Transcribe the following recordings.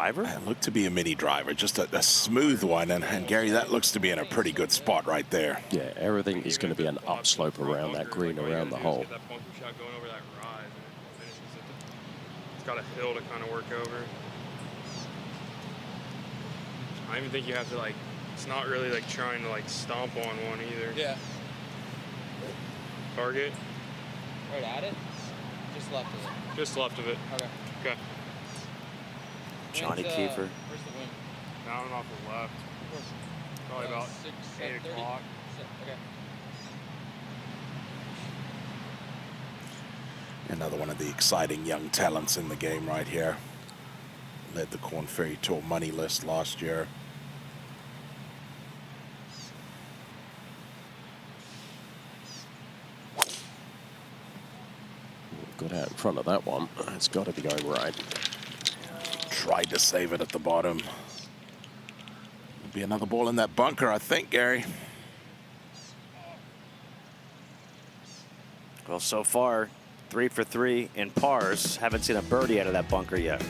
Driver? It looked to be a mini driver, just a smooth one. And Gary, that looks to be in a pretty good spot right there. Yeah, everything is going to be an upslope around that green, around the hole. That bunker shot going over that rise, and it finishes it's got a hill to kind of work over. I even think you have to, like, it's not really like trying to like stomp on one either. Yeah. Target. Right at it? Just left of it. Just left of it. Okay. Okay. Johnny Kiefer. Where's the wind? Down and off the left. Probably about 8 o'clock. Okay. Another one of the exciting young talents in the game right here. Led the Korn Ferry Tour money list last year. Got out in front of that one. It's got to be going right. Tried to save it at the bottom. There'll be another ball in that bunker, I think, Gary. Well, so far, 3 for 3 in pars. Haven't seen a birdie out of that bunker yet.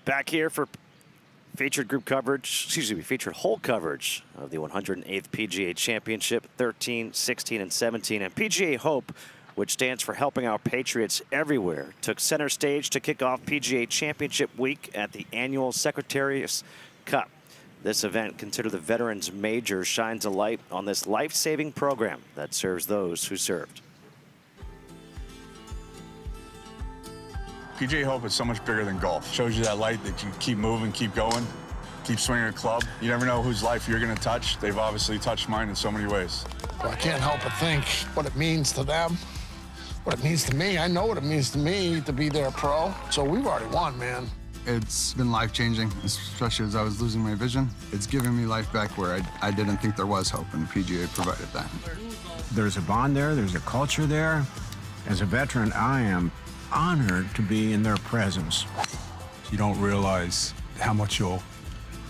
Back here for featured group coverage, featured hole coverage of the 108th PGA Championship, 13, 16, and 17. And PGA Hope, which stands for Helping Our Patriots Everywhere, took center stage to kick off PGA Championship week at the annual Secretariat's Cup. This event, considered the Veterans Major, shines a light on this life-saving program that serves those who served. PGA Hope is so much bigger than golf. Shows you that light that you keep moving, keep going, keep swinging a club. You never know whose life you're going to touch. They've obviously touched mine in so many ways. Well, I can't help but think what it means to them, what it means to me. I know what it means to me to be their pro. So we've already won, man. It's been life-changing, especially as I was losing my vision. It's given me life back where I didn't think there was hope, and PGA provided that. There's a bond there. There's a culture there. As a veteran, I am honored to be in their presence. You don't realize how much you'll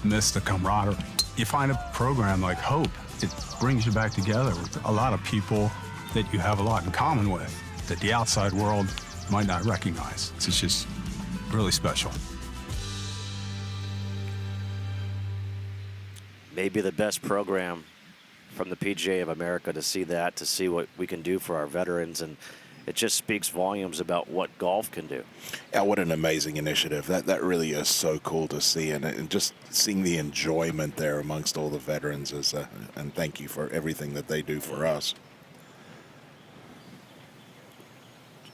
miss the camaraderie. You find a program like Hope, it brings you back together with a lot of people that you have a lot in common with that the outside world might not recognize. It's just really special. Maybe the best program from the PGA of America to see that, to see what we can do for our veterans, and it just speaks volumes about what golf can do. Yeah, what an amazing initiative. That really is so cool to see, and just seeing the enjoyment there amongst all the veterans is, and thank you for everything that they do for us.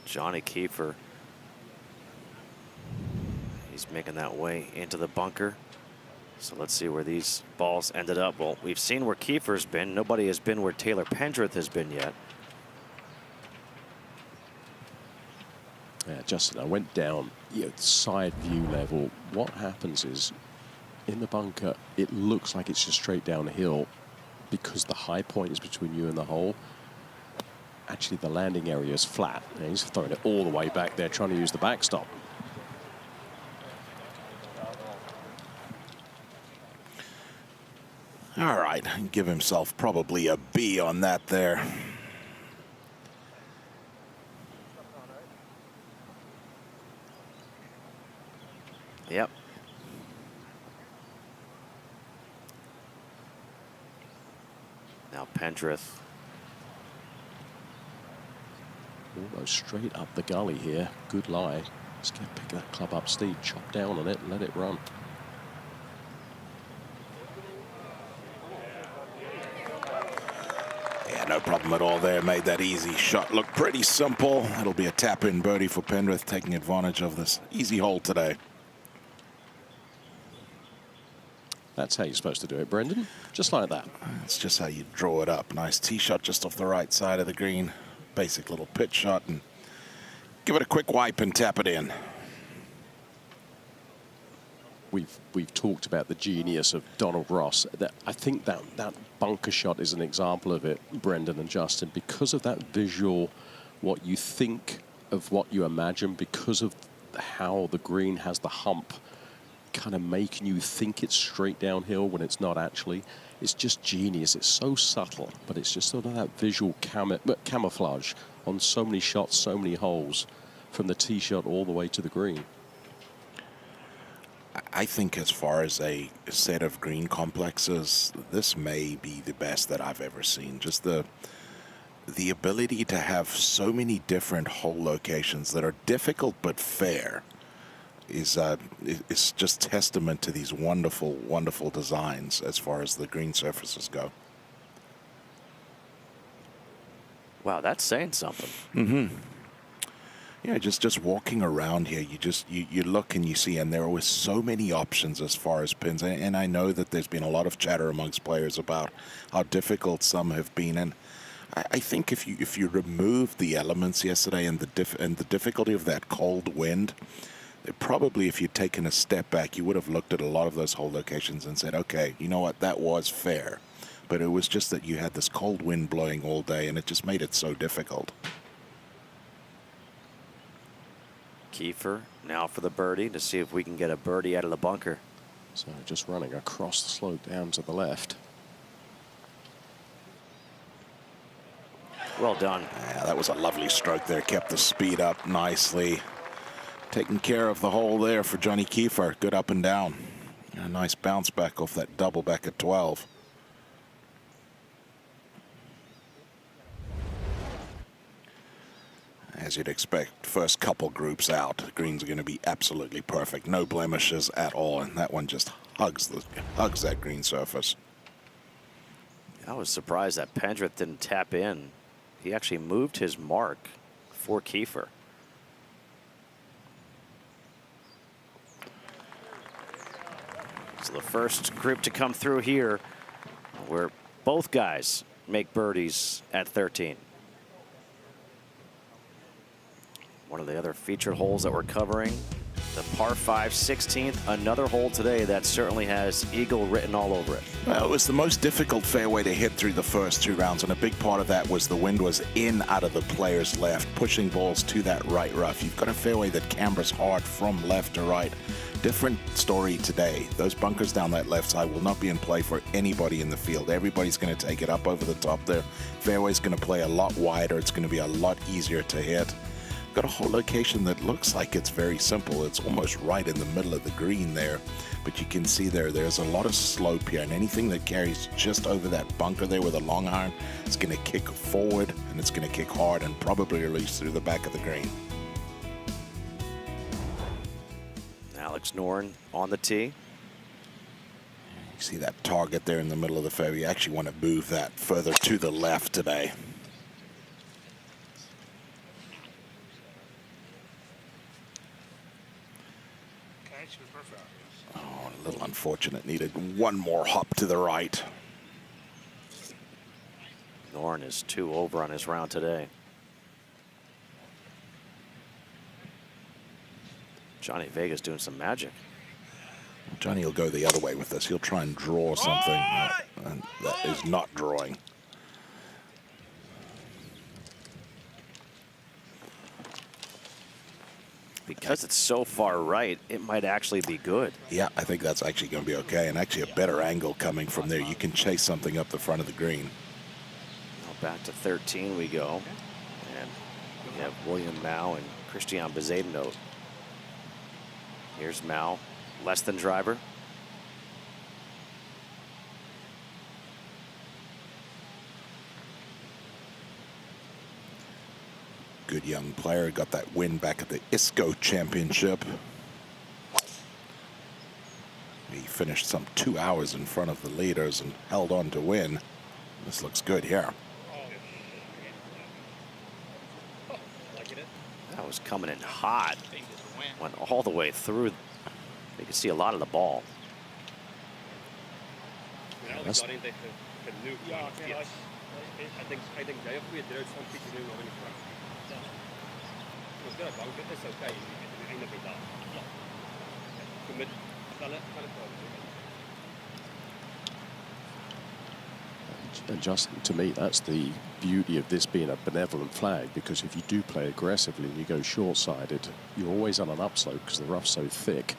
Johnny Kiefer, he's making that way into the bunker. So let's see where these balls ended up. Well, we've seen where Kiefer's been. Nobody has been where Taylor Pendrith has been yet. Yeah, Justin, I went down, side view level. What happens is, in the bunker, it looks like it's just straight downhill because the high point is between you and the hole. Actually, the landing area is flat, and he's throwing it all the way back there, trying to use the backstop. All right, give himself probably a B on that there. Yep. Now Pendrith. Almost straight up the gully here. Good lie. Just pick that club up steep, chop down on it, and let it run. Yeah, no problem at all there. Made that easy shot look pretty simple. It'll be a tap-in birdie for Pendrith, taking advantage of this easy hole today. That's how you're supposed to do it, Brendan. Just like that. That's just how you draw it up. Nice tee shot just off the right side of the green. Basic little pitch shot, and give it a quick wipe and tap it in. We've talked about the genius of Donald Ross. I think that bunker shot is an example of it, Brendan and Justin, because of that visual, what you think of what you imagine, because of how the green has the hump, kind of making you think it's straight downhill when it's not actually. It's just genius. It's so subtle, but it's just sort of that visual camouflage on so many shots, so many holes, from the tee shot all the way to the green. I think as far as a set of green complexes, this may be the best that I've ever seen. Just the ability to have so many different hole locations that are difficult but fair is just testament to these wonderful, wonderful designs as far as the green surfaces go. Wow, that's saying something. Mm-hmm. Yeah, just walking around here, you look and you see, and there are always so many options as far as pins. And I know that there's been a lot of chatter amongst players about how difficult some have been. And I think if you remove the elements yesterday and the difficulty of that cold wind, probably if you'd taken a step back, you would have looked at a lot of those hole locations and said, okay, you know what, that was fair. But it was just that you had this cold wind blowing all day, and it just made it so difficult. Kiefer now for the birdie to see if we can get a birdie out of the bunker. So just running across the slope down to the left. Well done. Yeah, that was a lovely stroke there. Kept the speed up nicely. Taking care of the hole there for Johnny Kiefer. Good up and down. A nice bounce back off that double back at 12. As you'd expect, first couple groups out, the greens are going to be absolutely perfect. No blemishes at all, and that one just hugs that green surface. I was surprised that Pendrith didn't tap in. He actually moved his mark for Kiefer. So the first group to come through here, where both guys make birdies at 13. One of the other featured holes that we're covering, the par 5 16th, another hole today that certainly has eagle written all over it. Well, it was the most difficult fairway to hit through the first two rounds, and a big part of that was the wind was in out of the player's left, pushing balls to that right rough. You've got a fairway that cambers hard from left to right. Different story today. Those bunkers down that left side will not be in play for anybody in the field. Everybody's going to take it up over the top there. Fairway's going to play a lot wider. It's going to be a lot easier to hit. Got a whole location that looks like it's very simple. It's almost right in the middle of the green there, but you can see there's a lot of slope here, and anything that carries just over that bunker there with a long iron, it's going to kick forward, and it's going to kick hard and probably release through the back of the green. Alex Noren on the tee. You see that target there in the middle of the fairway. You actually want to move that further to the left today. Oh, a little unfortunate. Needed one more hop to the right. Noren is 2 over on his round today. Johnny Vega's doing some magic. Johnny will go the other way with this. He'll try and draw something, and that is not drawing. because it's so far right, it might actually be good. Yeah, I think that's actually going to be okay, and actually a better angle coming from there. You can chase something up the front of the green. Now back to 13 we go. And we have William Mao and Christian Bezuidenhout. Here's Mao, less than driver. Good young player, got that win back at the ISCO Championship. He finished some 2 hours in front of the leaders and held on to win. This looks good here. That was coming in hot. Went all the way through. You can see a lot of the ball. And Justin, to me, that's the beauty of this being a benevolent flag, because if you do play aggressively and you go short-sided, you're always on an upslope because the rough's so thick.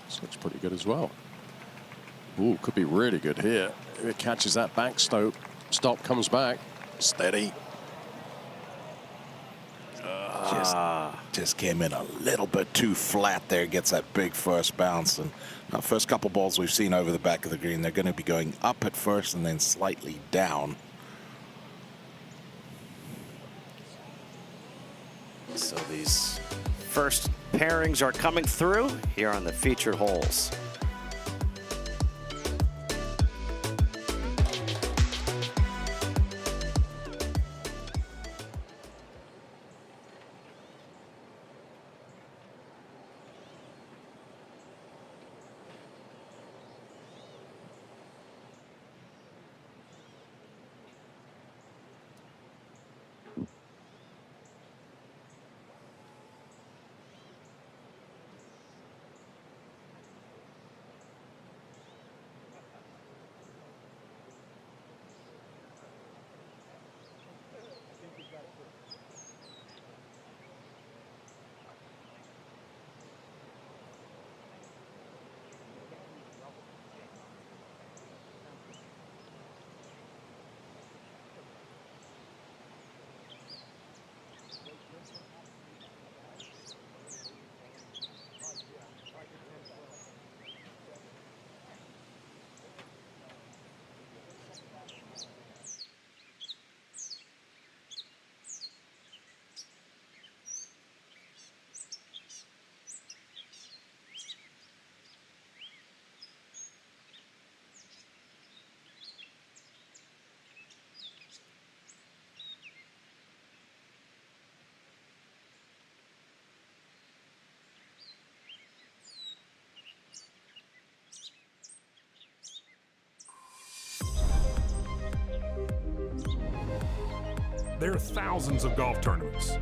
This looks pretty good as well. Ooh, could be really good here. If it catches that back stop comes back, steady. Just came in a little bit too flat there, gets that big first bounce. And first couple balls we've seen over the back of the green, they're going to be going up at first and then slightly down. So these first pairings are coming through here on the featured holes. There are thousands of golf tournaments.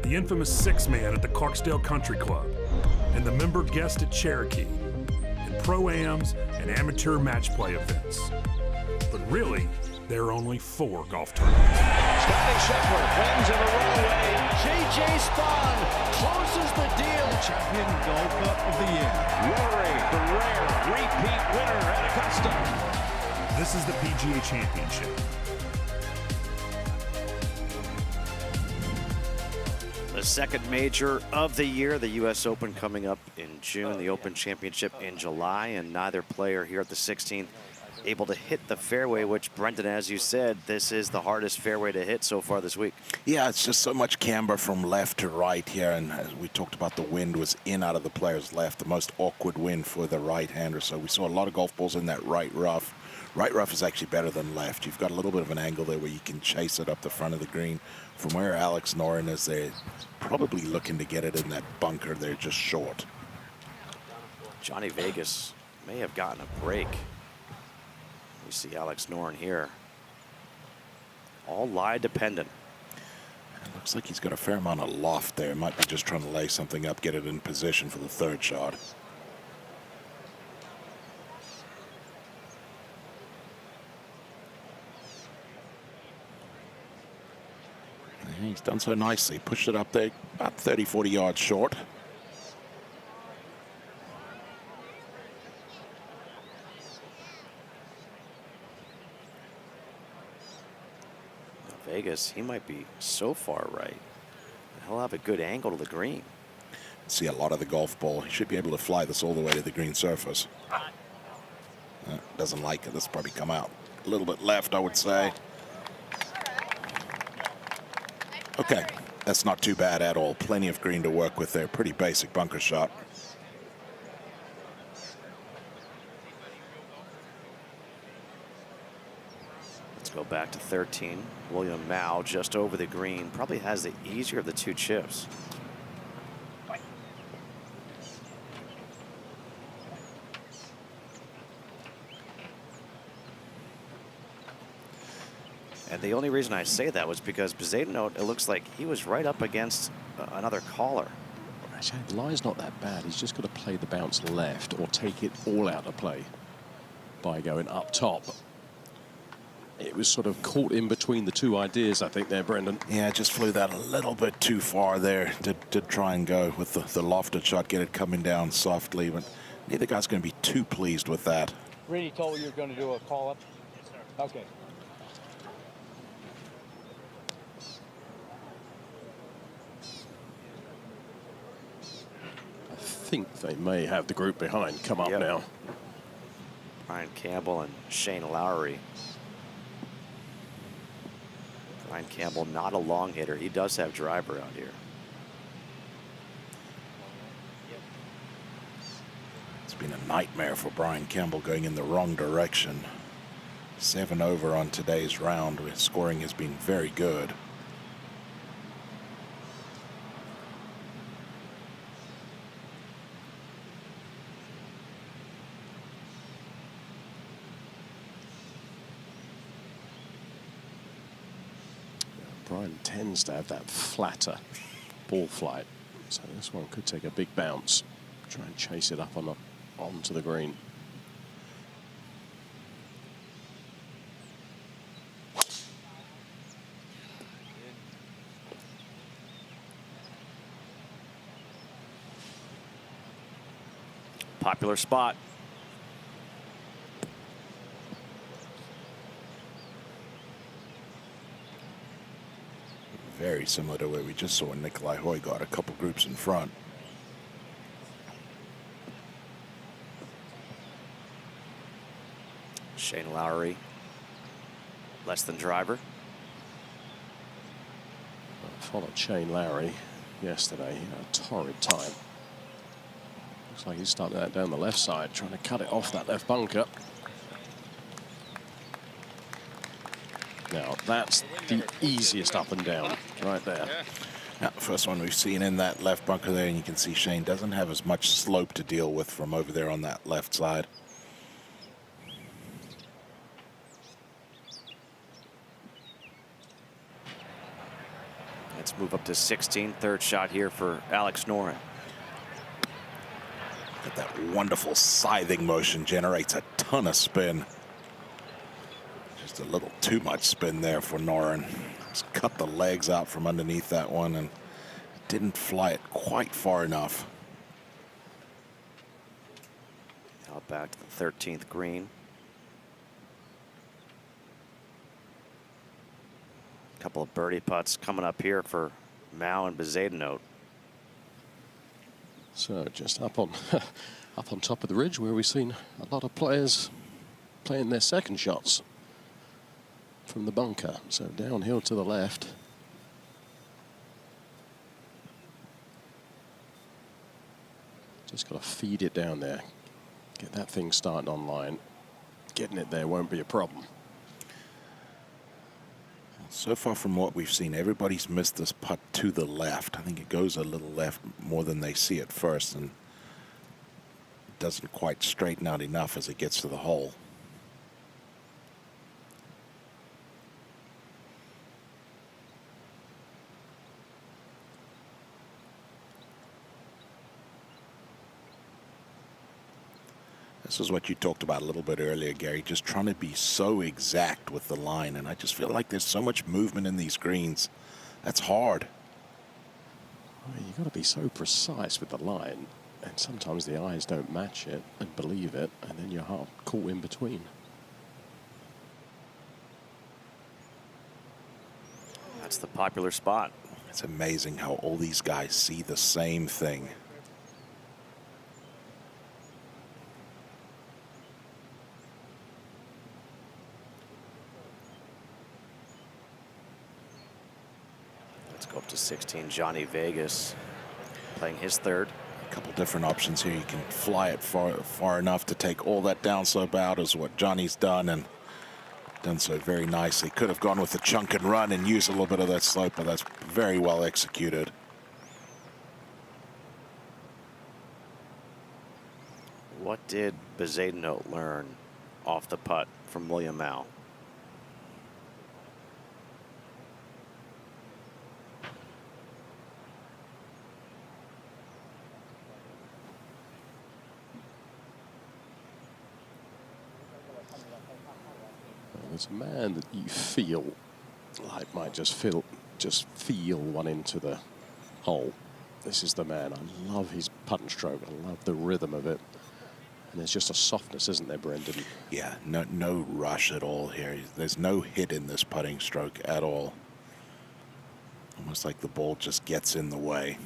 The infamous six-man at the Clarksdale Country Club, and the member guest at Cherokee, and pro-ams and amateur match play events. But really, there are only 4 golf tournaments. Scotty Scheffler wins in a row. J.J. Spawn closes the deal. Champion golfer of the year. Rory, the rare repeat winner at Augusta. This is the PGA Championship. The second major of the year, the U.S. Open coming up in June, the Open Championship in July, and neither player here at the 16th able to hit the fairway, which, Brendan, as you said, this is the hardest fairway to hit so far this week. Yeah, it's just so much camber from left to right here, and as we talked about, the wind was in out of the player's left, the most awkward wind for the right-hander, so we saw a lot of golf balls in that right rough. Right rough is actually better than left. You've got a little bit of an angle there where you can chase it up the front of the green. From where Alex Noren is, they're probably looking to get it in that bunker. They're just short. Johnny Vegas may have gotten a break. We see Alex Noren here. All lie dependent. Looks like he's got a fair amount of loft there. Might be just trying to lay something up, get it in position for the third shot. And he's done so nicely. Pushed it up there about 30, 40 yards short. Vegas, he might be so far right. He'll have a good angle to the green. See a lot of the golf ball. He should be able to fly this all the way to the green surface. Doesn't like it. This will probably come out a little bit left, I would say. Okay, that's not too bad at all. Plenty of green to work with there. Pretty basic bunker shot. Go back to 13. William Mao just over the green. Probably has the easier of the two chips. And the only reason I say that was because Bezuidenhout, it looks like he was right up against another caller. Actually, the line's not that bad. He's just got to play the bounce left or take it all out of play by going up top. It was sort of caught in between the two ideas, I think, there, Brendan. Yeah, just flew that a little bit too far there. Did try and go with the lofted shot, get it coming down softly, but neither guy's going to be too pleased with that. Really told you were going to do a call up? Yes, sir. Okay. I think they may have the group behind come up now. Brian Campbell and Shane Lowry. Brian Campbell, not a long hitter. He does have driver out here. It's been a nightmare for Brian Campbell going in the wrong direction. 7 over on today's round. His scoring has been very good. Brian tends to have that flatter ball flight, so this one could take a big bounce. Try and chase it up onto the green. Popular spot. Very similar to where we just saw Nicolai Hoy got a couple groups in front. Shane Lowry, less than driver. I followed Shane Lowry yesterday. He had a torrid time. Looks like he's starting that down the left side, trying to cut it off that left bunker. Now, that's the easiest up and down right there. Yeah, first one we've seen in that left bunker there, and you can see Shane doesn't have as much slope to deal with from over there on that left side. Let's move up to 16. Third shot here for Alex Noren. That wonderful scything motion generates a ton of spin. Just a little too much spin there for Noren. Just cut the legs out from underneath that one and didn't fly it quite far enough. Now back to the 13th green. A couple of birdie putts coming up here for Mao and Bezuidenhout. So just up on top of the ridge where we've seen a lot of players playing their second shots from the bunker. So downhill to the left. Just got to feed it down there. Get that thing starting on line. Getting it there won't be a problem. So far from what we've seen, everybody's missed this putt to the left. I think it goes a little left more than they see at first, and it doesn't quite straighten out enough as it gets to the hole. This is what you talked about a little bit earlier, Gary, just trying to be so exact with the line. And I just feel like there's so much movement in these greens. That's hard. Well, you've got to be so precise with the line, and sometimes the eyes don't match it and believe it, and then you're caught in between. That's the popular spot. It's amazing how all these guys see the same thing. Let's go up to 16. Johnny Vegas playing his third. A couple different options here. You can fly it far enough to take all that downslope out, is what Johnny's done, and done so very nicely. Could have gone with the chunk and run and use a little bit of that slope, but that's very well executed. What did Bezuidenhout learn off the putt from William Mao? There's a man that you feel like might just feel one into the hole. This is the man. I love his putt and stroke. I love the rhythm of it. And there's just a softness, isn't there, Brendan? Yeah, no rush at all here. There's no hit in this putting stroke at all. Almost like the ball just gets in the way.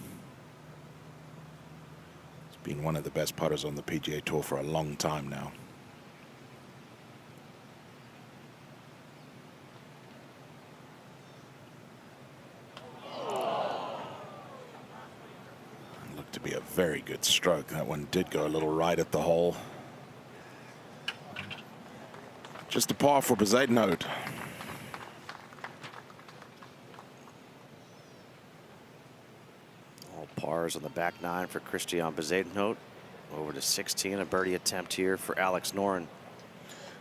He's been one of the best putters on the PGA Tour for a long time now. To be a very good stroke. That one did go a little right at the hole. Just a par for Bezuidenhout. All pars on the back nine for Christian Bezuidenhout. Over to 16, a birdie attempt here for Alex Noren.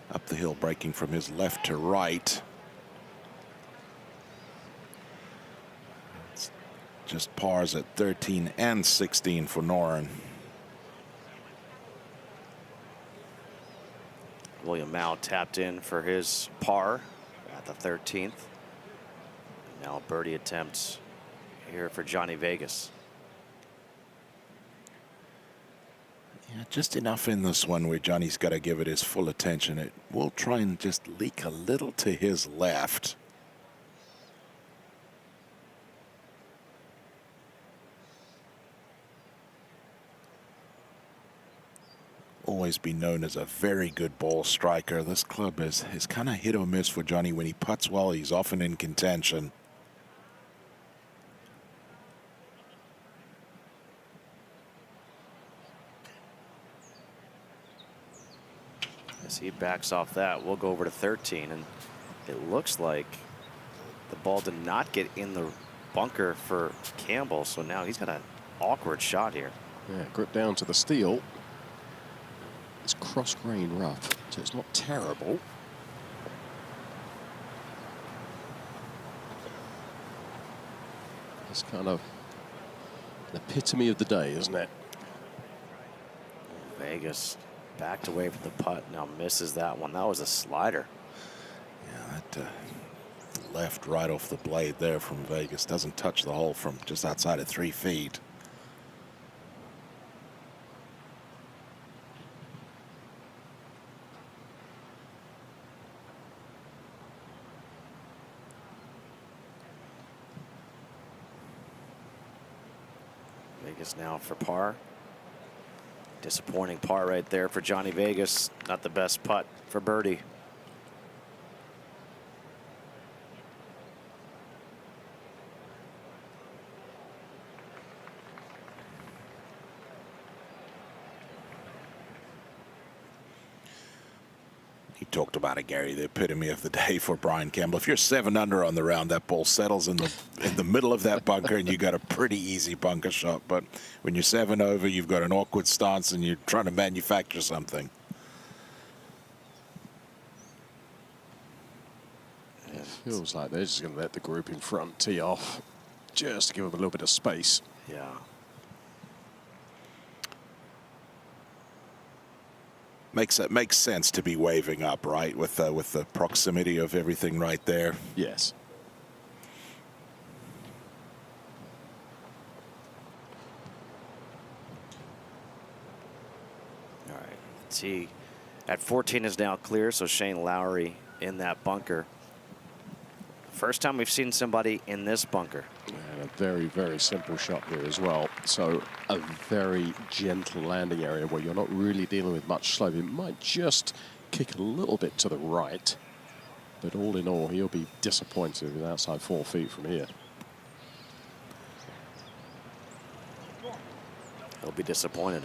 Up the hill, breaking from his left to right. Just pars at 13 and 16 for Noren. William Mao tapped in for his par at the 13th. Now a birdie attempt here for Johnny Vegas. Yeah, just enough in this one where Johnny's got to give it his full attention. It will try and just leak a little to his left. Always been known as a very good ball striker. This club is kind of hit or miss for Johnny. When he putts well, he's often in contention. As he backs off that, we'll go over to 13, and it looks like the ball did not get in the bunker for Campbell, so now he's got an awkward shot here. Yeah, grip down to the steel. It's cross grain rough, so it's not terrible. It's kind of the epitome of the day, isn't it? Vegas backed away from the putt, now misses that one. That was a slider. Yeah, that left right off the blade there from Vegas. Doesn't touch the hole from just outside of 3 feet. Vegas now for par. Disappointing par right there for Johnny Vegas. Not the best putt for birdie. You talked about it, Gary, the epitome of the day for Brian Campbell. If you're 7 under on the round, that ball settles in the middle of that bunker, and you got a pretty easy bunker shot. But when you're 7 over, you've got an awkward stance, and you're trying to manufacture something. It feels like they're just going to let the group in front tee off, just to give them a little bit of space. Yeah. Makes sense to be waving up, right, with the proximity of everything right there. Yes. All right. Tee at 14 is now clear, so Shane Lowry in that bunker. First time we've seen somebody in this bunker. And a very, very simple shot here as well. So a very gentle landing area where you're not really dealing with much slope. It might just kick a little bit to the right, but all in all, he'll be disappointed with outside 4 feet from here. He'll be disappointed.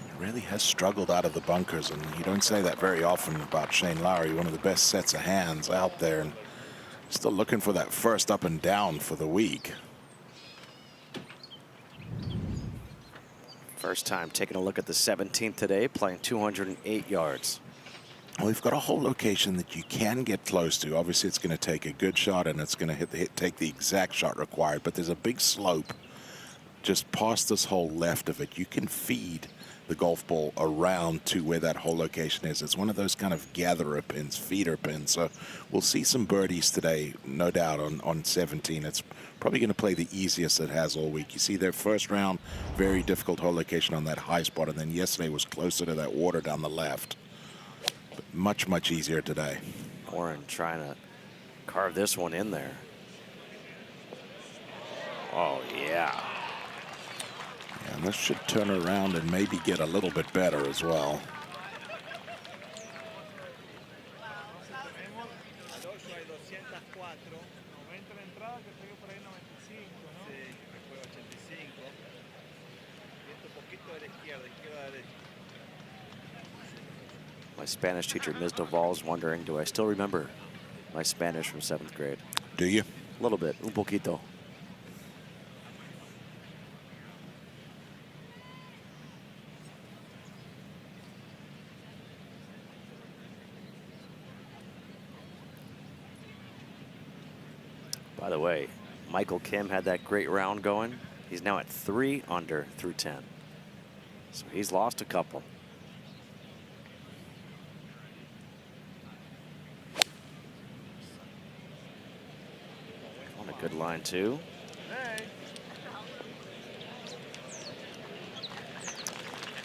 He really has struggled out of the bunkers, and you don't say that very often about Shane Lowry, one of the best sets of hands out there, and still looking for that first up and down for the week. First time taking a look at the 17th today, playing 208 yards. Well, we've got a whole location that you can get close to. Obviously, it's going to take a good shot, and it's going to take the exact shot required, but there's a big slope just past this whole left of it. You can feed the golf ball around to where that whole location is. It's one of those kind of gatherer pins, feeder pins. So we'll see some birdies today, no doubt, on 17. It's probably going to play the easiest it has all week. You see their first round, very difficult hole location on that high spot, and then yesterday was closer to that water down the left. But much, much easier today. Warren trying to carve this one in there. Oh, yeah. And this should turn around and maybe get a little bit better as well. My Spanish teacher, Ms. Duval, is wondering, do I still remember my Spanish from 7th grade? Do you? A little bit, un poquito. By the way, Michael Kim had that great round going. He's now at 3 under through 10. So he's lost a couple. On a good line, too.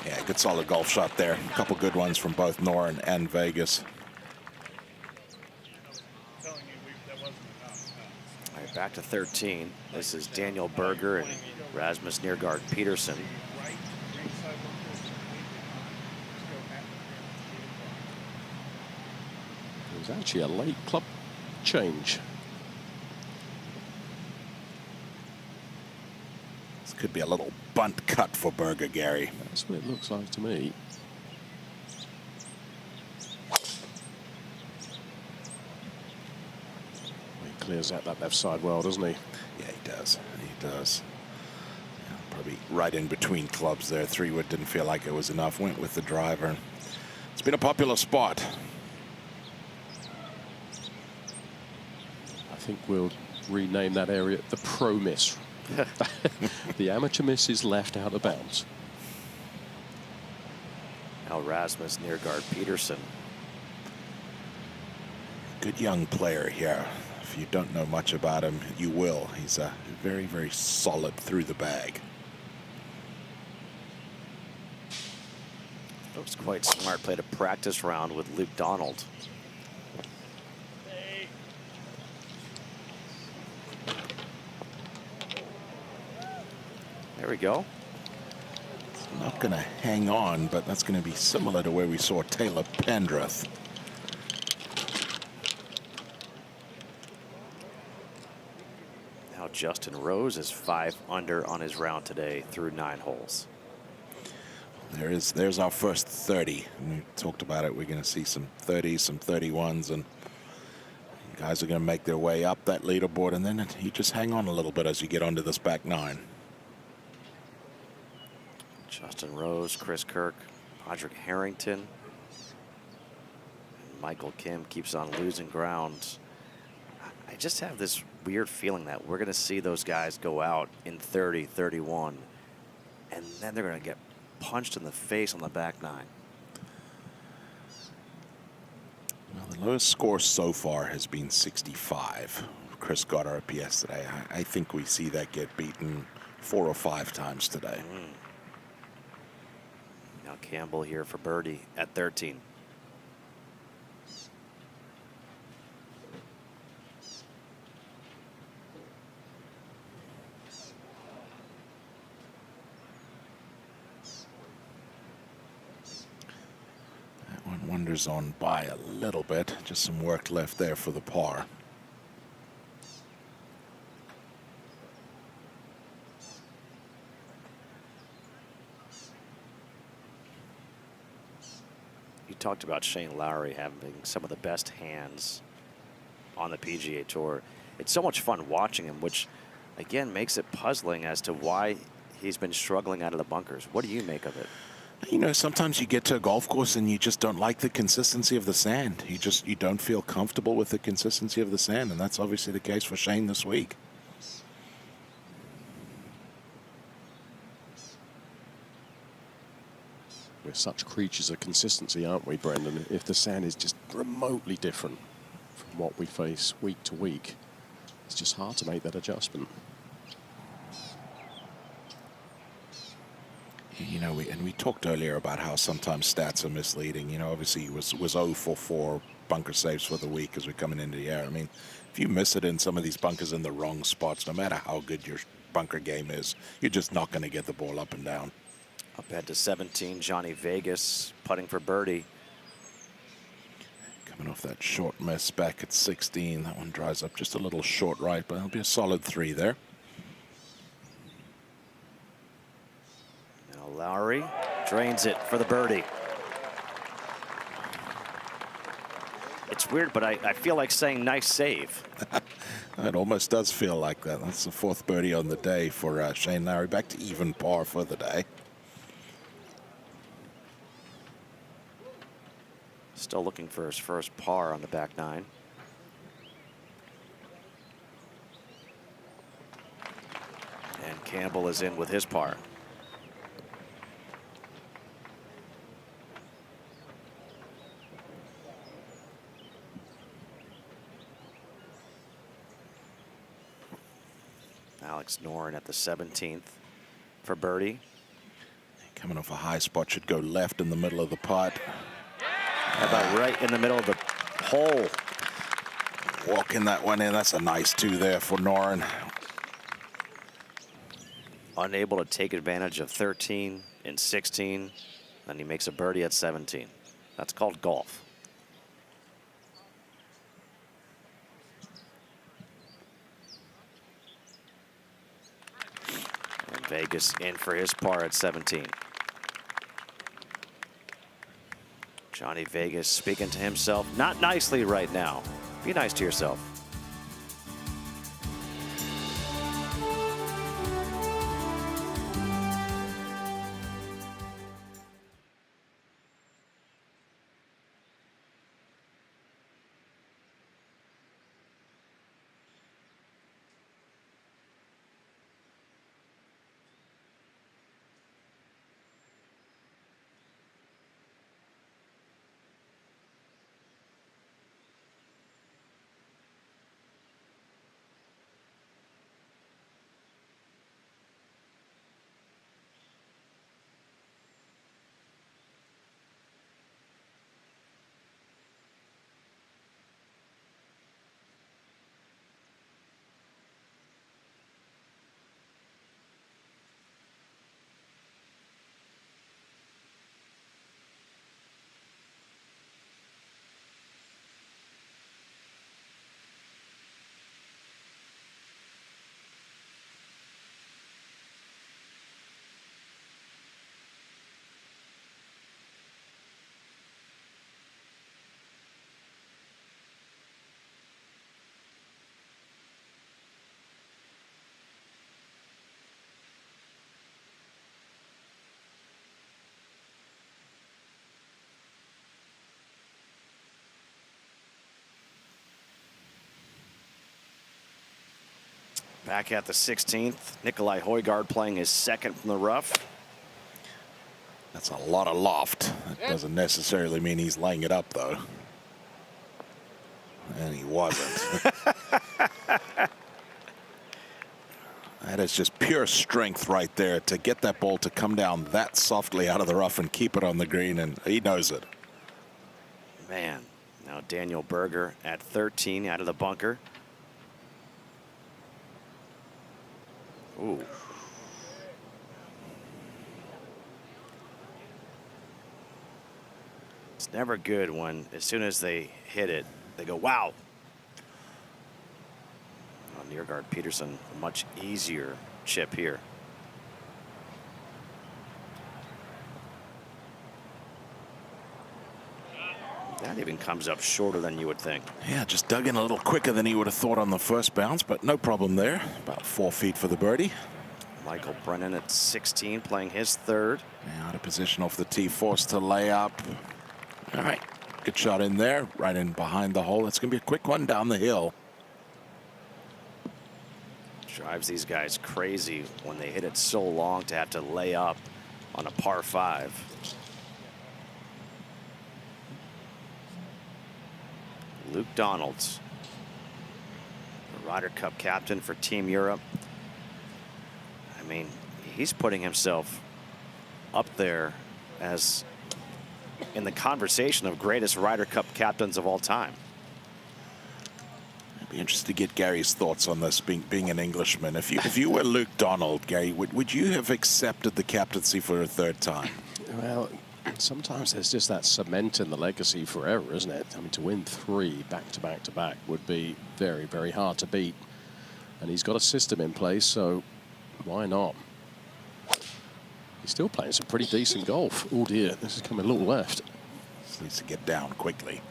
Yeah, good solid golf shot there. A couple good ones from both Noren and Vegas. All right, back to 13. This is Daniel Berger and Rasmus Nergaard Peterson. It was actually a late club change. This could be a little bunt cut for Berger, Gary. That's what it looks like to me. He clears out that left side well, doesn't he? Yeah, he does. He does. Yeah, probably right in between clubs there. 3-wood didn't feel like it was enough. Went with the driver. It's been a popular spot. I think we'll rename that area the Pro Miss. The amateur miss is left out of bounds. Now Rasmus Nergaard Peterson. Good young player here. If you don't know much about him, you will. He's very, very solid through the bag. That was quite smart. Played a practice round with Luke Donald. There we go. Not going to hang on, but that's going to be similar to where we saw Taylor Pendrith. Now Justin Rose is 5 under on his round today through 9 holes. There's our first 30. We talked about it. We're going to see some 30s, some 31s, and guys are going to make their way up that leaderboard, and then you just hang on a little bit as you get onto this back 9. Justin Rose, Chris Kirk, Padraig Harrington. Michael Kim keeps on losing ground. I just have this weird feeling that we're going to see those guys go out in 30, 31, and then they're going to get punched in the face on the back 9. Lowest score so far has been 65. Chris got her up yesterday. I think we see that get beaten 4 or 5 times today. Now Campbell here for birdie at 13. That one wanders on by a little bit. Just some work left there for the par. You talked about Shane Lowry having some of the best hands on the PGA Tour. It's so much fun watching him, which again makes it puzzling as to why he's been struggling out of the bunkers. What do you make of it? You know, sometimes you get to a golf course and you just don't like the consistency of the sand. You don't feel comfortable with the consistency of the sand, and that's obviously the case for Shane this week. We're such creatures of consistency, aren't we, Brendan? If the sand is just remotely different from what we face week to week, it's just hard to make that adjustment. You know, we talked earlier about how sometimes stats are misleading. You know, obviously he was 0 for 4 bunker saves for the week as we're coming into the air. I mean, if you miss it in some of these bunkers in the wrong spots, no matter how good your bunker game is, you're just not going to get the ball up and down. Up ahead to 17, Johnny Vegas putting for birdie. Coming off that short miss back at 16. That one dries up just a little short right, but it'll be a solid 3 there. Now Lowry drains it for the birdie. It's weird, but I feel like saying nice save. It almost does feel like that. That's the 4th birdie on the day for Shane Lowry. Back to even par for the day. Still looking for his first par on the back 9. And Campbell is in with his par. Alex Noren at the 17th for birdie. Coming off a high spot, should go left in the middle of the putt. How about right in the middle of the hole? Walking that one in. That's a nice 2 there for Noren. Unable to take advantage of 13 and 16. Then he makes a birdie at 17. That's called golf. And Vegas in for his par at 17. Johnny Vegas speaking to himself, not nicely right now. Be nice to yourself. Back at the 16th, Nikolai Højgaard playing his 2nd from the rough. That's a lot of loft. That doesn't necessarily mean he's laying it up, though. And he wasn't. That is just pure strength right there to get that ball to come down that softly out of the rough and keep it on the green, and he knows it. Man, now Daniel Berger at 13 out of the bunker. Ooh. It's never good when, as soon as they hit it, they go, wow. Near guard Peterson, a much easier chip here. That even comes up shorter than you would think. Yeah, just dug in a little quicker than he would have thought on the first bounce, but no problem there. About 4 feet for the birdie. Michael Brennan at 16, playing his third. Out of position off the tee, forced to lay up. All right, good shot in there, right in behind the hole. It's going to be a quick one down the hill. Drives these guys crazy when they hit it so long to have to lay up on a par 5. Luke Donalds, the Ryder Cup captain for Team Europe. I mean, he's putting himself up there as in the conversation of greatest Ryder Cup captains of all time. I'd be interested to get Gary's thoughts on this, being an Englishman. If you were Luke Donald, Gary, would you have accepted the captaincy for a third time? Well, sometimes there's just that cement in the legacy forever, isn't it? I mean, to win 3 back to back to back would be very, very hard to beat. And he's got a system in place, so why not? He's still playing some pretty decent golf. Oh dear, this is coming a little left. Needs to get down quickly.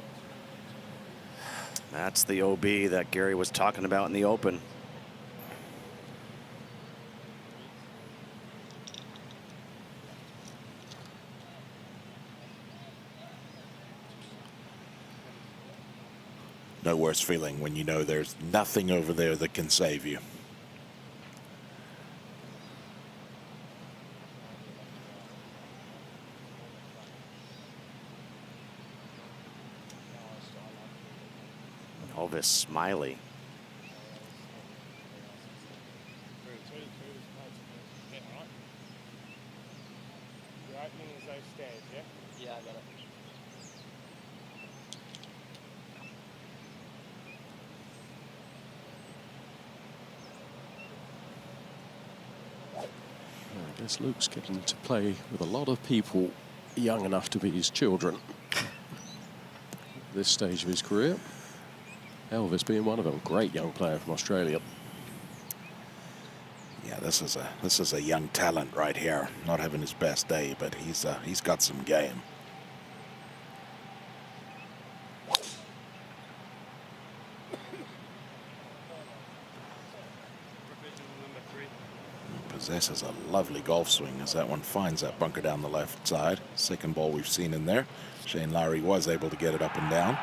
That's the OB that Gary was talking about in the Open. No worse feeling when you know there's nothing over there that can save you. Elvis Smiley. Yeah, I got it. I guess Luke's getting to play with a lot of people young enough to be his children. At this stage of his career, Elvis being one of them. Great young player from Australia. Yeah, this is a young talent right here. Not having his best day, but he's got some game. Possesses a lovely golf swing as that one finds that bunker down the left side. Second ball we've seen in there. Shane Lowry was able to get it up and down.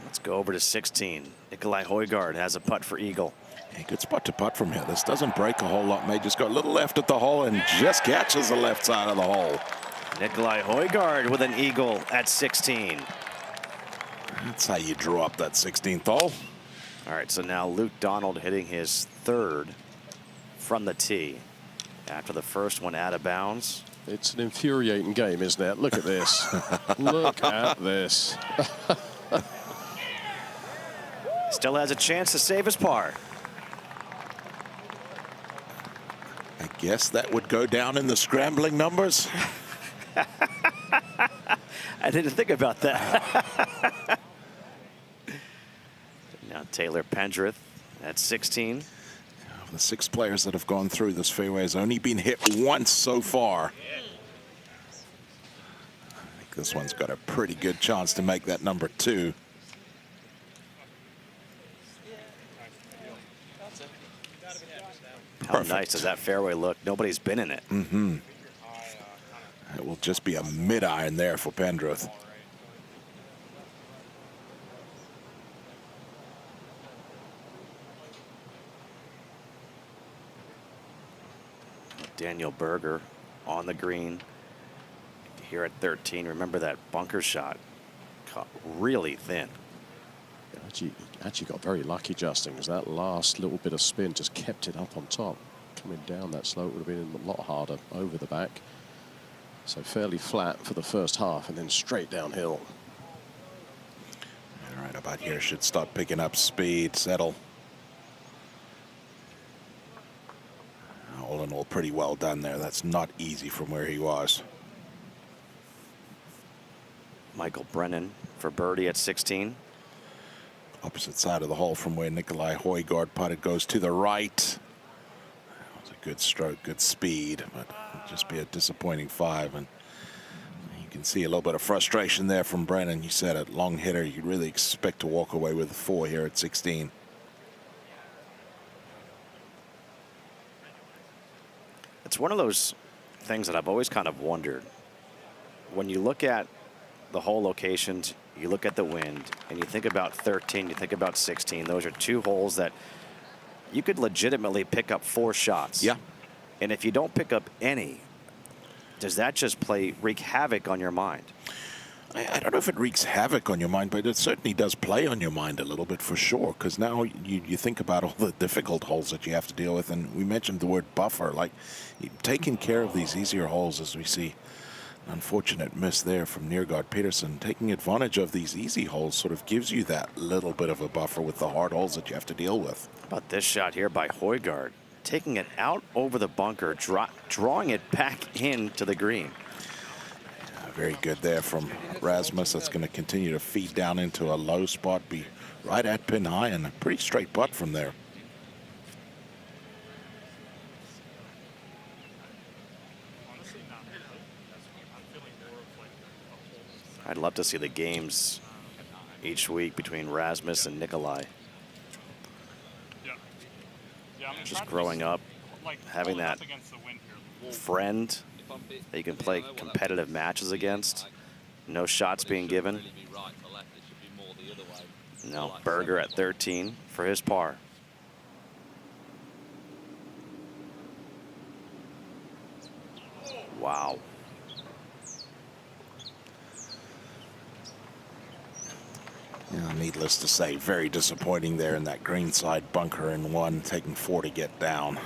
Let's go over to 16. Nikolai Højgaard has a putt for eagle. A good spot to putt from here. This doesn't break a whole lot. May just go a little left at the hole and just catches the left side of the hole. Nikolai Højgaard with an eagle at 16. That's how you draw up that 16th hole. All right, so now Luke Donald hitting his third from the tee after the first one out of bounds. It's an infuriating game, isn't it? Look at this. Look at this. Still has a chance to save his par. I guess that would go down in the scrambling numbers. I didn't think about that. Now Taylor Pendrith at 16. The 6 players that have gone through this fairway has only been hit once so far. I think this one's got a pretty good chance to make that number 2. How nice does that fairway look? Nobody's been in it. Mm-hmm. It will just be a mid-iron there for Pendrith. Daniel Berger on the green here at 13. Remember that bunker shot caught really thin. Actually got very lucky, Justin, because that last little bit of spin just kept it up on top. Coming down that slope would have been a lot harder over the back. So fairly flat for the first half and then straight downhill. All right, about here should start picking up speed, settle. All in all, pretty well done there. That's not easy from where he was. Michael Brennan for birdie at 16. Opposite side of the hole from where Nikolai Højgaard putted, goes to the right. That was a good stroke, good speed, but it'll just be a disappointing 5. And you can see a little bit of frustration there from Brennan. You said it, long hitter. You really expect to walk away with a 4 here at 16. It's one of those things that I've always kind of wondered. When you look at the hole locations, you look at the wind, and you think about 13, you think about 16. Those are 2 holes that you could legitimately pick up 4 shots. Yeah. And if you don't pick up any, does that just wreak havoc on your mind? I don't know if it wreaks havoc on your mind, but it certainly does play on your mind a little bit for sure, because now you think about all the difficult holes that you have to deal with, and we mentioned the word buffer, like taking care of these easier holes, as we see unfortunate miss there from Neergaard Peterson. Taking advantage of these easy holes sort of gives you that little bit of a buffer with the hard holes that you have to deal with. How about this shot here by Højgaard, taking it out over the bunker, drawing it back into the green. Very good there from Rasmus. That's going to continue to feed down into a low spot, be right at pin high, and a pretty straight putt from there. I'd love to see the games each week between Rasmus and Nikolai. Just growing up, having that friend that you can play competitive matches against. No shots being given. No, Berger at 13 for his par. Wow. Yeah, needless to say, very disappointing there in that greenside bunker in 1, taking 4 to get down.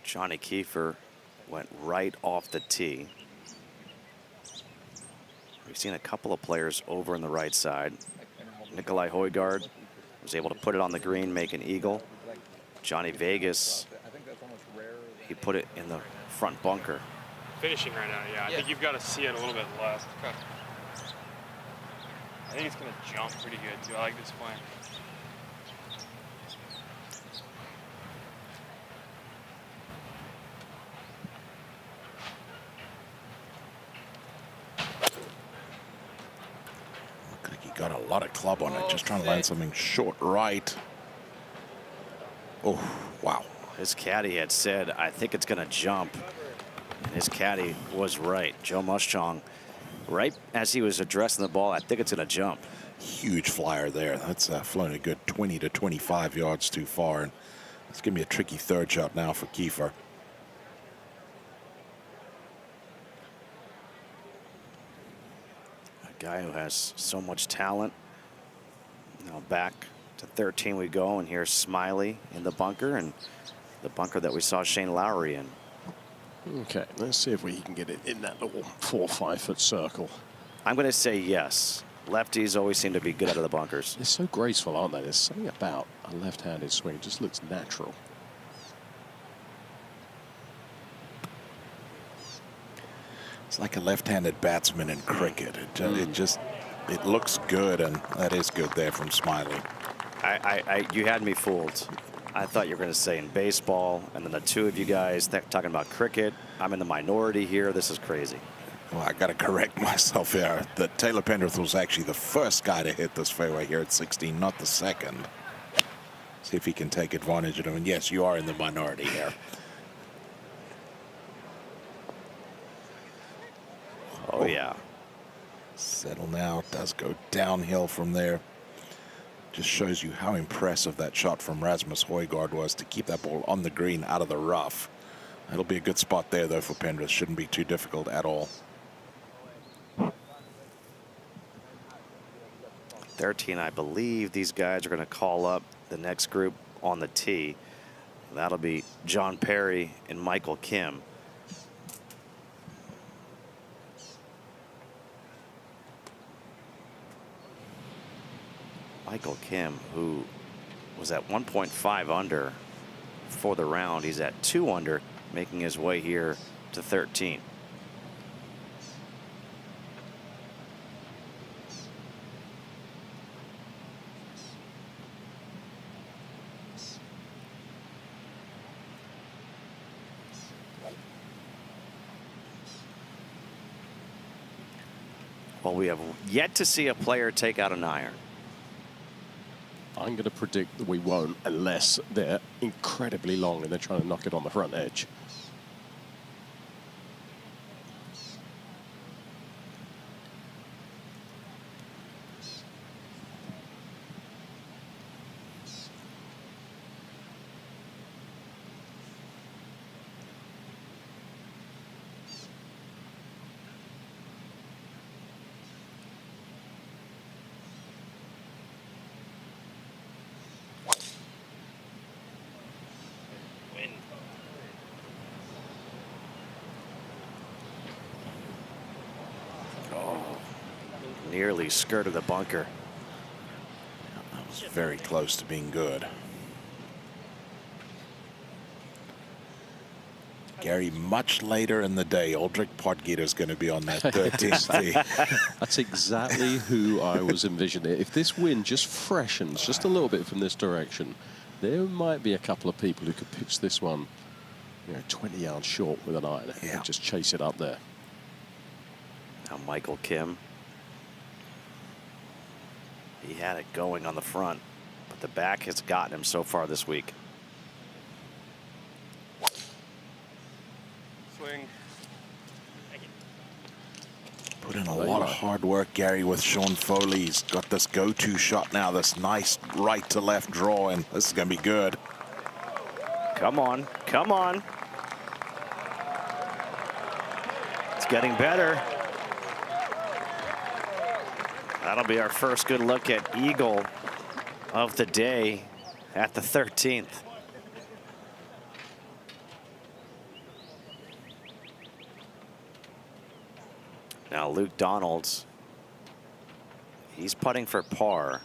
Johnny Kiefer went right off the tee. We've seen a couple of players over on the right side. Nikolai Højgaard was able to put it on the green, make an eagle. Johnny Vegas, he put it in the front bunker. Finishing right now, yeah. I think you've got to see it a little bit left. I think it's going to jump pretty good, too. I like this plan. Look like he got a lot of club on it, just trying to land something short right. Oh, wow. His caddy had said, I think it's going to jump. And his caddy was right. Joe Muschong, right as he was addressing the ball, I think it's going to jump. Huge flyer there. That's flown a good 20 to 25 yards too far. And it's going to be a tricky 3rd shot now for Kiefer. A guy who has so much talent. Now back to 13 we go, and here's Smiley in the bunker, and the bunker that we saw Shane Lowry in. Okay, let's see if we can get it in that little 4 or 5 foot circle. I'm going to say yes. Lefties always seem to be good out of the bunkers. They're so graceful, aren't they? There's something about a left-handed swing. It just looks natural. It's like a left-handed batsman in cricket. It looks good, and that is good there from Smiley. You had me fooled. I thought you were going to say in baseball, and then the 2 of you guys talking about cricket. I'm in the minority here. This is crazy. Well, I got to correct myself here. That Taylor Pendrith was actually the first guy to hit this fairway here at 16, not the second. See if he can take advantage of him. And yes, you are in the minority here. Oh, yeah. Settle now, does go downhill from there. Just shows you how impressive that shot from Rasmus Højgaard was to keep that ball on the green out of the rough. That'll be a good spot there, though, for Penrith. Shouldn't be too difficult at all. 13, I believe these guys are going to call up the next group on the tee. That'll be John Perry and Michael Kim. Michael Kim, who was at 1.5 under for the round. He's at 2 under, making his way here to 13. Well, we have yet to see a player take out an iron. I'm going to predict that we won't unless they're incredibly long and they're trying to knock it on the front edge. Nearly skirted the bunker. That was very close to being good. Gary, much later in the day, Aldrich Podgieter is going to be on that 13th tee. That's exactly who I was envisioning. If this wind just freshens just a little bit from this direction, there might be a couple of people who could pitch this one, 20 yards short with an iron and just chase it up there. Now Michael Kim. He had it going on the front, but the back has gotten him so far this week. Swing. Put in a lot of hard work, Gary, with Sean Foley. He's got this go-to shot now, this nice right to left draw, and this is going to be good. Come on, come on. It's getting better. That'll be our first good look at eagle of the day at the 13th. Now Luke Donalds, he's putting for par.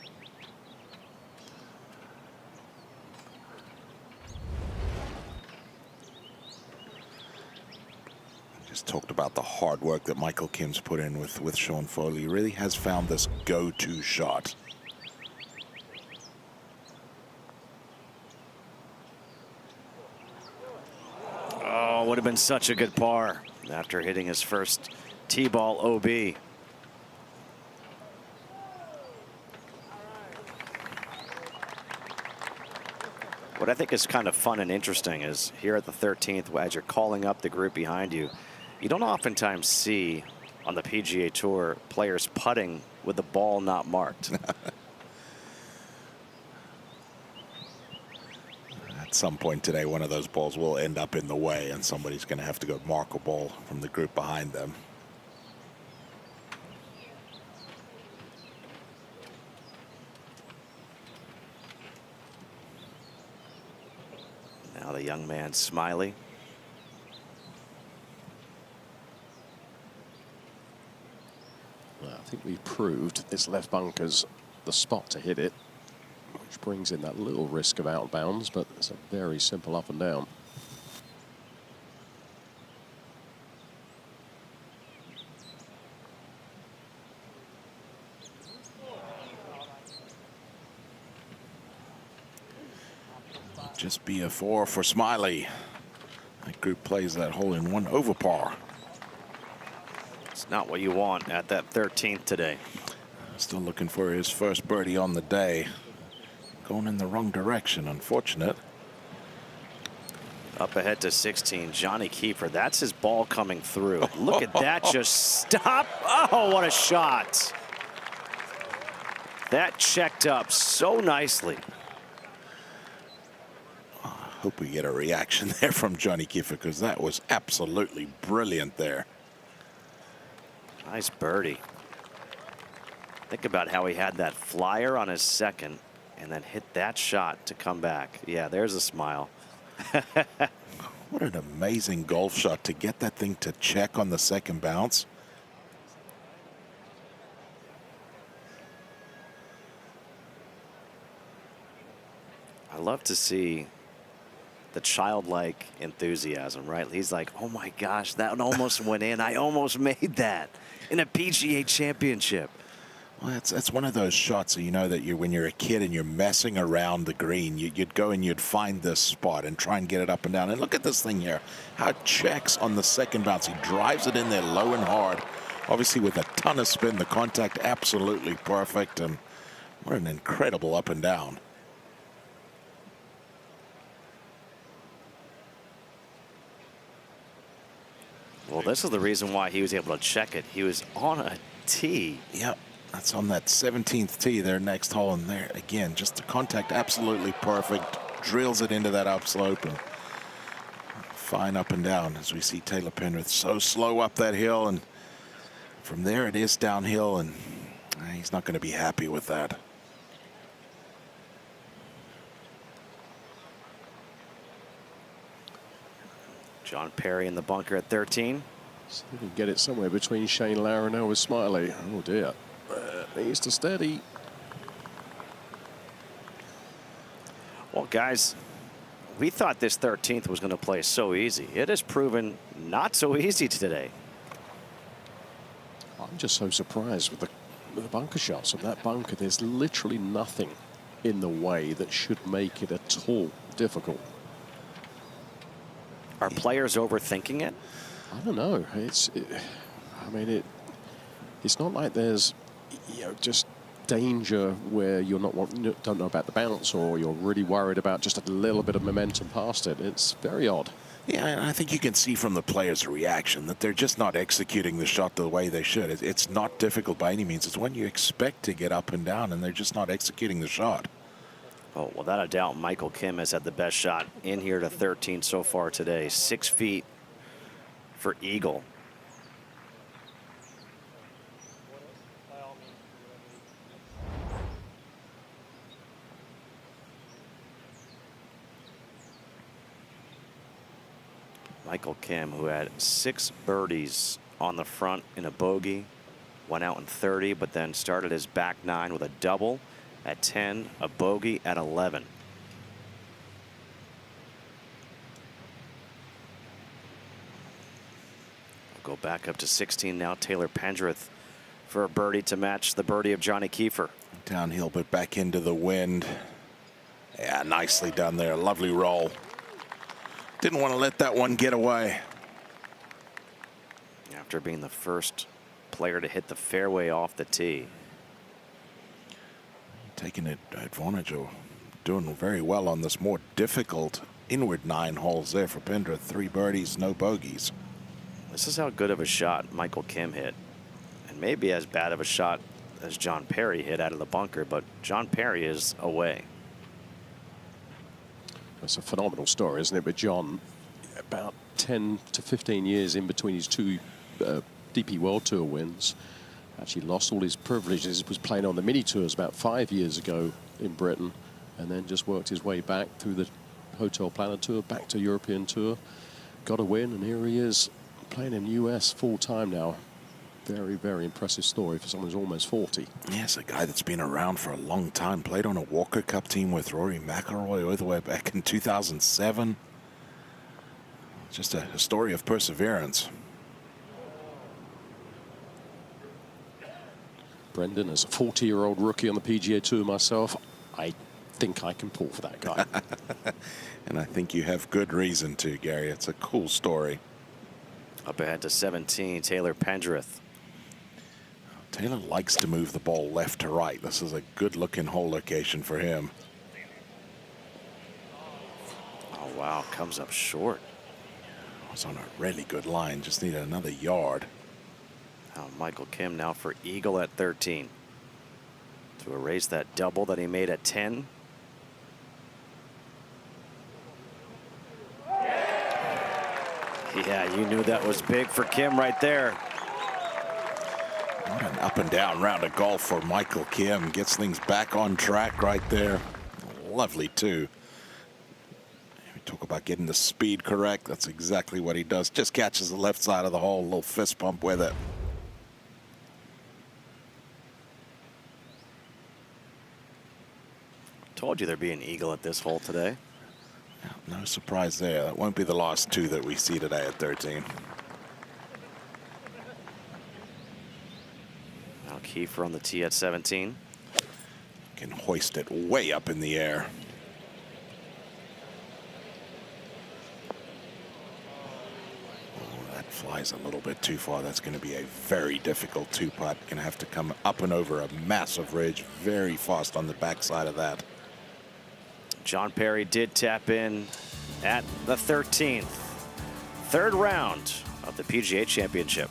Talked about the hard work that Michael Kim's put in with Sean Foley. He really has found this go-to shot. Oh, would have been such a good par after hitting his first T-ball OB. What I think is kind of fun and interesting is here at the 13th, as you're calling up the group behind you, you don't oftentimes see on the PGA Tour players putting with the ball not marked. At some point today, one of those balls will end up in the way, and somebody's going to have to go mark a ball from the group behind them. Now the young man, Smiley. Well, I think we've proved this left bunker's the spot to hit it, which brings in that little risk of out of bounds, but it's a very simple up and down. Just be a 4 for Smiley. That group plays that hole in one over par. It's not what you want at that 13th today. Still looking for his first birdie on the day. Going in the wrong direction, unfortunate. Up ahead to 16, Johnny Kiefer. That's his ball coming through. Look at that, just stop. Oh, what a shot. That checked up so nicely. Hope we get a reaction there from Johnny Kiefer, because that was absolutely brilliant there. Nice birdie. Think about how he had that flyer on his second and then hit that shot to come back. Yeah, there's a smile. What an amazing golf shot to get that thing to check on the second bounce. I love to see the childlike enthusiasm, right? He's like, oh my gosh, that almost went in. I almost made that in a PGA Championship. Well, that's one of those shots that you know that when you're a kid and you're messing around the green, you'd go and you'd find this spot and try and get it up and down. And look at this thing here, how it checks on the second bounce. He drives it in there low and hard, obviously with a ton of spin. The contact absolutely perfect, and what an incredible up and down. Well, this is the reason why he was able to check it. He was on a tee. Yep. That's on that 17th tee there, next hole, and there again, just the contact absolutely perfect. Drills it into that upslope, and fine up and down as we see Taylor Pendrith so slow up that hill, and from there it is downhill, and he's not going to be happy with that. John Perry in the bunker at 13. So we can get it somewhere between Shane Larranael with Smiley. Oh dear. Needs to steady. Well, guys, we thought this 13th was going to play so easy. It has proven not so easy today. I'm just so surprised with the bunker shots of that bunker. There's literally nothing in the way that should make it at all difficult. Are players overthinking it? I don't know. I mean, it's not like there's, just danger where you're don't know about the bounce, or you're really worried about just a little bit of momentum past it. It's very odd. Yeah, and I think you can see from the players' reaction that they're just not executing the shot the way they should. It's not difficult by any means. It's when you expect to get up and down, and they're just not executing the shot. Oh, without a doubt, Michael Kim has had the best shot in here to 13 so far today. 6 feet for eagle. Michael Kim, who had 6 birdies on the front in a bogey, went out in 30, but then started his back 9 with a double at 10, a bogey at 11. We'll go back up to 16 now. Taylor Pendrith for a birdie to match the birdie of Johnny Kiefer. Downhill, but back into the wind. Yeah, nicely done there. Lovely roll. Didn't want to let that one get away. After being the first player to hit the fairway off the tee. Taking advantage of doing very well on this more difficult inward 9 holes there for Pendrith. 3 birdies, no bogeys. This is how good of a shot Michael Kim hit. And maybe as bad of a shot as John Perry hit out of the bunker, but John Perry is away. It's a phenomenal story, isn't it? But John, about 10 to 15 years in between his 2 DP World Tour wins, actually lost all his privileges, was playing on the mini tours about 5 years ago in Britain, and then just worked his way back through the Hotel Planet Tour, back to European Tour, got a win, and here he is playing in the US full-time now. Very, very impressive story for someone who's almost 40. Yes, a guy that's been around for a long time. Played on a Walker Cup team with Rory McIlroy all the way back in 2007. Just a story of perseverance. Brendan, as a 40-year-old rookie on the PGA Tour myself, I think I can pull for that guy. And I think you have good reason to, Gary. It's a cool story. Up ahead to 17, Taylor Pendrith. Taylor likes to move the ball left to right. This is a good-looking hole location for him. Oh, Wow, comes up short. Was on a really good line, just needed another yard. Now Michael Kim now for eagle at 13 to erase that double that he made at 10. Yeah, you knew that was big for Kim right there. What an up and down round of golf for Michael Kim. Gets things back on track right there. Lovely too. We talk about getting the speed correct. That's exactly what he does. Just catches the left side of the hole, a little fist pump with it. Told you there'd be an eagle at this hole today. No surprise there. That won't be the last two that we see today at 13. Now Kiefer on the tee at 17. Can hoist it way up in the air. Oh, that flies a little bit too far. That's going to be a very difficult two-putt. Going to have to come up and over a massive ridge very fast on the backside of that. John Perry did tap in at the 13th. Third round of the PGA Championship.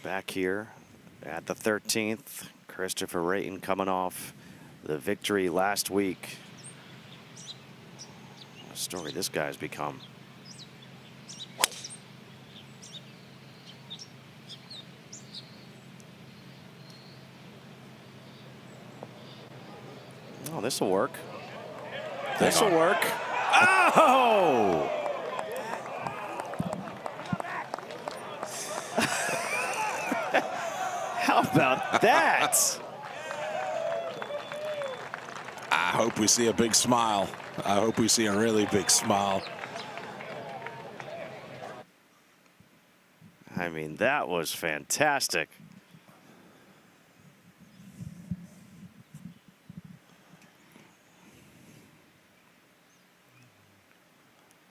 Back here at the 13th, Christopher Rayton coming off the victory last week. What a story this guy's become. Oh, this will work. This will work. Oh! How about that? I hope we see a big smile. I hope we see a really big smile. I mean, that was fantastic.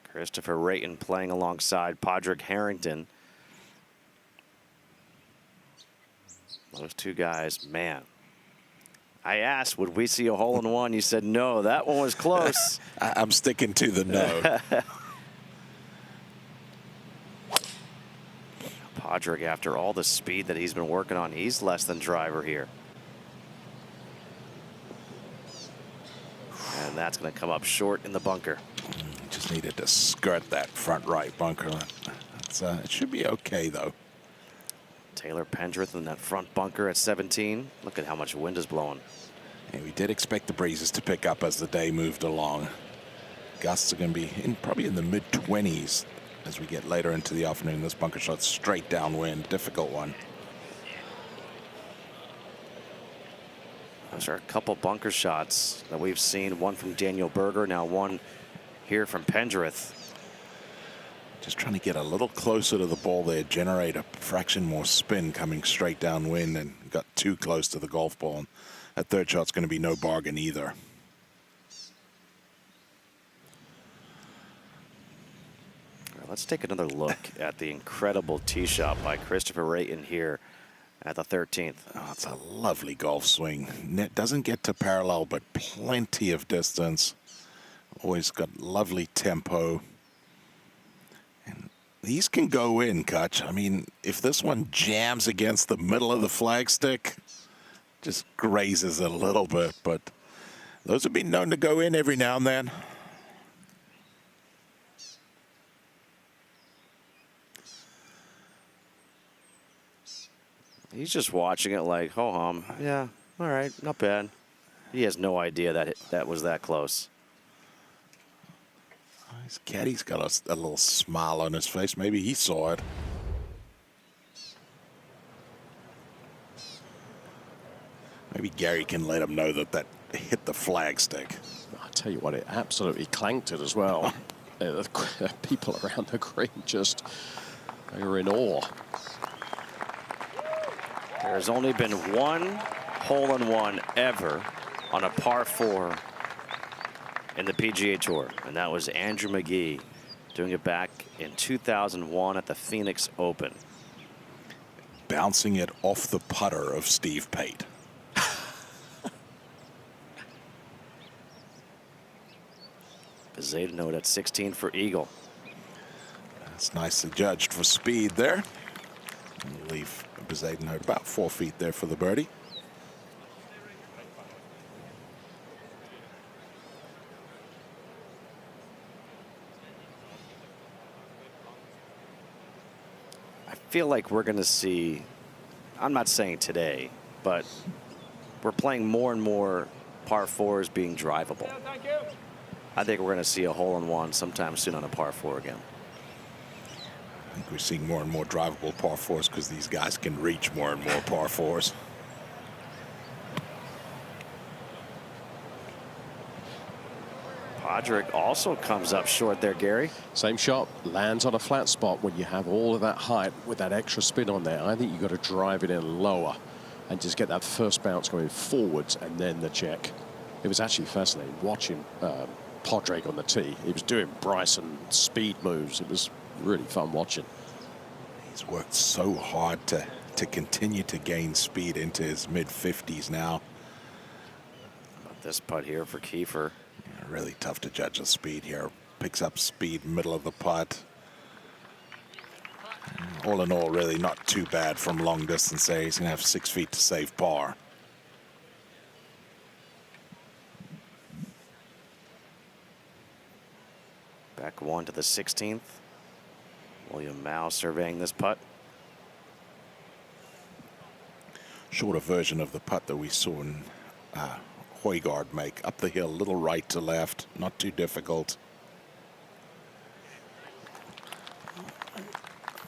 Christopher Rayton playing alongside Padraig Harrington. Those two guys, man. I asked, would we see a hole-in-one? You said no. That one was close. I'm sticking to the no. Padraig, after all the speed that he's been working on, he's less than driver here. And that's going to come up short in the bunker. Just needed to skirt that front right bunker. It should be okay, though. Taylor Pendrith in that front bunker at 17. Look at how much wind is blowing. And we did expect the breezes to pick up as the day moved along. Gusts are going to be probably in the mid-20s as we get later into the afternoon. This bunker shot straight downwind, difficult one. Those are a couple bunker shots that we've seen. One from Daniel Berger, now one here from Pendrith. Just trying to get a little closer to the ball there, generate a fraction more spin coming straight downwind, and got too close to the golf ball. And that third shot's going to be no bargain either. Let's take another look at the incredible tee shot by Christopher Rayton here at the 13th. Oh, it's a lovely golf swing. Net doesn't get to parallel, but plenty of distance. Always got lovely tempo. And these can go in, Kutch. I mean, if this one jams against the middle of the flagstick, just grazes it a little bit, but those have been known to go in every now and then. He's just watching it like, ho hum. Yeah, all right, not bad. He has no idea that that was that close. His caddy's got a little smile on his face. Maybe he saw it. Maybe Gary can let him know that that hit the flagstick. I tell you what, it absolutely clanked it as well. People around the green just, they were in awe. There's only been one hole-in-one ever on a par 4 in the PGA Tour, and that was Andrew McGee doing it back in 2001 at the Phoenix Open. Bouncing it off the putter of Steve Pate. Zeta note at 16 for Eagle. That's nicely judged for speed there. Leave Bezayden note about 4 feet there for the birdie. I feel like we're going to see, I'm not saying today, but we're playing more and more par 4s being drivable. I think we're going to see a hole-in-one sometime soon on a par 4 again. I think we're seeing more and more drivable par 4s because these guys can reach more and more par 4s. Podrick also comes up short there, Gary. Same shot, lands on a flat spot. When you have all of that height with that extra spin on there, I think you've got to drive it in lower and just get that first bounce going forwards and then the check. It was actually fascinating watching Podrick on the tee. He was doing Bryson speed moves. It was really fun watching. He's worked so hard to continue to gain speed into his mid-50s now. About this putt here for Kiefer. Yeah, really tough to judge the speed here. Picks up speed middle of the putt. All in all, really not too bad from long distance there. He's going to have 6 feet to save par. Back one to the 16th. William Mao surveying this putt. Shorter version of the putt that we saw in Højgaard make. Up the hill, little right to left. Not too difficult.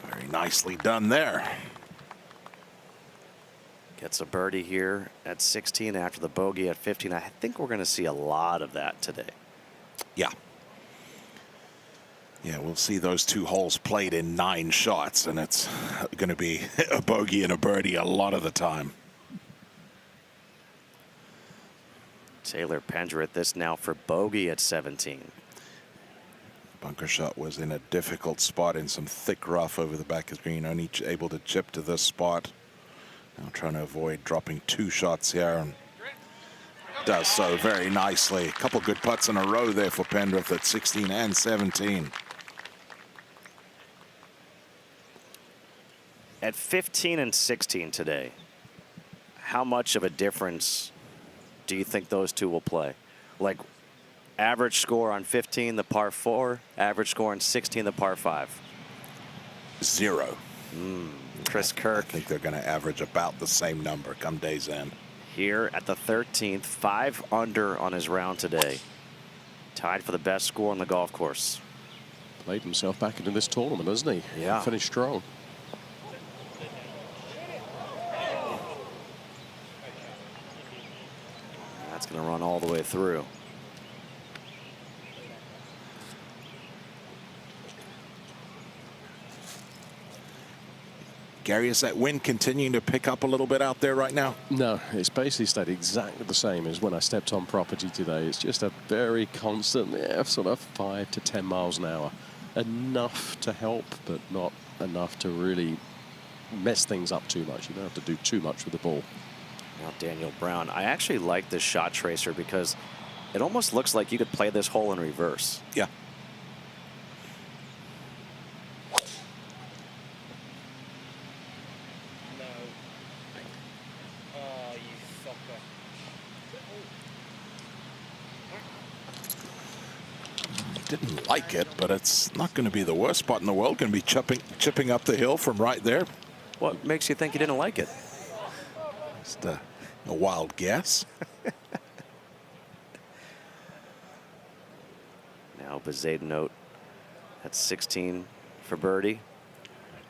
Very nicely done there. Gets a birdie here at 16 after the bogey at 15. I think we're going to see a lot of that today. Yeah. Yeah, we'll see those 2 holes played in 9 shots, and it's going to be a bogey and a birdie a lot of the time. Taylor Pendrith this now for bogey at 17. Bunker shot was in a difficult spot in some thick rough over the back of the green, only able to chip to this spot. Now trying to avoid dropping 2 shots here, and does so very nicely. A couple good putts in a row there for Pendrith at 16 and 17. At 15 and 16 today, how much of a difference do you think those two will play? Like average score on 15, the par 4, average score on 16, the par 5. 0. Chris Kirk. I think they're going to average about the same number come day's end. Here at the 13th, 5 under on his round today. Tied for the best score on the golf course. Played himself back into this tournament, hasn't he? Yeah. Finished strong. That's going to run all the way through. Gary, is that wind continuing to pick up a little bit out there right now? No, it's basically stayed exactly the same as when I stepped on property today. It's just a very constant, sort of 5 to 10 miles an hour. Enough to help, but not enough to really mess things up too much. You don't have to do too much with the ball. Now Daniel Brown. I actually like this shot tracer because it almost looks like you could play this hole in reverse. Yeah. Didn't like it, but it's not going to be the worst spot in the world. Going to be chipping up the hill from right there. What makes you think you didn't like it? Just a wild guess. Now Bezaidnote at 16 for birdie.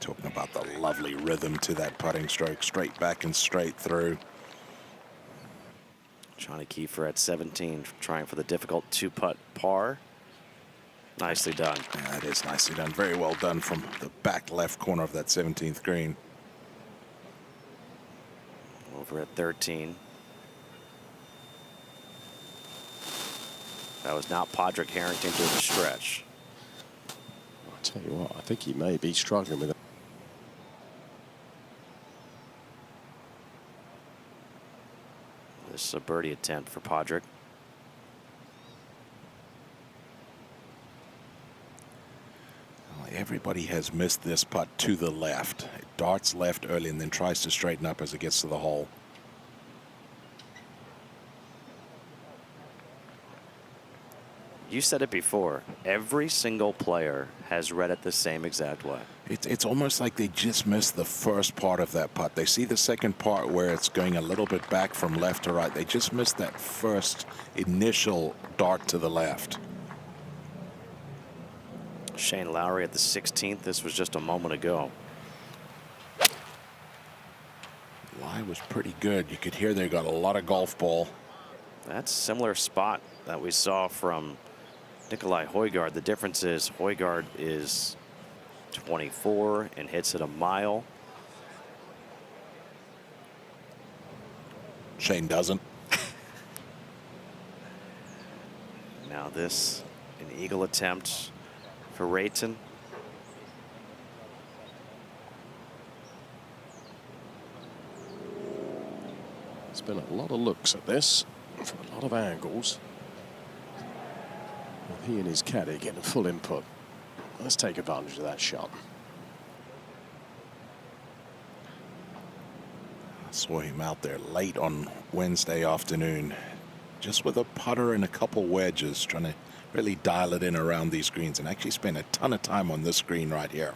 Talking about the lovely rhythm to that putting stroke, straight back and straight through. Johnny Kiefer at 17, trying for the difficult 2-putt par. Nicely done. Yeah, it is nicely done. Very well done from the back left corner of that 17th green. Over at 13. That was not Padraig Harrington to the stretch. I'll tell you what, I think he may be struggling with it. This is a birdie attempt for Padraig. Everybody has missed this putt to the left. It darts left early and then tries to straighten up as it gets to the hole. You said it before. Every single player has read it the same exact way. It's almost like they just missed the first part of that putt. They see the second part where it's going a little bit back from left to right. They just missed that first initial dart to the left. Shane Lowry at the 16th. This was just a moment ago. Lie was pretty good. You could hear they got a lot of golf ball. That's a similar spot that we saw from Nikolai Højgaard. The difference is Højgaard is 24 and hits it a mile. Shane doesn't. Now this, an eagle attempt for Rayton. There's been a lot of looks at this from a lot of angles. With he and his caddy getting full input. Let's take advantage of that shot. I saw him out there late on Wednesday afternoon, just with a putter and a couple wedges, trying to really dial it in around these greens, and actually spent a ton of time on this green right here.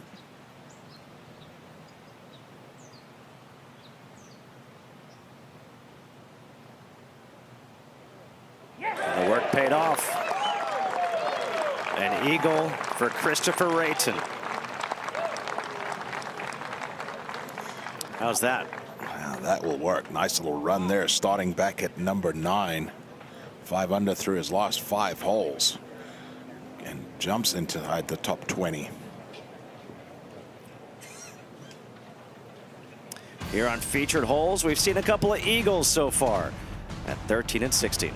And the work paid off. An eagle for Christopher Rayton. How's that? Wow, that will work. Nice little run there, starting back at number 9. 5 under through his last 5 holes. And jumps into the top 20. Here on featured holes, we've seen a couple of eagles so far at 13 and 16.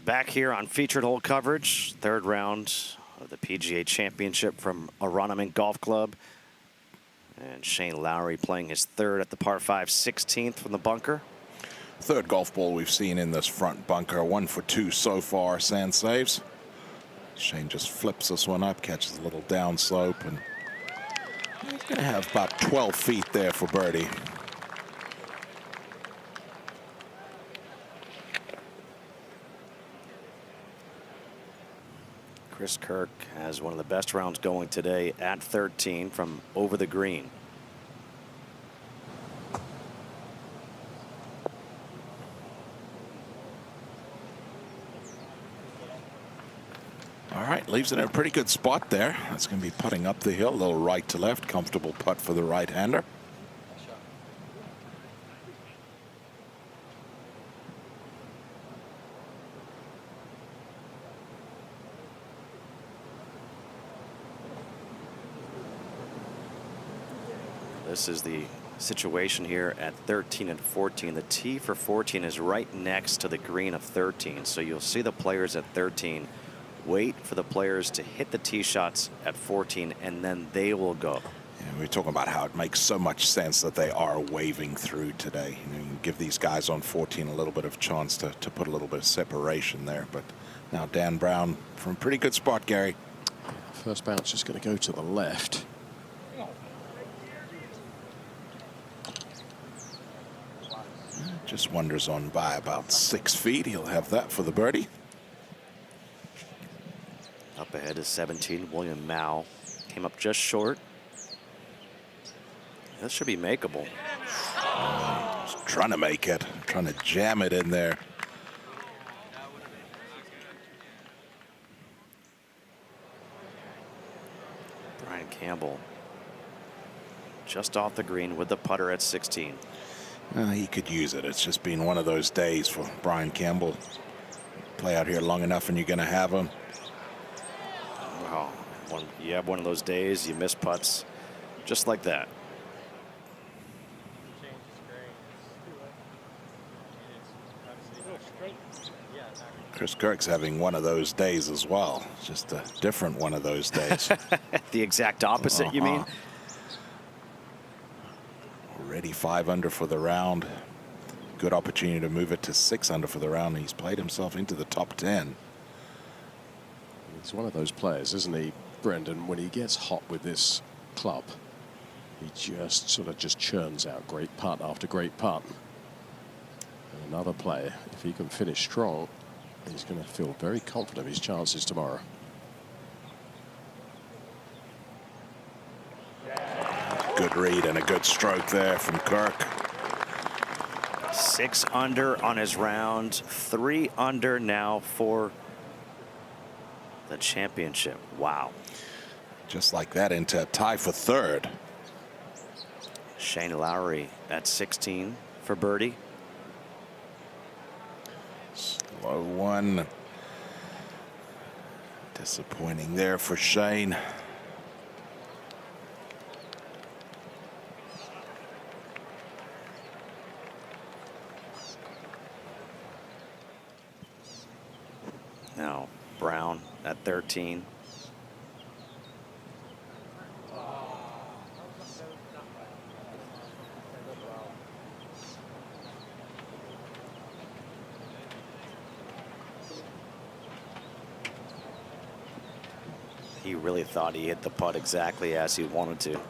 Back here on featured hole coverage, third round of the PGA Championship from Aronimink Golf Club. And Shane Lowry playing his third at the par 5 16th from the bunker. Third golf ball we've seen in this front bunker. 1 for 2 so far, sand saves. Shane just flips this one up, catches a little down slope, and he's going to have about 12 feet there for birdie. Chris Kirk has one of the best rounds going today at 13 from over the green. All right, leaves it in a pretty good spot there. That's going to be putting up the hill, a little right to left, comfortable putt for the right-hander. This is the situation here at 13 and 14. The tee for 14 is right next to the green of 13. So you'll see the players at 13 wait for the players to hit the tee shots at 14, and then they will go. Yeah, we're talking about how it makes so much sense that they are waving through today. You know, you give these guys on 14 a little bit of chance to put a little bit of separation there. But now Dan Brown from a pretty good spot, Gary. First bounce just going to go to the left. Just wanders on by about 6 feet. He'll have that for the birdie. Up ahead is 17, William Mao. Came up just short. This should be makeable. Just trying to make it, trying to jam it in there. Brian Campbell just off the green with the putter at 16. He could use it. It's just been one of those days for Brian Campbell. Play out here long enough and you're going to have him. Wow. You have one of those days, you miss putts just like that. Chris Kirk's having one of those days as well. Just a different one of those days. The exact opposite, you mean? Already 5 under for the round. Good opportunity to move it to 6 under for the round. He's played himself into the top 10. He's one of those players, isn't he, Brendan? When he gets hot with this club, he just sort of churns out great putt after great putt. And another player, if he can finish strong, he's going to feel very confident of his chances tomorrow. Good read and a good stroke there from Kirk. 6 under on his round, 3 under now for the championship. Wow. Just like that into a tie for third. Shane Lowry at 16 for birdie. Slow one. Disappointing there for Shane. Now Brown at 13. He really thought he hit the putt exactly as he wanted to.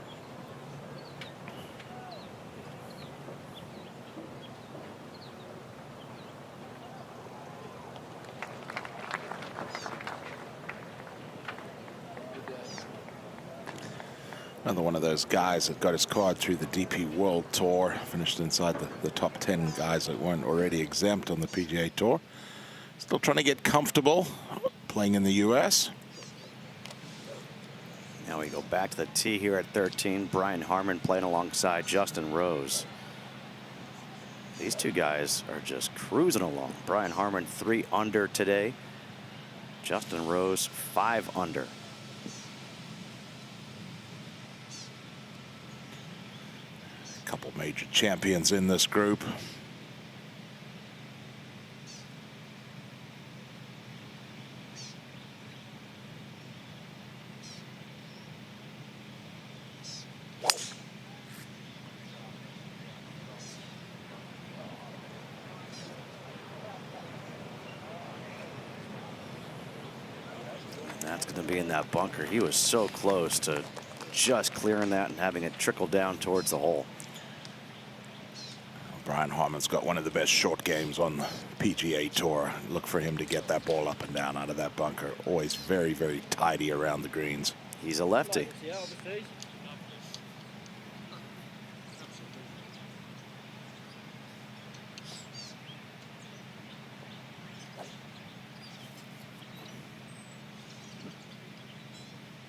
Another one of those guys that got his card through the DP World Tour, finished inside the top 10 guys that weren't already exempt on the PGA Tour. Still trying to get comfortable playing in the U.S. Now we go back to the tee here at 13. Brian Harman playing alongside Justin Rose. These two guys are just cruising along. Brian Harman 3 under today. Justin Rose 5 under. A couple major champions in this group. That's going to be in that bunker. He was so close to just clearing that and having it trickle down towards the hole. Brian Harman's got one of the best short games on the PGA Tour. Look for him to get that ball up and down out of that bunker. Always very, very tidy around the greens. He's a lefty.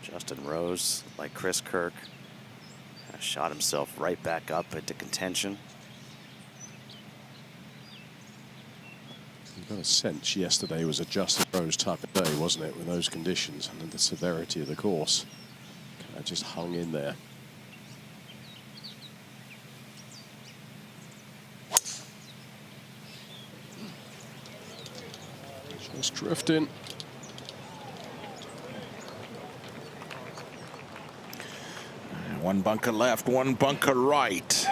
Justin Rose, like Chris Kirk, has shot himself right back up into contention. You got a sense yesterday was a Justin Rose type of day, wasn't it, with those conditions and the severity of the course. I just hung in there. Just drifting. One bunker left, one bunker right.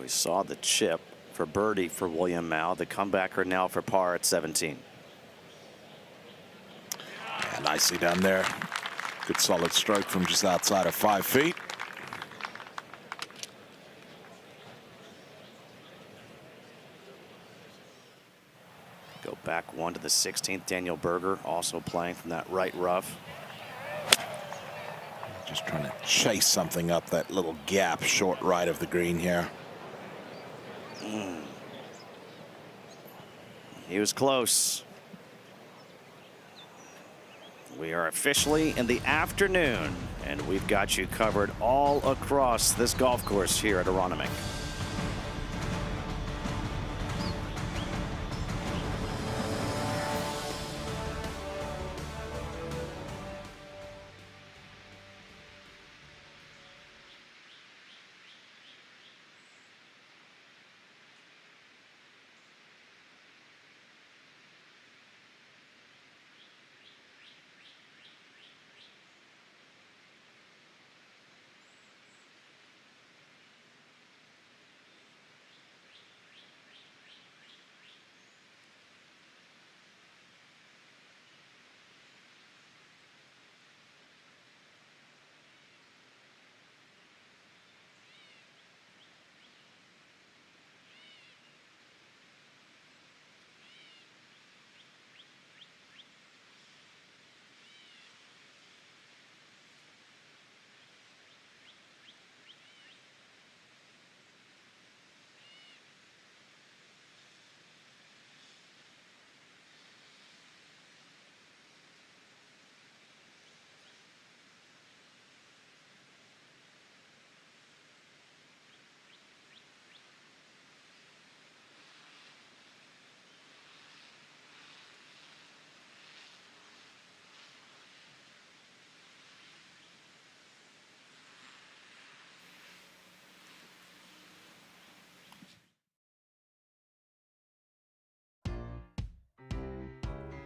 We saw the chip for birdie for William Mao. The comebacker now for par at 17. Yeah, nicely done there. Good solid stroke from just outside of 5 feet. Go back one to the 16th. Daniel Berger also playing from that right rough. Just trying to chase something up that little gap short right of the green here. He was close. We are officially in the afternoon, and we've got you covered all across this golf course here at Aronimink.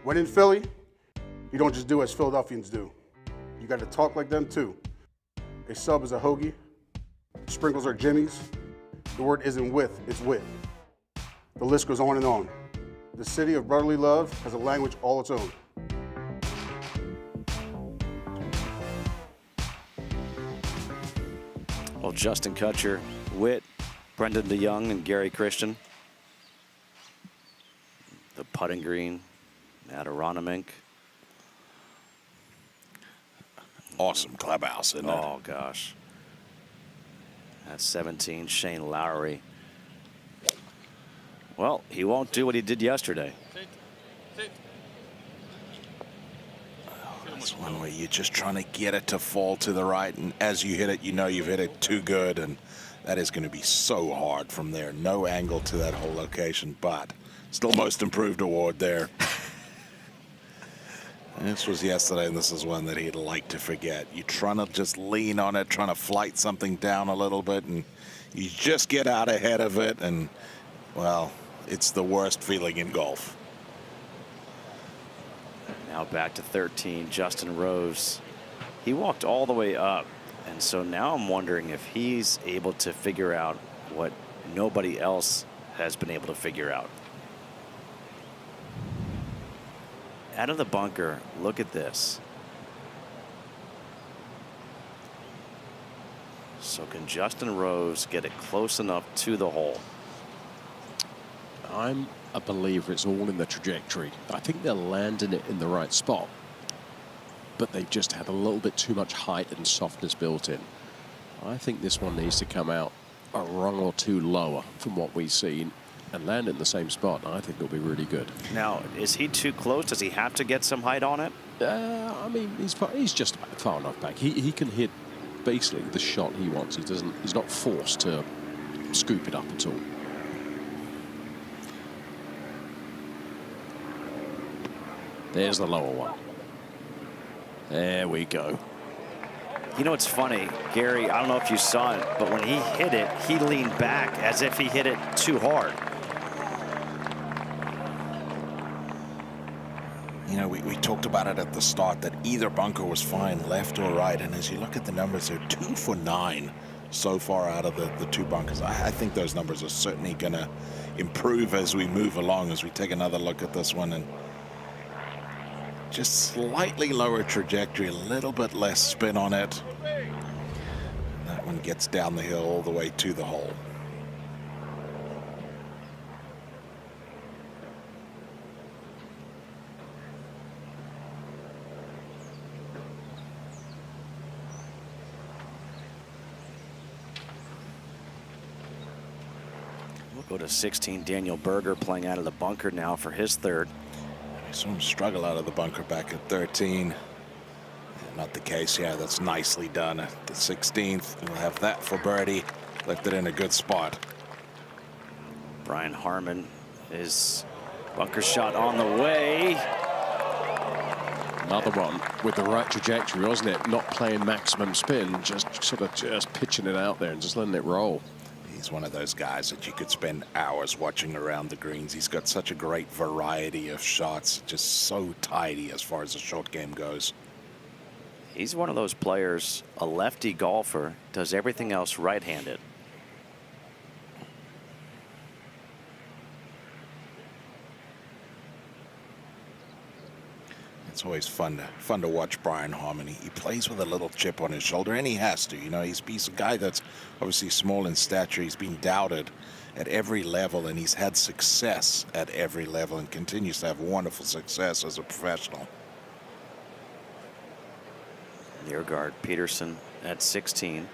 When in Philly, you don't just do as Philadelphians do. You got to talk like them too. A sub is a hoagie. Sprinkles are jimmies. The word isn't with, it's wit. The list goes on and on. The city of brotherly love has a language all its own. Well, Justin Kutcher, Witt, Brendan DeYoung, and Gary Christian. The putting green at Aronimink. Awesome clubhouse, isn't it? Oh, gosh. At 17, Shane Lowry. Well, he won't do what he did yesterday. That's one where you're just trying to get it to fall to the right, and as you hit it, you know you've hit it too good, and that is going to be so hard from there. No angle to that whole location, but still most improved award there. This was yesterday, and this is one that he'd like to forget. You're trying to just lean on it, trying to flight something down a little bit, and you just get out ahead of it, and, well, it's the worst feeling in golf. Now back to 13, Justin Rose. He walked all the way up And so now I'm wondering if he's able to figure out what nobody else has been able to figure out. Out of the bunker, look at this. So can Justin Rose get it close enough to the hole? I'm a believer it's all in the trajectory. I think they're landing it in the right spot, but they've just had a little bit too much height and softness built in. I think this one needs to come out a rung or two lower from what we've seen and land in the same spot. I think it'll be really good. Now, is he too close? Does he have to get some height on it? I mean, he's just about far enough back. He can hit basically the shot he wants. He's not forced to scoop it up at all. There's the lower one. There we go. You know, it's funny, Gary, I don't know if you saw it, but when he hit it, he leaned back as if he hit it too hard. You know, we talked about it at the start that either bunker was fine, left or right. And as you look at the numbers, they're 2 for 9 so far out of the two bunkers. I think those numbers are certainly going to improve as we move along, as we take another look at this one. And just slightly lower trajectory, a little bit less spin on it. That one gets down the hill all the way to the hole. We'll go to 16. Daniel Berger playing out of the bunker now for his third. I saw him struggle out of the bunker back at 13. Not the case. Yeah, that's nicely done at the 16th. We'll have that for birdie. Left it in a good spot. Brian Harman, his bunker shot on the way. Another one with the right trajectory, wasn't it? Not playing maximum spin, just sort of just pitching it out there and just letting it roll. He's one of those guys that you could spend hours watching around the greens. He's got such a great variety of shots, just so tidy as far as the short game goes. He's one of those players, a lefty golfer, does everything else right-handed. It's always fun to watch Brian Harman. He plays with a little chip on his shoulder, and he has to. You know, he's a guy that's obviously small in stature. He's been doubted at every level, and he's had success at every level and continues to have wonderful success as a professional. Near guard Peterson at 16.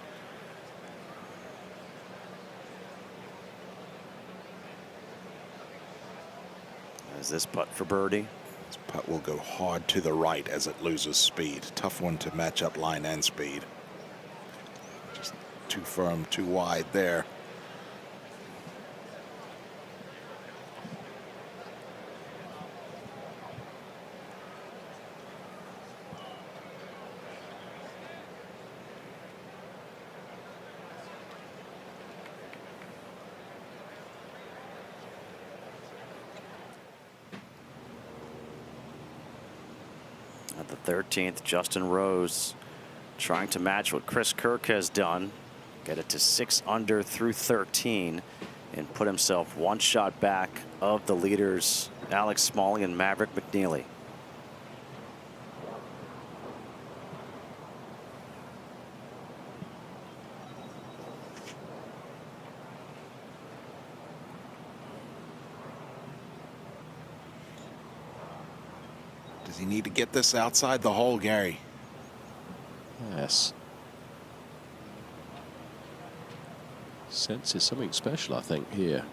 As this putt for birdie. This putt will go hard to the right as it loses speed. Tough one to match up line and speed. Just too firm, too wide there. At the 13th, Justin Rose trying to match what Chris Kirk has done. Get it to 6 under through 13 and put himself one shot back of the leaders, Alex Smalley and Maverick McNeely. Does he need to get this outside the hole, Gary? Yes. Senses something special, I think, here.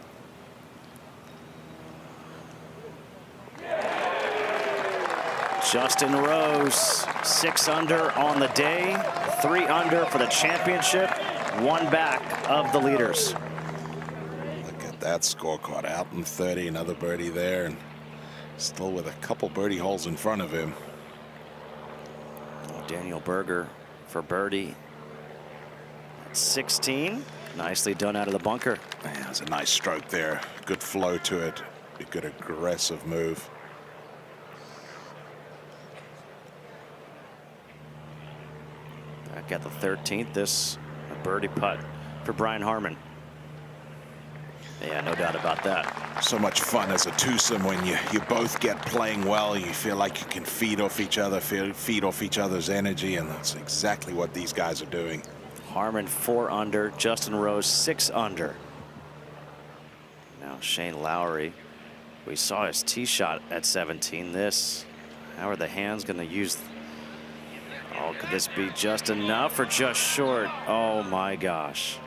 Justin Rose, 6 under on the day, 3 under for the championship, 1 back of the leaders. Look at that scorecard, out in 30, another birdie there, and still with a couple birdie holes in front of him. Daniel Berger for birdie at 16. Nicely done out of the bunker. Yeah, it was a nice stroke there. Good flow to it. A good aggressive move. Back Back at the 13th, this a birdie putt for Brian Harman. Yeah, no doubt about that. So much fun as a twosome when you both get playing well. You feel like you can feed off each other, feed off each other's energy, and that's exactly what these guys are doing. Harman 4 under, Justin Rose 6 under. Now Shane Lowry, we saw his tee shot at 17. How are the hands going to use? Oh, could this be just enough or just short? Oh my gosh.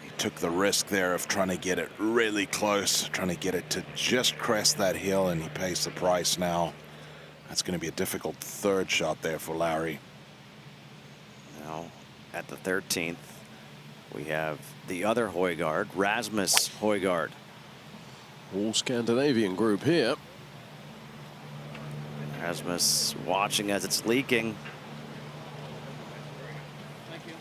He took the risk there of trying to get it really close, trying to get it to just crest that hill, and he pays the price now. That's going to be a difficult third shot there for Lowry. Now at the 13th, we have the other Højgaard, Rasmus Højgaard. All Scandinavian group here. Rasmus watching as it's leaking. Thank you.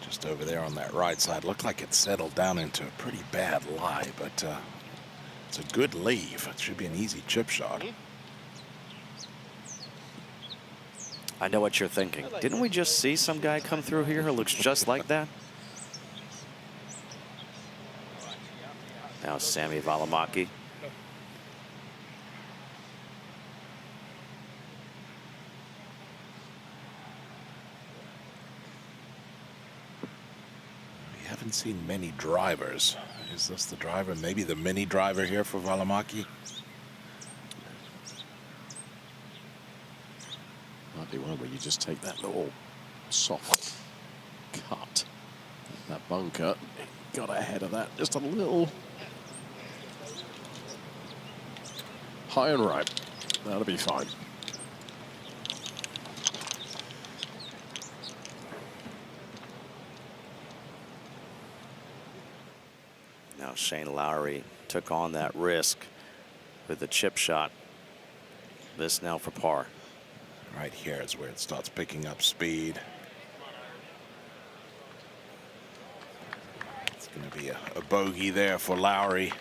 Just over there on that right side, looked like it settled down into a pretty bad lie, but it's a good leave. It should be an easy chip shot. I know what you're thinking. Didn't we just see some guy come through here who looks just like that? Now Sami Välimäki. We haven't seen many drivers. Is this the driver? Maybe the mini driver here for Välimäki? Might be one where you just take that little soft cut. That bunker got ahead of that just a little. High and right. That'll be fine. Now Shane Lowry took on that risk with the chip shot. This now for par. Right here is where it starts picking up speed. It's going to be a bogey there for Lowry.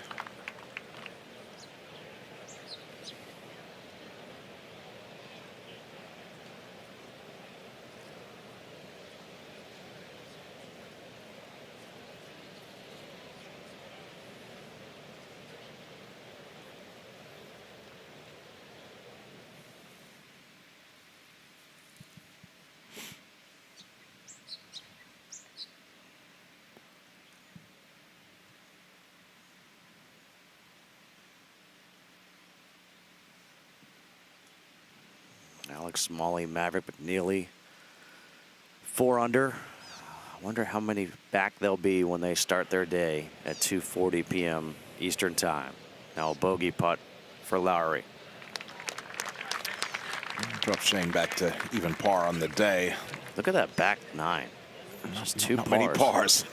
Alex Smalley, Maverick McNeely, 4 under. I wonder how many back they'll be when they start their day at 2:40 p.m. Eastern Time. Now a bogey putt for Lowry. Drop Shane back to even par on the day. Look at that back 9. Just 2 Not pars. many pars.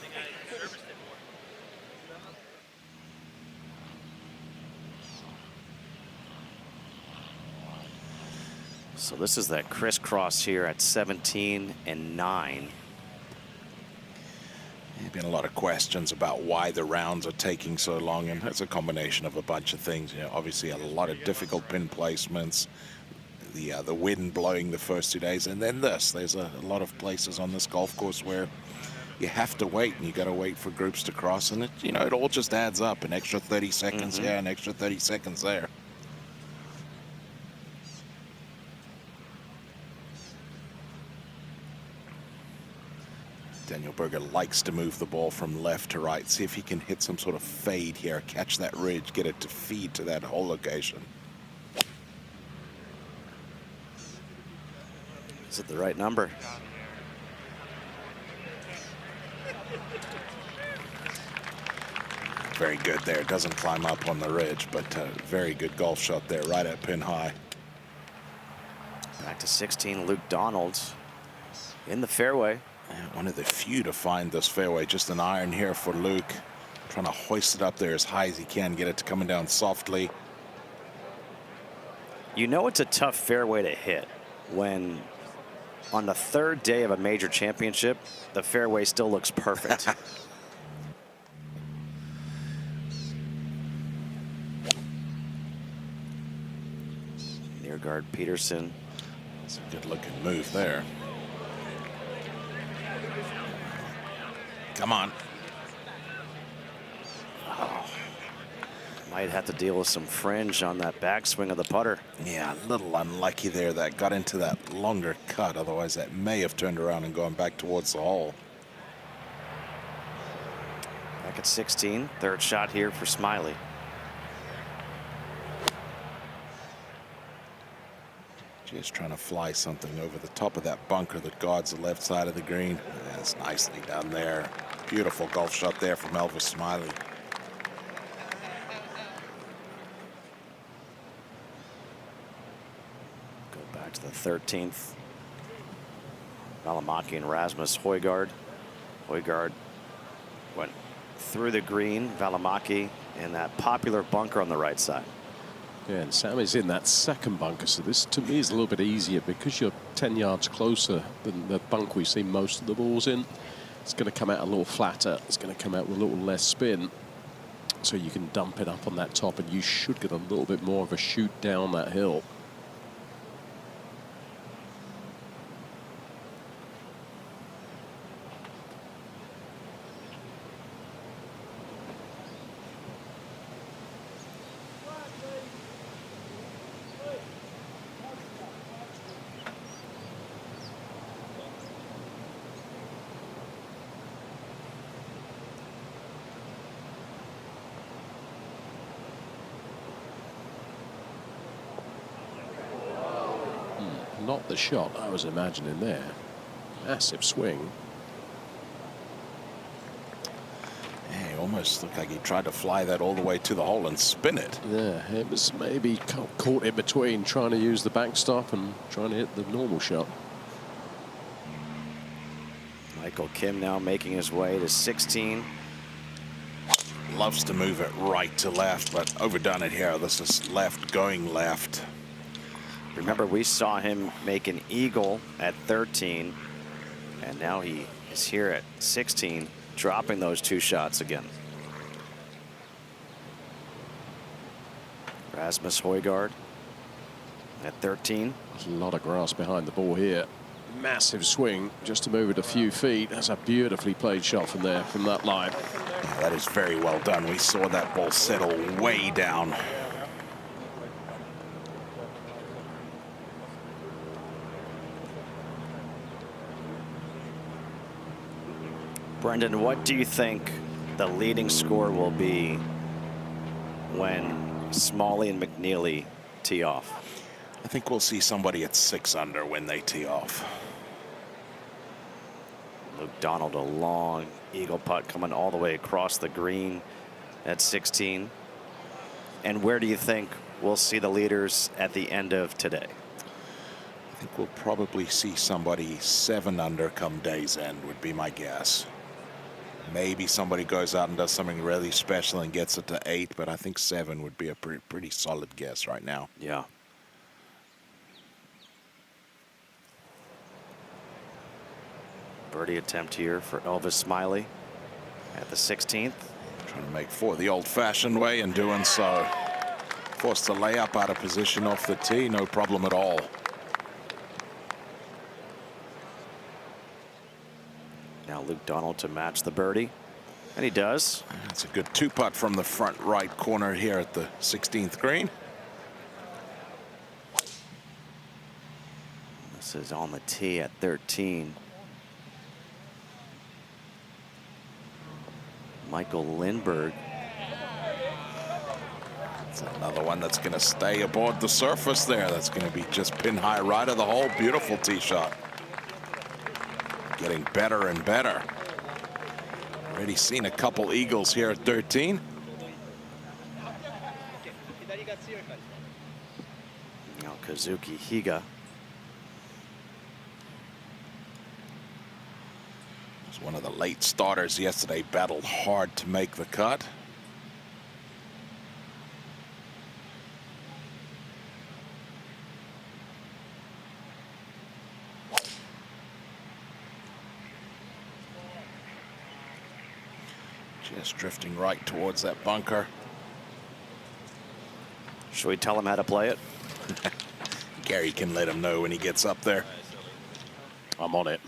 So this is that crisscross here at 17 and 9. There's been a lot of questions about why the rounds are taking so long, and that's a combination of a bunch of things. You know, obviously a lot of difficult pin placements, the wind blowing the first 2 days, and then this. There's a lot of places on this golf course where you have to wait, and you got to wait for groups to cross, and it all just adds up. An extra 30 seconds here, an extra 30 seconds there. Daniel Berger likes to move the ball from left to right. See if he can hit some sort of fade here, catch that ridge, get it to feed to that hole location. Is it the right number? Very good there. Doesn't climb up on the ridge, but very good golf shot there, right at pin high. Back to 16, Luke Donalds in the fairway. One of the few to find this fairway. Just an iron here for Luke. Trying to hoist it up there as high as he can, get it to coming down softly. You know it's a tough fairway to hit when on the 3rd day of a major championship, the fairway still looks perfect. Rear guard Peterson. It's a good looking move there. Come on. Oh. Might have to deal with some fringe on that backswing of the putter. Yeah, a little unlucky there. That got into that longer cut. Otherwise, that may have turned around and gone back towards the hole. Back at 16. Third shot here for Smiley. Just trying to fly something over the top of that bunker that guards the left side of the green. That's nicely done there. Beautiful golf shot there from Elvis Smiley. Go back to the 13th. Valimaki and Rasmus Højgaard. Højgaard went through the green. Valimaki in that popular bunker on the right side. Yeah, and Sam is in that second bunker, so this to me is a little bit easier because you're 10 yards closer than the bunk we see most of the balls in. It's going to come out a little flatter. It's going to come out with a little less spin, so you can dump it up on that top, and you should get a little bit more of a shoot down that hill. Not the shot I was imagining there. Massive swing. Yeah, he almost looked like he tried to fly that all the way to the hole and spin it. Yeah, it was maybe caught in between trying to use the backstop and trying to hit the normal shot. Michael Kim now making his way to 16. Loves to move it right to left, but overdone it here. This is left going left. Remember, we saw him make an eagle at 13, and now he is here at 16, dropping those two shots again. Rasmus Højgaard at 13. There's a lot of grass behind the ball here. Massive swing just to move it a few feet. That's a beautifully played shot from there, from that line. Yeah, that is very well done. We saw that ball settle way down. Brendan, what do you think the leading score will be when Smalley and McNeely tee off? I think we'll see somebody at 6 under when they tee off. Luke Donald, a long eagle putt coming all the way across the green at 16. And where do you think we'll see the leaders at the end of today? I think we'll probably see somebody 7 under come day's end would be my guess. Maybe somebody goes out and does something really special and gets it to 8, but I think 7 would be a pretty solid guess right now. Yeah. Birdie attempt here for Elvis Smiley at the 16th. Trying to make 4 the old-fashioned way and doing so. Forced to lay up out of position off the tee, no problem at all. Now Luke Donald to match the birdie, and he does. That's a good 2-putt from the front right corner here at the 16th green. This is on the tee at 13. Michael Lindberg. It's another one that's going to stay aboard the surface there. That's going to be just pin high right of the hole. Beautiful tee shot. Getting better and better. Already seen a couple eagles here at 13. Now Kazuki Higa. Was one of the late starters yesterday. Battled hard to make the cut. Just drifting right towards that bunker. Should we tell him how to play it? Gary can let him know when he gets up there. I'm on it.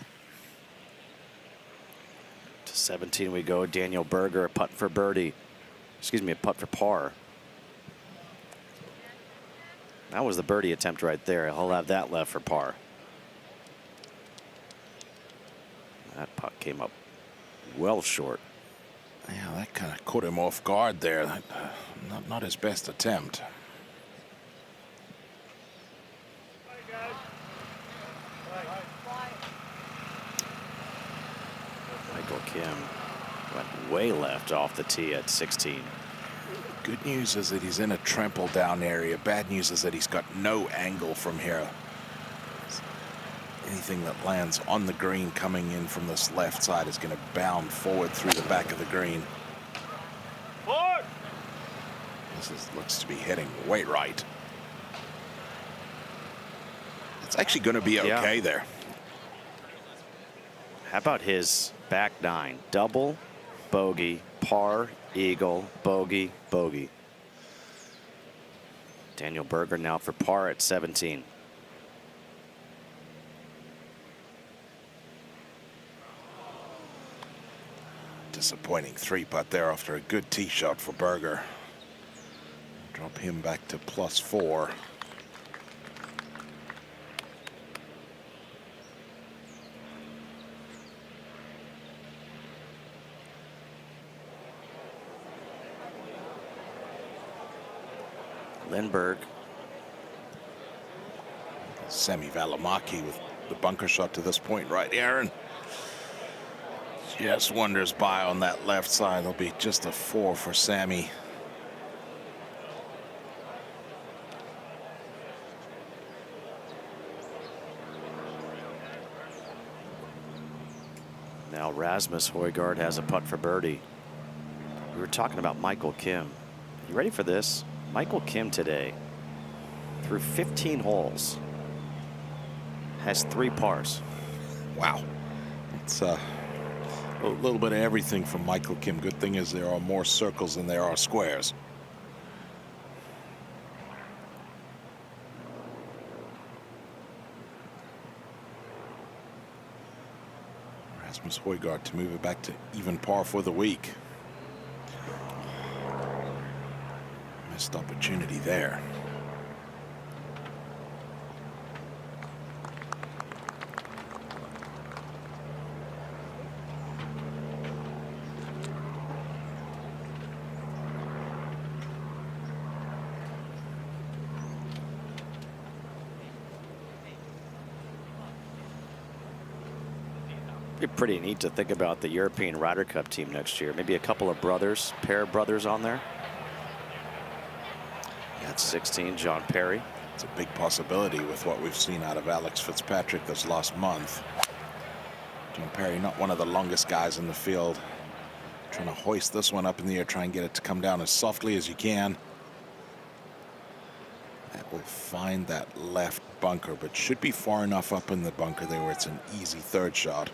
To 17 we go. Daniel Berger, a putt for birdie. Excuse me, a putt for par. That was the birdie attempt right there. He'll have that left for par. That putt came up well short. Yeah, that kind of caught him off guard there. Not his best attempt. Michael Kim went way left off the tee at 16. Good news is that he's in a trample down area. Bad news is that he's got no angle from here. Anything that lands on the green coming in from this left side is going to bound forward through the back of the green. This looks to be heading way right. It's actually going to be okay there. How about his back nine? Double, bogey, par, eagle, bogey, bogey. Daniel Berger now for par at 17. Disappointing 3-putt there after a good tee shot for Berger. Drop him back to +4. Lindbergh. Sami Välimäki with the bunker shot to this point, right, Aaron? Just wanders by on that left side. There'll be just a 4 for Sami. Now Rasmus Højgaard has a putt for birdie. We were talking about Michael Kim. You ready for this? Michael Kim today, through 15 holes, has 3 pars. Wow. It's a little bit of everything from Michael Kim. Good thing is there are more circles than there are squares. Rasmus Højgaard to move it back to even par for the week. Missed opportunity there. Be pretty neat to think about the European Ryder Cup team next year. Maybe a couple of brothers, pair of brothers on there. At 16, John Perry. It's a big possibility with what we've seen out of Alex Fitzpatrick this last month. John Perry, not one of the longest guys in the field. Trying to hoist this one up in the air, try and get it to come down as softly as you can. That will find that left bunker, but should be far enough up in the bunker there where it's an easy 3rd shot.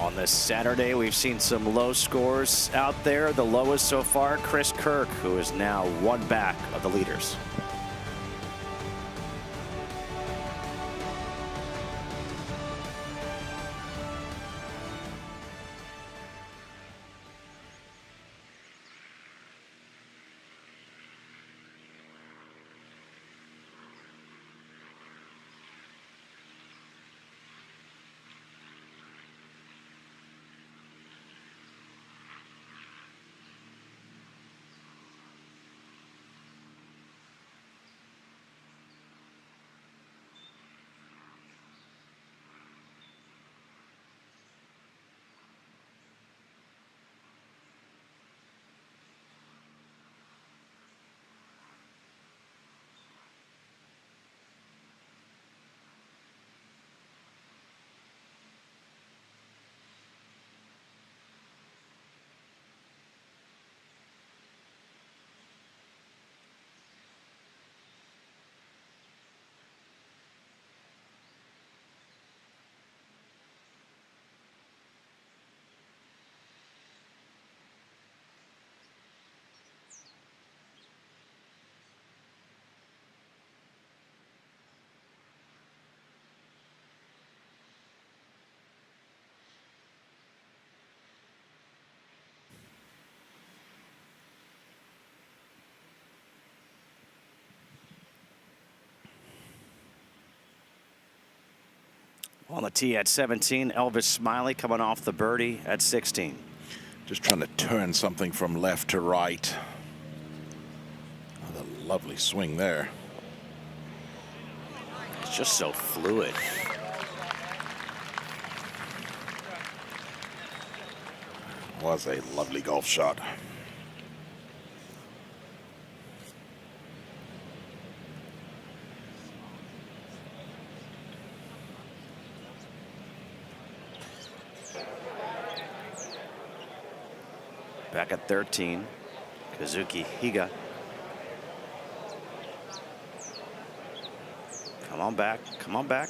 On this Saturday, we've seen some low scores out there. The lowest so far, Chris Kirk, who is now 1 back of the leaders. the tee at 17. Elvis Smiley coming off the birdie at 16. Just trying to turn something from left to right. Oh, the lovely swing there. It's just so fluid. Was a lovely golf shot. Back at 13, Kazuki Higa. Come on back, come on back.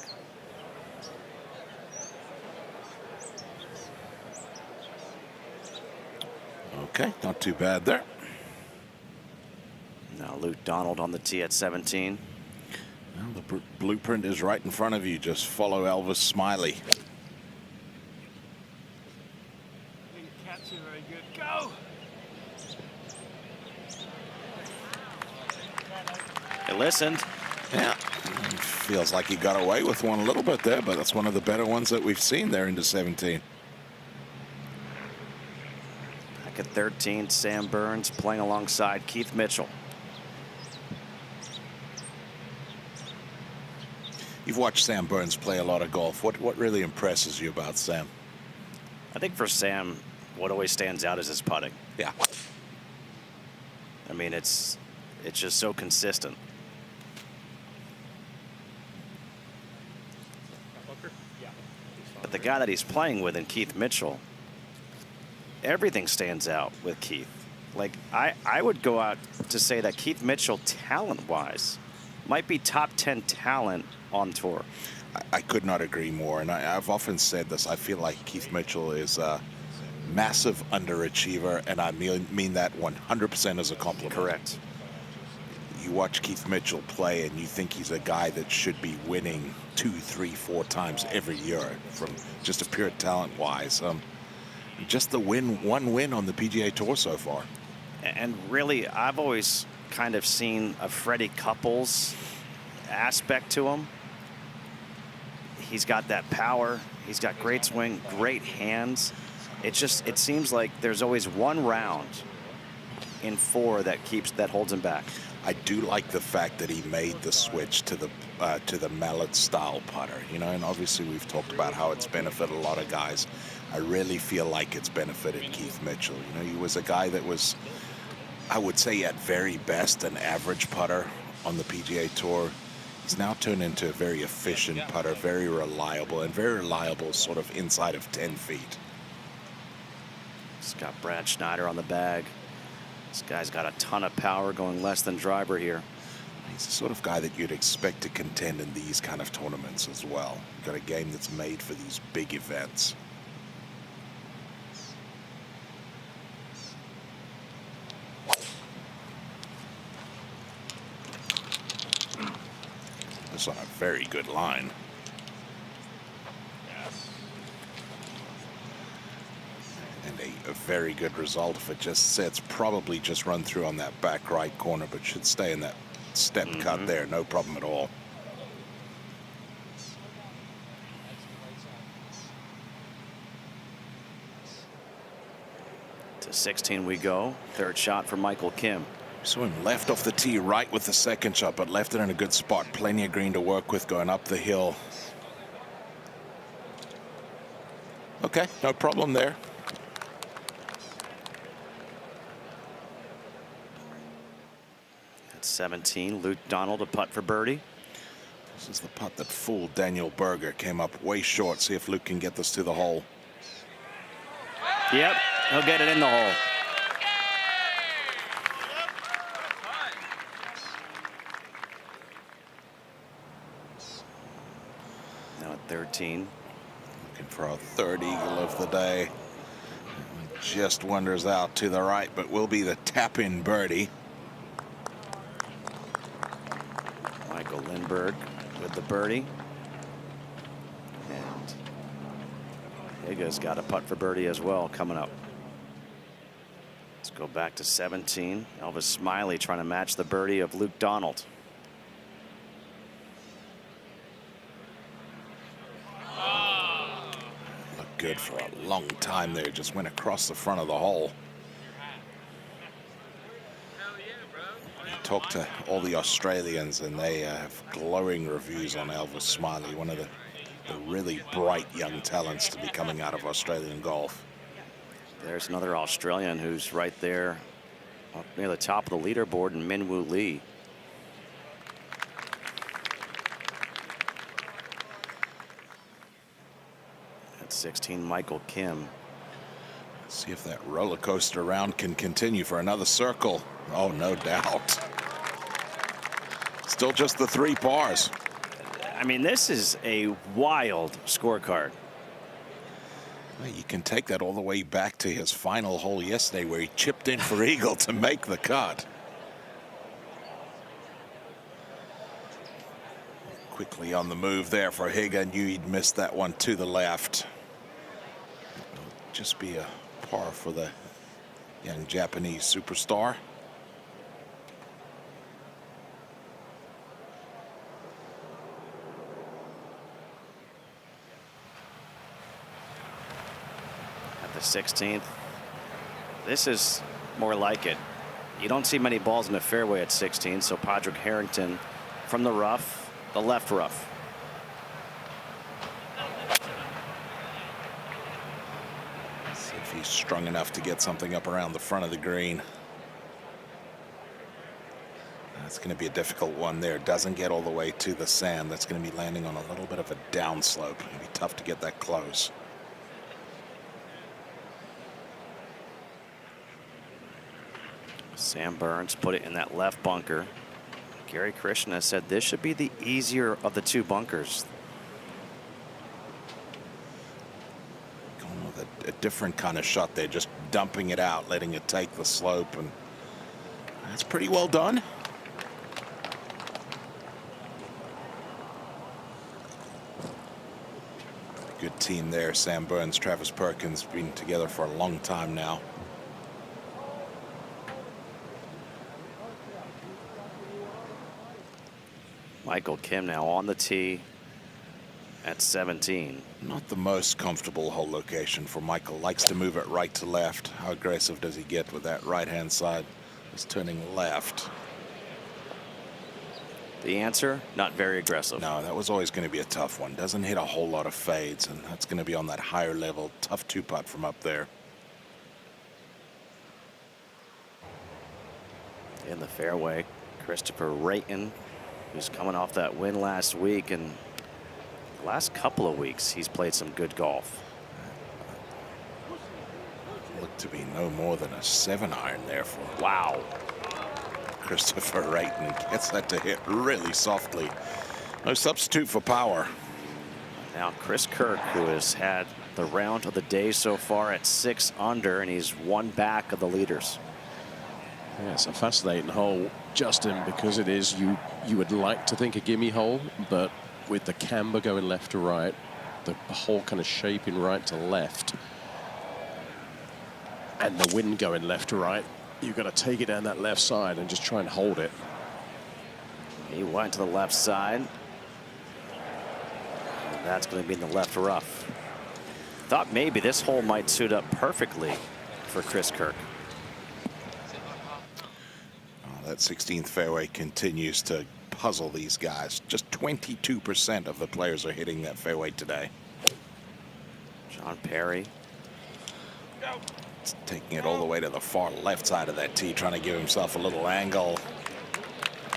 Okay, not too bad there. Now Luke Donald on the tee at 17. Well, the blueprint is right in front of you. Just follow Elvis Smiley. Very good. Go. He listened. Yeah, feels like he got away with one a little bit there, but that's one of the better ones that we've seen there into 17. Back at 13, Sam Burns playing alongside Keith Mitchell. You've watched Sam Burns play a lot of golf. What really impresses you about Sam? I think for Sam, what always stands out is his putting. Yeah. I mean, it's just so consistent. But the guy that he's playing with in Keith Mitchell, everything stands out with Keith. Like, I would go out to say that Keith Mitchell, talent-wise, might be top 10 talent on tour. I could not agree more, and I've often said this. I feel like Keith Mitchell is a massive underachiever, and I mean that 100% as a compliment. Correct. You watch Keith Mitchell play, and you think he's a guy that should be winning 2, 3, 4 times every year from just a pure talent-wise. Just the one win on the PGA Tour so far. And really, I've always kind of seen a Freddie Couples aspect to him. He's got that power. He's got great swing, great hands. It seems like there's always one round in 4 that holds him back. I do like the fact that he made the switch to the mallet style putter, you know, and obviously we've talked about how it's benefited a lot of guys. I really feel like it's benefited Keith Mitchell. You know, he was a guy that was, I would say at very best, an average putter on the PGA Tour. He's now turned into a very efficient putter, very reliable sort of inside of 10 feet. He's got Brad Schneider on the bag. This guy's got a ton of power, going less than driver here. He's the sort of guy that you'd expect to contend in these kind of tournaments as well. Got a game that's made for these big events. This on a very good line. And a very good result if it just sits. Probably just run through on that back right corner, but should stay in that step cut there. No problem at all. To 16 we go. Third shot for Michael Kim. So him left off the tee, right with the second shot, but left it in a good spot. Plenty of green to work with going up the hill. Okay, no problem there. At 17, Luke Donald a putt for birdie. This is the putt that fooled Daniel Berger. Came up way short. See if Luke can get this to the hole. Yep, he'll get it in the hole. Now at 13. Looking for a third eagle of the day. Just wanders out to the right, but will be the tap-in birdie. Michael Lindbergh with the birdie. And Higa's got a putt for birdie as well coming up. Let's go back to 17. Elvis Smiley trying to match the birdie of Luke Donald. good for a long time there. Just went across the front of the hole. Talk to all the Australians, and they have glowing reviews on Elvis Smiley, one of the really bright young talents to be coming out of Australian golf. There's another Australian who's right there up near the top of the leaderboard, in Minwoo Lee. At 16, Michael Kim. Let's see if that roller coaster round can continue for another circle. Oh, no doubt. Still just the 3 pars. I mean, this is a wild scorecard. Well, you can take that all the way back to his final hole yesterday, where he chipped in for eagle to make the cut. Quickly on the move there for Higa. Knew he'd missed that one to the left. It'll just be a par for the young Japanese superstar. The 16th. This is more like it. You don't see many balls in the fairway at 16, so Padraig Harrington from the rough, the left rough. See if he's strong enough to get something up around the front of the green. That's going to be a difficult one there. Doesn't get all the way to the sand. That's going to be landing on a little bit of a downslope. It'll be tough to get that close. Sam Burns put it in that left bunker. Gary Krishna said this should be the easier of the 2 bunkers. Going with a different kind of shot there, just dumping it out, letting it take the slope, and that's pretty well done. Good team there. Sam Burns, Travis Perkins, been together for a long time now. Michael Kim now on the tee at 17. Not the most comfortable hole location for Michael. Likes to move it right to left. How aggressive does he get with that right-hand side? He's turning left. The answer, not very aggressive. No, that was always going to be a tough one. Doesn't hit a whole lot of fades, and that's going to be on that higher level. Tough 2-putt from up there. In the fairway, Christopher Rayton, who's coming off that win last week, and the last couple of weeks he's played some good golf. Looked to be no more than a 7-iron there for wow. Christopher Rayton. Gets that to hit really softly. No substitute for power. Now Chris Kirk, who has had the round of the day so far at 6 under, and he's 1 back of the leaders. Yeah, it's a fascinating hole, Justin, because it is, you would like to think a gimme hole, but with the camber going left to right, the hole kind of shaping right to left, and the wind going left to right, you've got to take it down that left side and just try and hold it. He went to the left side. And that's going to be in the left rough. Thought maybe this hole might suit up perfectly for Chris Kirk. That 16th fairway continues to puzzle these guys. Just 22% of the players are hitting that fairway today. John Perry. Taking it all the way to the far left side of that tee, trying to give himself a little angle.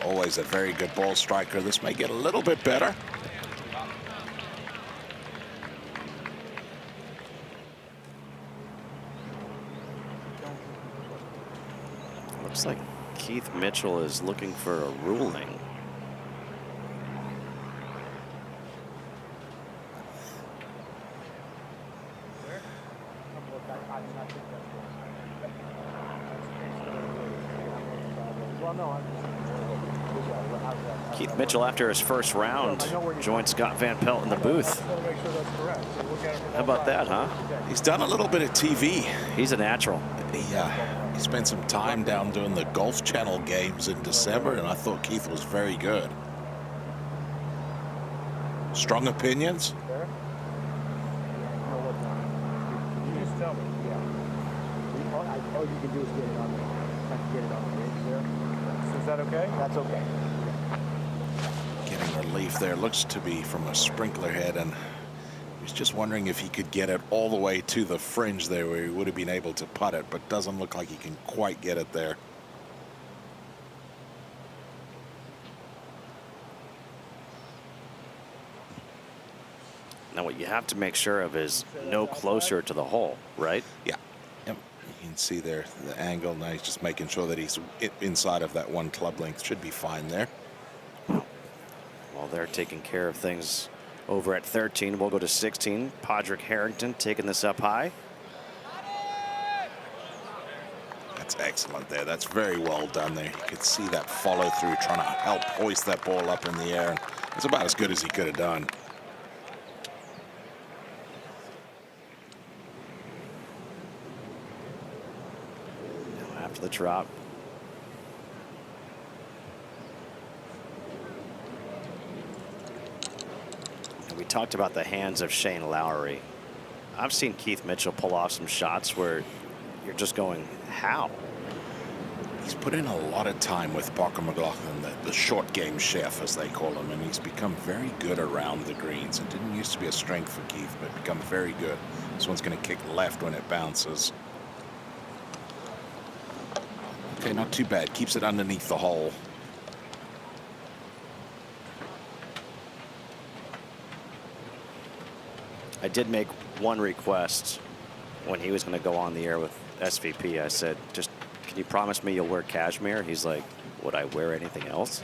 Always a very good ball striker. This may get a little bit better. Looks like Keith Mitchell is looking for a ruling. Keith Mitchell, after his first round, joined Scott Van Pelt in the booth. How about that, huh? He's done a little bit of TV. He's a natural. He spent some time down doing the Golf Channel games in December, and I thought Keith was very good. Strong opinions? what you can do is get it on the ridge there. So is that okay? That's okay. Getting relief there. Looks to be from a sprinkler head, and he's just wondering if he could get it all the way to the fringe there where he would have been able to putt it, but doesn't look like he can quite get it there. Now what you have to make sure of is no closer to the hole, right? Yeah. Yep. You can see there the angle. Now he's just making sure that he's inside of that one club length. Should be fine there. Well, they're taking care of things over at 13. We'll go to 16. Padraig Harrington taking this up high. That's excellent there. That's very well done there. You could see that follow through, trying to help hoist that ball up in the air. It's about as good as he could have done. Now after the drop. We talked about the hands of Shane Lowry. I've seen Keith Mitchell pull off some shots where you're just going, how? He's put in a lot of time with Parker McLaughlin, the short game chef, as they call him, and he's become very good around the greens. It didn't used to be a strength for Keith, but become very good. This one's going to kick left when it bounces. Okay, not too bad. Keeps it underneath the hole. I did make one request when he was going to go on the air with SVP. I said, just, can you promise me you'll wear cashmere? He's like, would I wear anything else?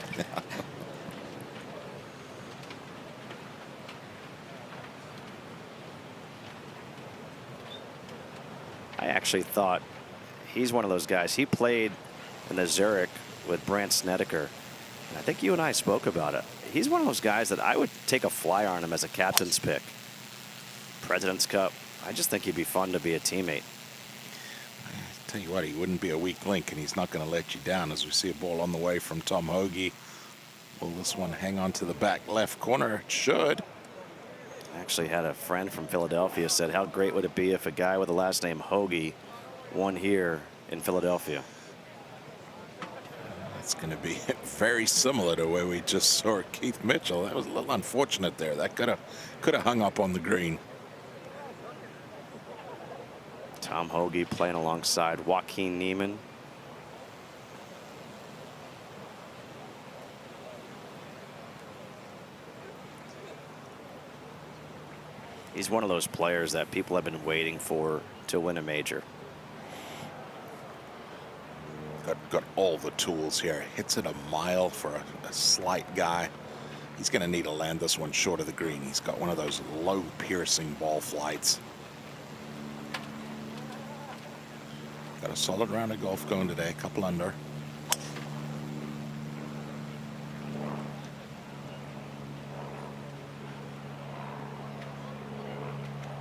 I actually thought he's one of those guys. He played in the Zurich with Brandt Snedeker. And I think you and I spoke about it. He's one of those guys that I would take a flyer on him as a captain's pick. President's Cup. I just think he'd be fun to be a teammate. I tell you what, he wouldn't be a weak link, and he's not going to let you down. As we see a ball on the way from Tom Hoagie. Will this one hang on to the back left corner? It should. I actually had a friend from Philadelphia said, how great would it be if a guy with the last name Hoagie won here in Philadelphia? It's going to be very similar to where we just saw Keith Mitchell. That was a little unfortunate there. That could have hung up on the green. Tom Hoagie playing alongside Joaquin Niemann. He's one of those players that people have been waiting for to win a major. Got all the tools here. Hits it a mile for a slight guy. He's going to need to land this one short of the green. He's got one of those low piercing ball flights. Got a solid round of golf going today, a couple under.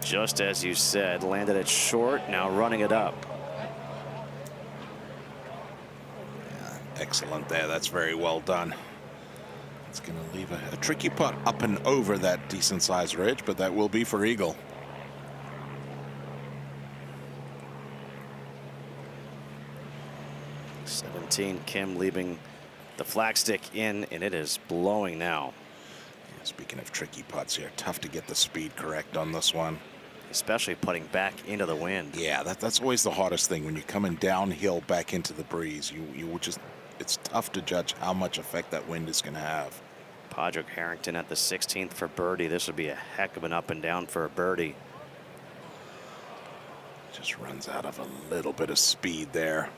Just as you said, landed it short, now running it up. Yeah, excellent there. That's very well done. It's going to leave a tricky putt up and over that decent sized ridge, but that will be for eagle. Kim leaving the flagstick in, and it is blowing now. Yeah, speaking of tricky putts here, tough to get the speed correct on this one. Especially putting back into the wind. Yeah, that's always the hardest thing when you're coming downhill back into the breeze. It's tough to judge how much effect that wind is going to have. Padraig Harrington at the 16th for birdie. This would be a heck of an up and down for a birdie. Just runs out of a little bit of speed there.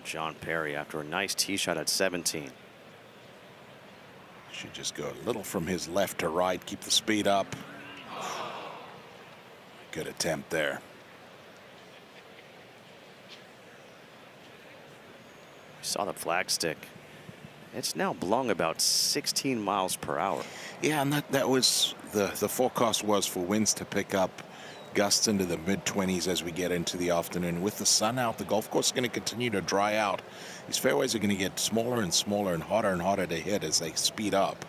John Perry after a nice tee shot at 17. Should just go a little from his left to right, keep the speed up. Good attempt there. We saw the flagstick. It's now blowing about 16 miles per hour. Yeah, and that was the forecast was for winds to pick up Gusts into the mid-20s as we get into the afternoon. With the sun out, the golf course is going to continue to dry out. These fairways are going to get smaller and smaller and hotter to hit as they speed up.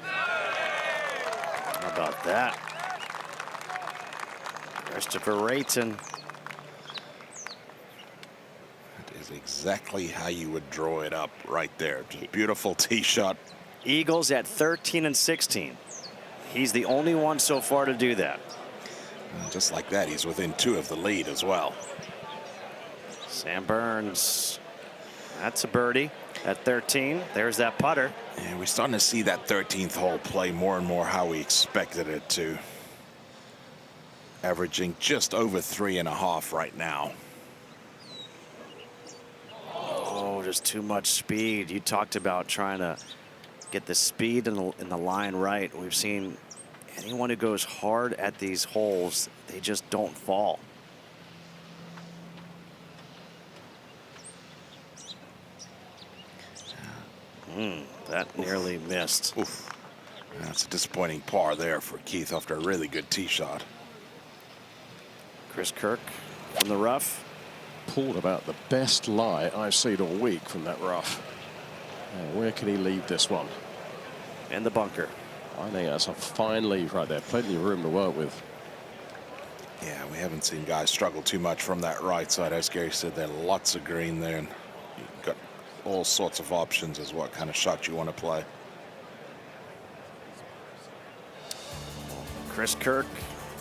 How about that? Christopher Rayton. That is exactly how you would draw it up right there. Just beautiful tee shot. Eagles at 13 and 16. He's the only one so far to do that. And just like that, he's within 2 of the lead as well. Sam Burns. That's a birdie at 13. There's that putter. And we're starting to see that 13th hole play more and more how we expected it to. Averaging just over 3.5 right now. Oh, just too much speed. You talked about trying to get the speed in the line right. We've seen anyone who goes hard at these holes, they just don't fall. That nearly missed. Oof. That's a disappointing par there for Keith after a really good tee shot. Chris Kirk from the rough. Pulled about the best lie I've seen all week from that rough. Where can he leave this one? In the bunker. I think that's a fine leave right there. Plenty of room to work with. Yeah, we haven't seen guys struggle too much from that right side. As Gary said, there are lots of green there, and you've got all sorts of options as what kind of shot you want to play. Chris Kirk,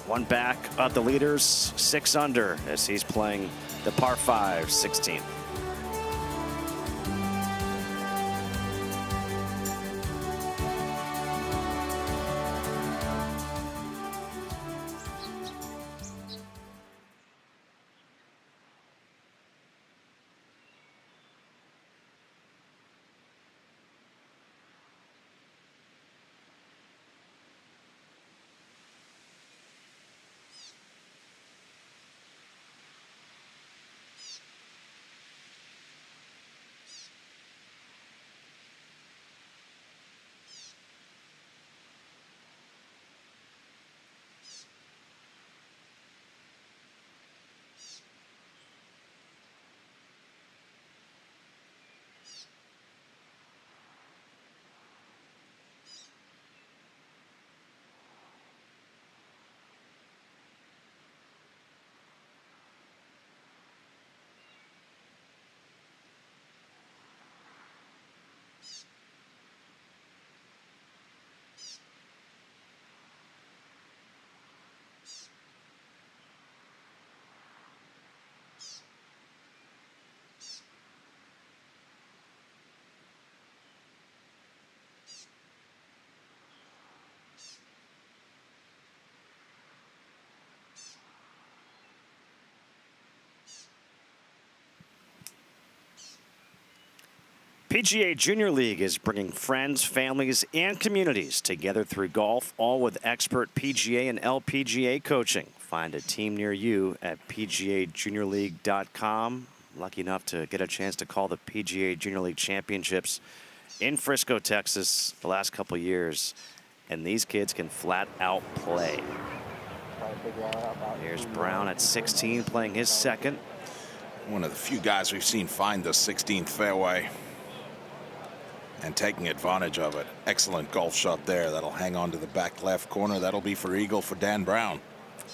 one back of the leaders, 6 under as he's playing the par 5, 16th. PGA Junior League is bringing friends, families, and communities together through golf, all with expert PGA and LPGA coaching. Find a team near you at PGAJuniorLeague.com. Lucky enough to get a chance to call the PGA Junior League Championships in Frisco, Texas, the last couple years, and these kids can flat out play. Here's Brown at 16, playing his second. One of the few guys we've seen find the 16th fairway and taking advantage of it. Excellent golf shot there. That'll hang on to the back left corner. That'll be for eagle for Dan Brown.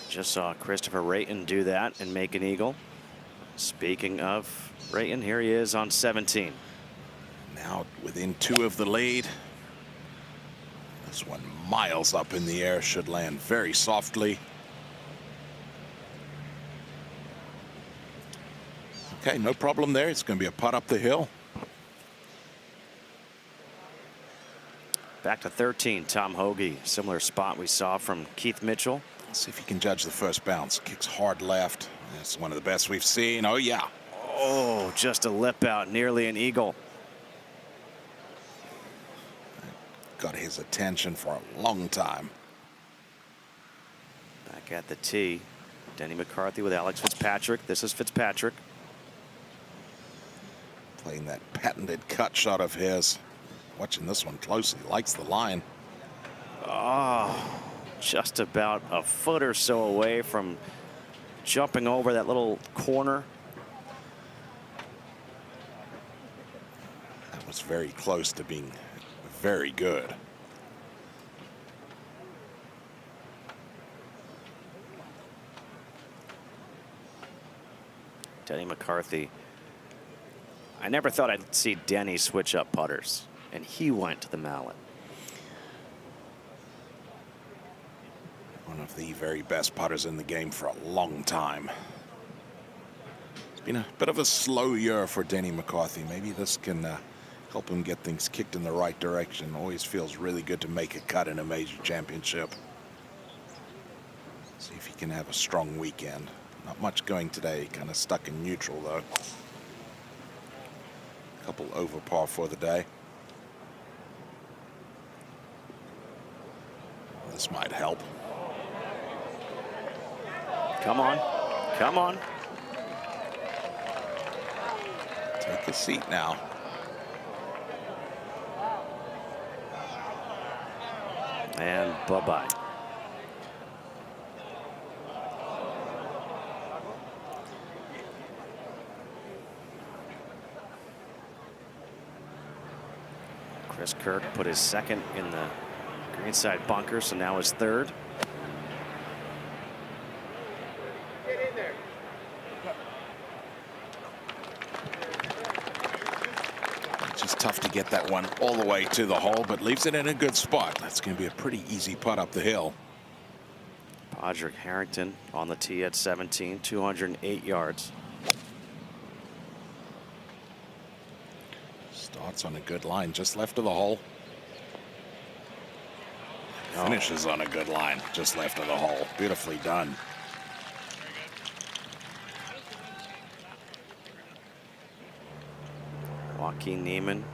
Just saw Christopher Rayton do that and make an eagle. Speaking of Rayton, here he is on 17. Now within 2 of the lead. This one miles up in the air, should land very softly. Okay, no problem there. It's going to be a putt up the hill. Back to 13, Tom Hoagie. Similar spot we saw from Keith Mitchell. Let's see if he can judge the first bounce. Kicks hard left. That's one of the best we've seen. Oh, yeah. Oh, just a lip out, nearly an eagle. Got his attention for a long time. Back at the tee, Denny McCarthy with Alex Fitzpatrick. This is Fitzpatrick. Playing that patented cut shot of his. Watching this one closely. Likes the line. Oh, just about a foot or so away from jumping over that little corner. That was very close to being very good. Denny McCarthy. I never thought I'd see Denny switch up putters, and he went to the mallet. One of the very best putters in the game for a long time. It's been a bit of a slow year for Denny McCarthy. Maybe this can help him get things kicked in the right direction. Always feels really good to make a cut in a major championship. See if he can have a strong weekend. Not much going today, kind of stuck in neutral though. Couple over par for the day. This might help. Come on, come on. Take a seat now. And bye-bye. Chris Kirk put his second in the greenside bunker, so now his third. It's just tough to get that one all the way to the hole, but leaves it in a good spot. That's going to be a pretty easy putt up the hill. Padraig Harrington on the tee at 17, 208 yards. Starts on a good line, just left of the hole. Finishes on a good line, just left of the hole. Beautifully done. Joaquin Niemann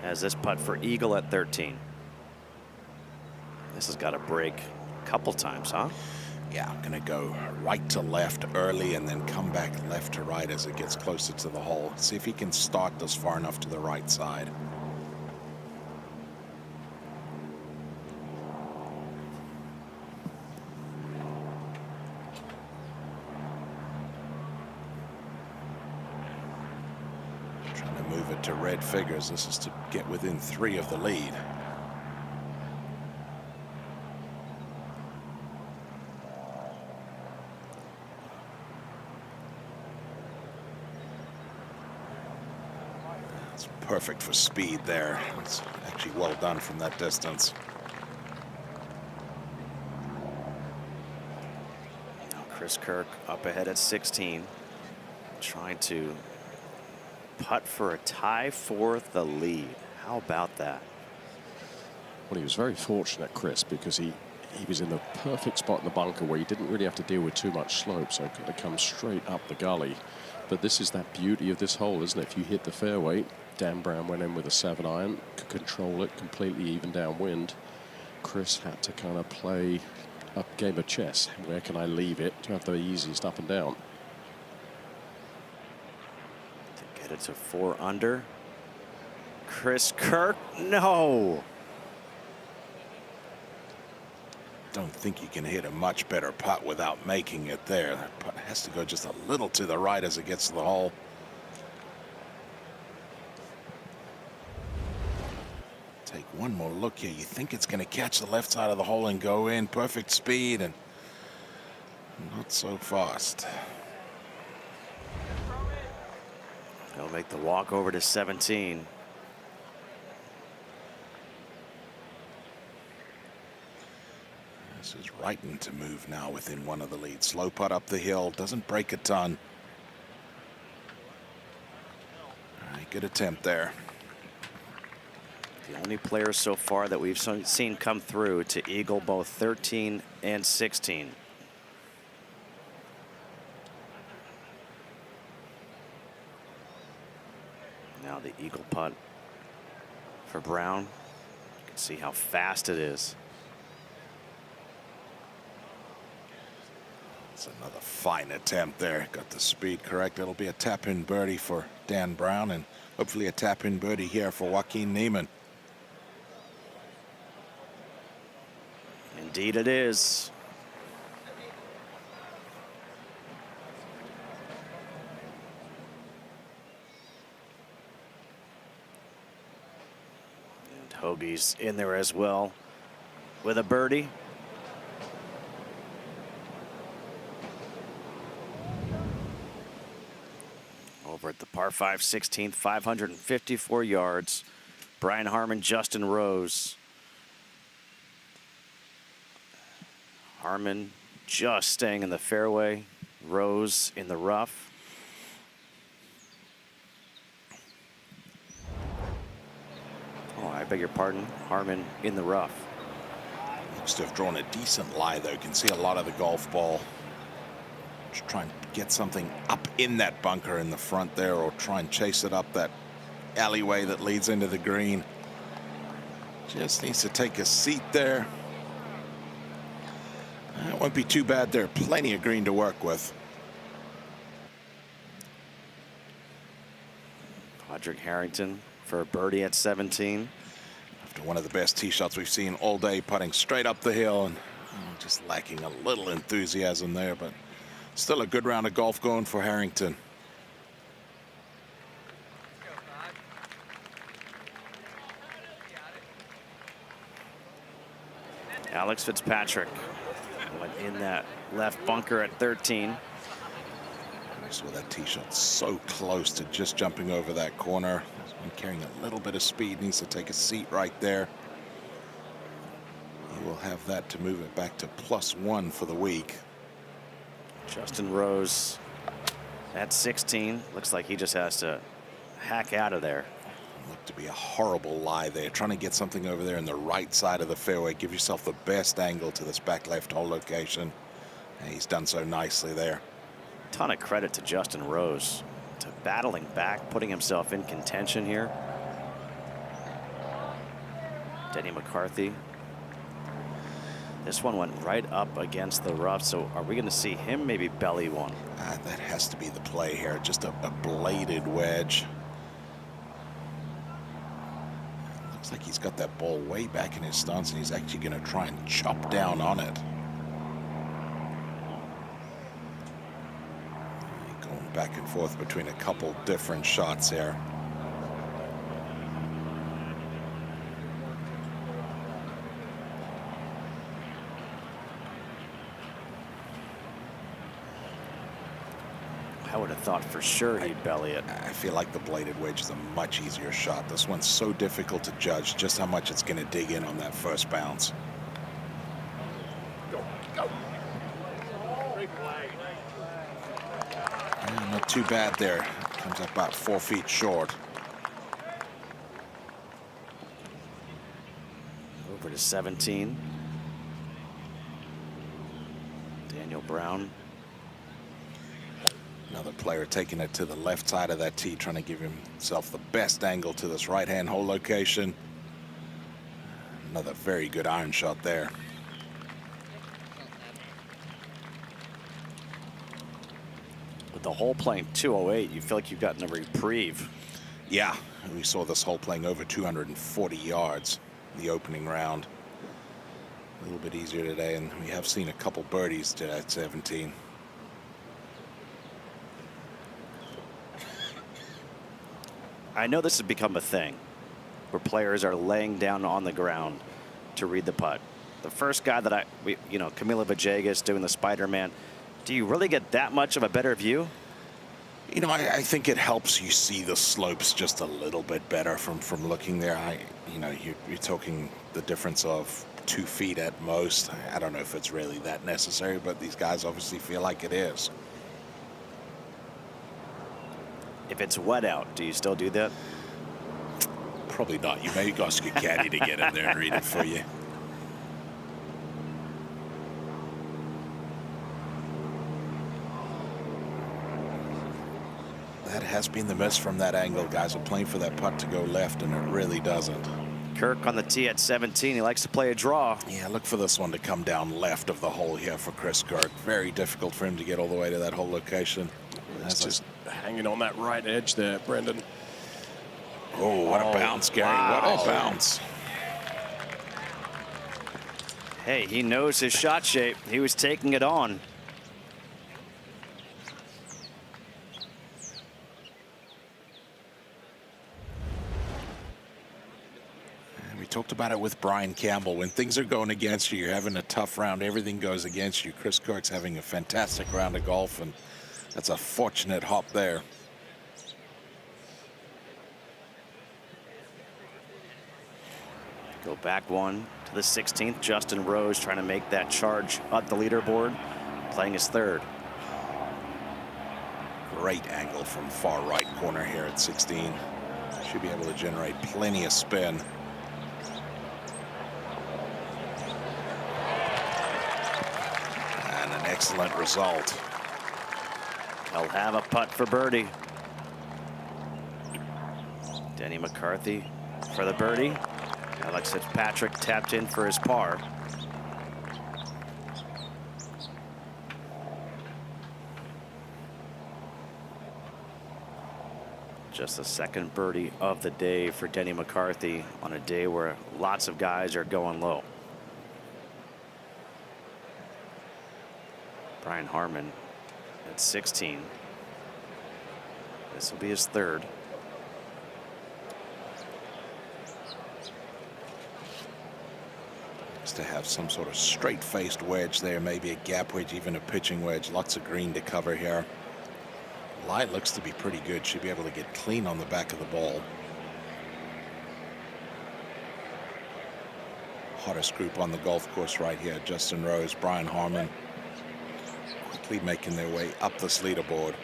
has this putt for eagle at 13. This has got to break a couple times, huh? Yeah, I'm going to go right to left early and then come back left to right as it gets closer to the hole. See if he can start this far enough to the right side. Trying to move it to red figures. This is to get within 3 of the lead. Perfect for speed there. It's actually well done from that distance. Now Chris Kirk up ahead at 16, trying to putt for a tie for the lead. How about that? Well, he was very fortunate, Chris, because he was in the perfect spot in the bunker where he didn't really have to deal with too much slope, so it could have come straight up the gully. But this is that beauty of this hole, isn't it? If you hit the fairway, Dan Brown went in with a 7-iron, could control it completely even downwind. Chris had to kind of play a game of chess. Where can I leave it to have the easiest up and down? To get it to 4 under. Chris Kirk, no. Don't think you can hit a much better putt without making it there. That putt has to go just a little to the right as it gets to the hole. Take one more look here. You think it's going to catch the left side of the hole and go in. Perfect speed, and not so fast. He'll make the walk over to 17. This is Wrighton to move now within 1 of the leads. Slow putt up the hill. Doesn't break a ton. All right, good attempt there. The only players so far that we've seen come through to eagle both 13 and 16. Now the eagle putt for Brown. You can see how fast it is. It's another fine attempt there. Got the speed correct. It'll be a tap-in birdie for Dan Brown, and hopefully a tap-in birdie here for Joaquin Niemann. And Indeed it is. And Hoagie's in there as well with a birdie. Over at the par 5 16th, 554 yards. Brian Harman, Justin Rose. Harman just staying in the fairway. Rose in the rough. Oh, I beg your pardon. Harman in the rough. Looks to have drawn a decent lie, though. You can see a lot of the golf ball. Just try and get something up in that bunker in the front there, or try and chase it up that alleyway that leads into the green. Just needs to take a seat there. It won't be too bad there. Plenty of green to work with. Padraig Harrington for a birdie at 17. After one of the best tee shots we've seen all day, putting straight up the hill, and just lacking a little enthusiasm there, but still a good round of golf going for Harrington. Alex Fitzpatrick went in that left bunker at 13. I saw that tee shot so close to just jumping over that corner. He's been carrying a little bit of speed, needs to take a seat right there. He will have that to move it back to +1 for the week. Justin Rose at 16. Looks like he just has to hack out of there. Looked to be a horrible lie there. Trying to get something over there in the right side of the fairway. Give yourself the best angle to this back left hole location. And he's done so nicely there. Ton of credit to Justin Rose, to battling back, putting himself in contention here. Denny McCarthy. This one went right up against the rough, so are we going to see him maybe belly one? That has to be the play here. Just a bladed wedge. Looks like he's got that ball way back in his stance, and he's actually going to try and chop down on it. Going back and forth between a couple different shots here. I would have thought for sure he'd belly it. I feel like the bladed wedge is a much easier shot. This one's so difficult to judge just how much it's going to dig in on that first bounce. Yeah, not too bad there. Comes up about 4 feet short. Over to 17. Daniel Brown. Another player taking it to the left side of that tee, trying to give himself the best angle to this right-hand hole location. Another very good iron shot there. With the hole playing 208, you feel like you've gotten a reprieve. Yeah, we saw this hole playing over 240 yards the opening round. A little bit easier today, and we have seen a couple birdies today at 17. I know this has become a thing where players are laying down on the ground to read the putt. The first guy that Camilo Villegas doing the Spider-Man, do you really get that much of a better view? You know, I think it helps you see the slopes just a little bit better from looking there. You're talking the difference of 2 feet at most. I don't know if it's really that necessary, but these guys obviously feel like it is. If it's wet out, do you still do that? Probably not. You may ask your caddy to get in there and read it for you. That has been the miss from that angle. Guys are playing for that putt to go left, and it really doesn't. Kirk on the tee at 17. He likes to play a draw. Yeah, look for this one to come down left of the hole here for Chris Kirk. Very difficult for him to get all the way to that hole location. That's just hanging on that right edge there, Brendan. Oh, what a bounce, Gary. Wow. What a bounce. Hey, he knows his shot shape. He was taking it on. And we talked about it with Brian Campbell. When things are going against you, you're having a tough round, everything goes against you. Chris Kirk's having a fantastic round of golf, and that's a fortunate hop there. Go back one to the 16th. Justin Rose trying to make that charge up the leaderboard, playing his third. Great angle from far right corner here at 16. Should be able to generate plenty of spin. And an excellent result. He'll have a putt for birdie. Denny McCarthy for the birdie. Alex Fitzpatrick tapped in for his par. Just the second birdie of the day for Denny McCarthy on a day where lots of guys are going low. Brian Harman at 16. This will be his third. To have some sort of straight-faced wedge there, maybe a gap wedge, even a pitching wedge. Lots of green to cover here. Lie looks to be pretty good. Should be able to get clean on the back of the ball. Hottest group on the golf course right here. Justin Rose, Brian Harman, quickly making their way up this leaderboard.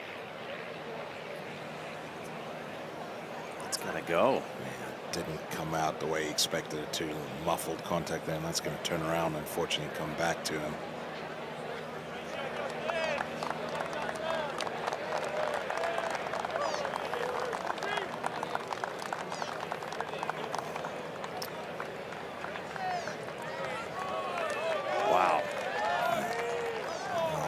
It's gonna go. Didn't come out the way he expected it to. Muffled contact there, and that's going to turn around and unfortunately come back to him. Wow.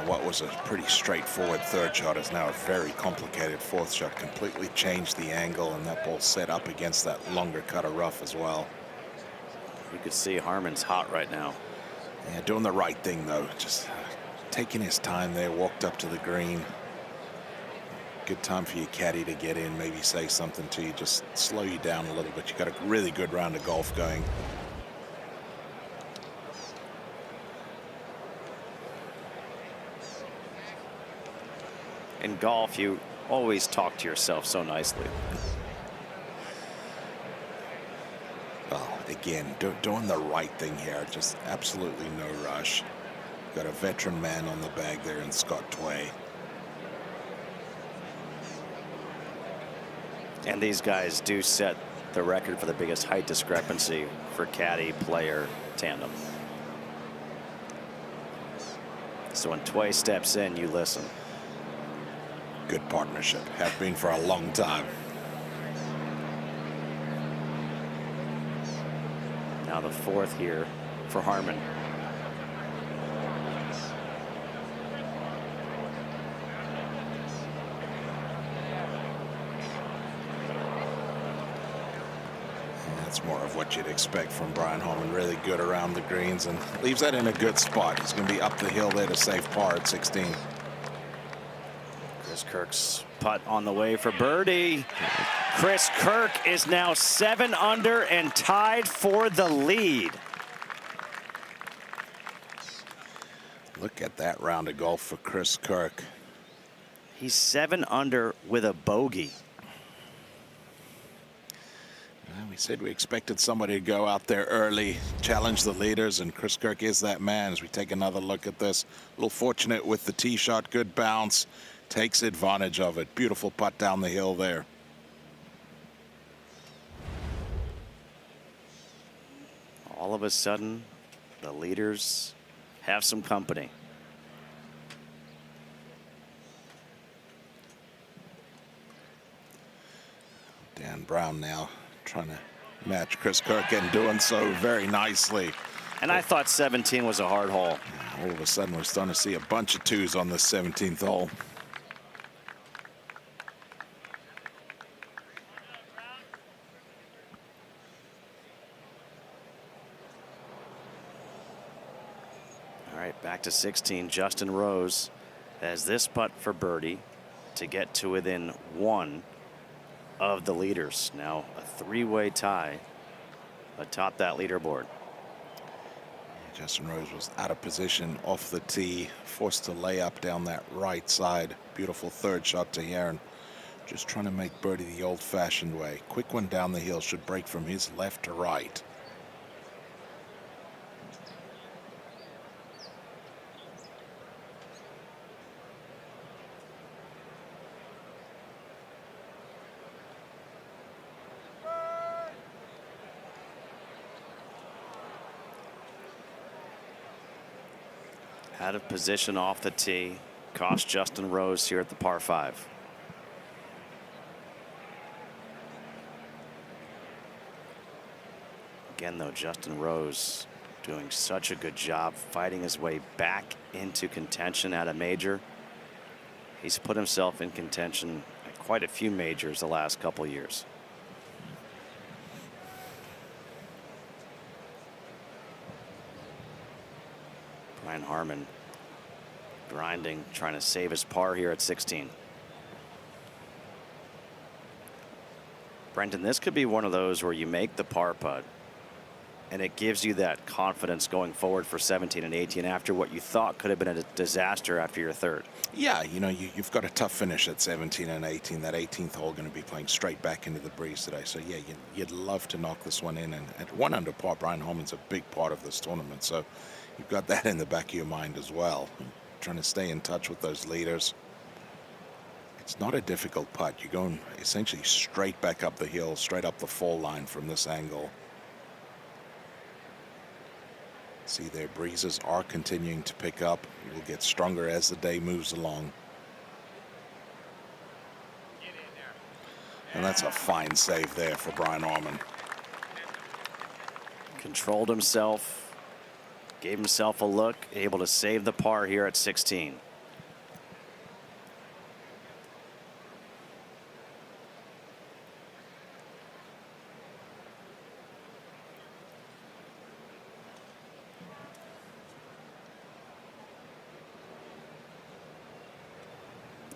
What was a pretty straightforward third shot is now a very complicated fourth shot. Completely changed the angle, and that ball set up against that longer cut of rough as well. You could see Harman's hot right now. Yeah, doing the right thing though. Just taking his time there, walked up to the green. Good time for your caddy to get in, maybe say something to you, just slow you down a little bit. You got a really good round of golf going. In golf, you always talk to yourself so nicely. Well, again, doing the right thing here. Just absolutely no rush. Got a veteran man on the bag there in Scott Tway. And these guys do set the record for the biggest height discrepancy for caddy player tandem. So when Tway steps in, you listen. Good partnership. Have been for a long time. Now the fourth here for Harman. That's more of what you'd expect from Brian Harman. Really good around the greens and leaves that in a good spot. He's going to be up the hill there to save par at 16. Chris Kirk's putt on the way for birdie. Chris Kirk is now 7 under and tied for the lead. Look at that round of golf for Chris Kirk. He's 7 under with a bogey. Well, we said we expected somebody to go out there early, challenge the leaders, and Chris Kirk is that man. As we take another look at this, a little fortunate with the tee shot, good bounce, takes advantage of it. Beautiful putt down the hill there. All of a sudden, the leaders have some company. Dan Brown now trying to match Chris Kirk and doing so very nicely. And I thought 17 was a hard hole. All of a sudden, we're starting to see a bunch of twos on the 17th hole. Back to 16, Justin Rose has this putt for birdie to get to within 1 of the leaders. Now a 3-way tie atop that leaderboard. Justin Rose was out of position off the tee, forced to lay up down that right side. Beautiful third shot to Aaron. Just trying to make birdie the old-fashioned way. Quick one down the hill, should break from his left to right. Out of position off the tee, cost Justin Rose here at the par 5. Again, though, Justin Rose doing such a good job fighting his way back into contention at a major. He's put himself in contention at quite a few majors the last couple years. Brian Harman grinding, trying to save his par here at 16. Brendan, this could be one of those where you make the par putt and it gives you that confidence going forward for 17 and 18 after what you thought could have been a disaster after your third. Yeah, you know, you've got a tough finish at 17 and 18. That 18th hole going to be playing straight back into the breeze today. So, yeah, you'd love to knock this one in. And at 1 under par, Brian Harman's a big part of this tournament. So you've got that in the back of your mind as well. Trying to stay in touch with those leaders. It's not a difficult putt. You're going essentially straight back up the hill, straight up the fall line from this angle. See, their breezes are continuing to pick up. It will get stronger as the day moves along. And that's a fine save there for Brian Harman. Controlled himself, gave himself a look, able to save the par here at 16.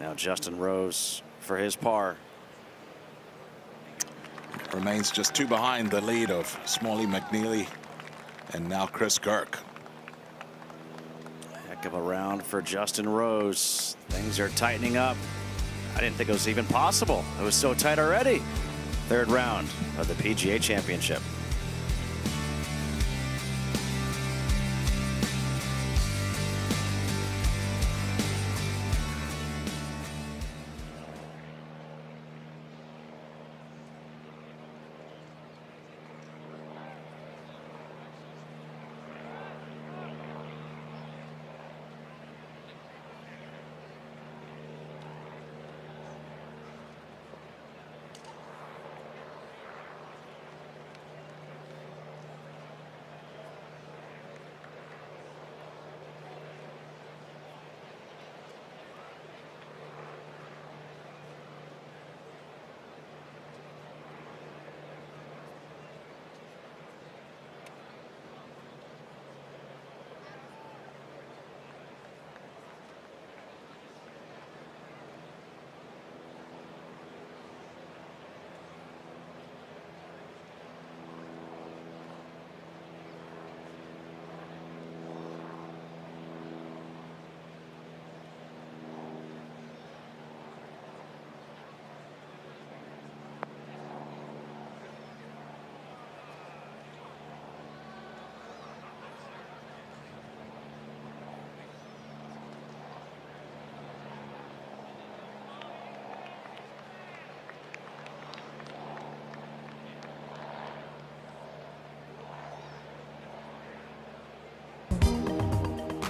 Now Justin Rose for his par. Remains just 2 behind the lead of Smalley McNeely and now Chris Kirk. Heck of a round for Justin Rose. Things are tightening up. I didn't think it was even possible. It was so tight already. Third round of the PGA Championship.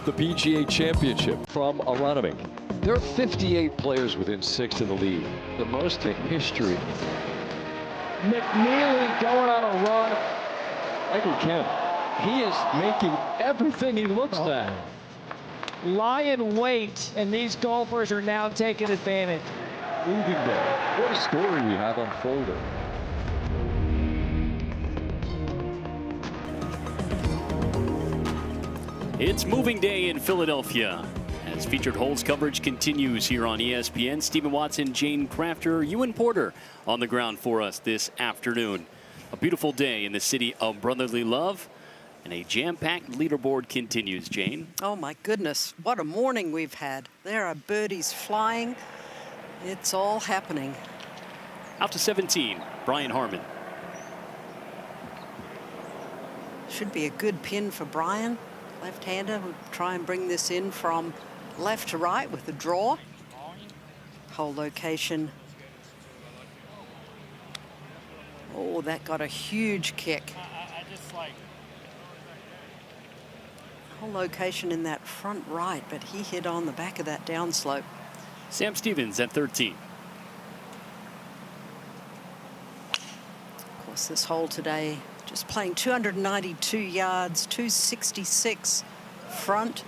The PGA Championship from Aronimink. There are 58 players within 6 in the lead, the most in history. McNeely going on a run. Michael Kemp, he is making everything he looks at. Lie in wait, and these golfers are now taking advantage. Moving there. What a story we have unfolded. It's moving day in Philadelphia as featured holes coverage continues here on ESPN. Stephen Watson, Jane Crafter, Ewan Porter on the ground for us this afternoon. A beautiful day in the city of brotherly love, and a jam-packed leaderboard continues, Jane. Oh my goodness, what a morning we've had. There are birdies flying. It's all happening. Out to 17, Brian Harman. Should be a good pin for Brian. Left-hander would try and bring this in from left to right with the draw. Hole location. Oh, that got a huge kick. Hole location in that front right, but he hit on the back of that downslope. Sam Stevens at 13. Of course, this hole today just playing 292 yards, 266 front,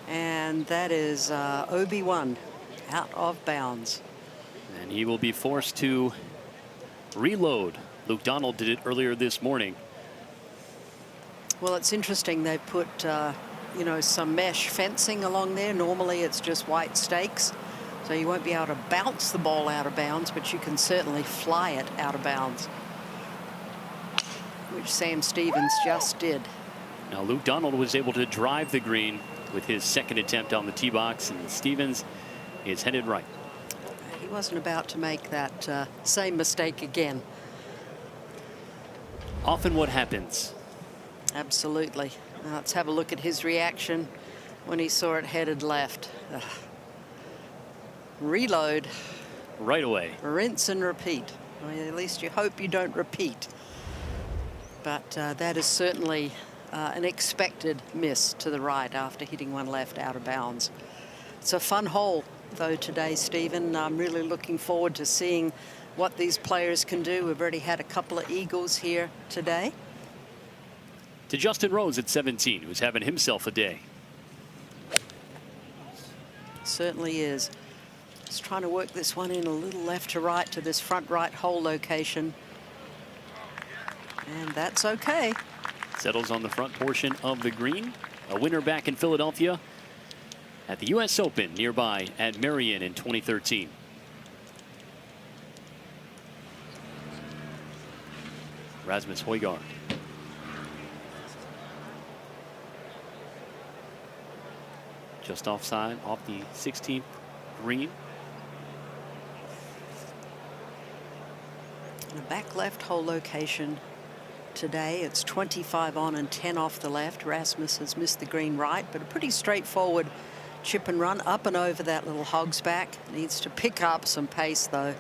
and that is OB1 out of bounds. And he will be forced to reload. Luke Donald did it earlier this morning. Well, it's interesting they put you know, some mesh fencing along there. Normally it's just white stakes, so you won't be able to bounce the ball out of bounds, but you can certainly fly it out of bounds, which Sam Stevens just did. Now Luke Donald was able to drive the green with his second attempt on the tee box, and Stevens is headed right. He wasn't about to make that same mistake again. Often what happens. Absolutely. Let's have a look at his reaction when he saw it headed left. Reload. Right away. Rinse and repeat. Well, at least you hope you don't repeat. But that is certainly an expected miss to the right after hitting one left out of bounds. It's a fun hole, though, today, Stephen. I'm really looking forward to seeing what these players can do. We've already had a couple of eagles here today. To Justin Rose at 17, who's having himself a day. Certainly is. Just trying to work this one in a little left to right to this front right hole location. And that's okay. Settles on the front portion of the green. A winner back in Philadelphia at the U.S. Open nearby at Marion in 2013. Rasmus Højgaard. Just offside, off the 16th green. A back left hole location today. It's 25 on and 10 off the left. Rasmus has missed the green right, but a pretty straightforward chip and run up and over that little hog's back. Needs to pick up some pace, though.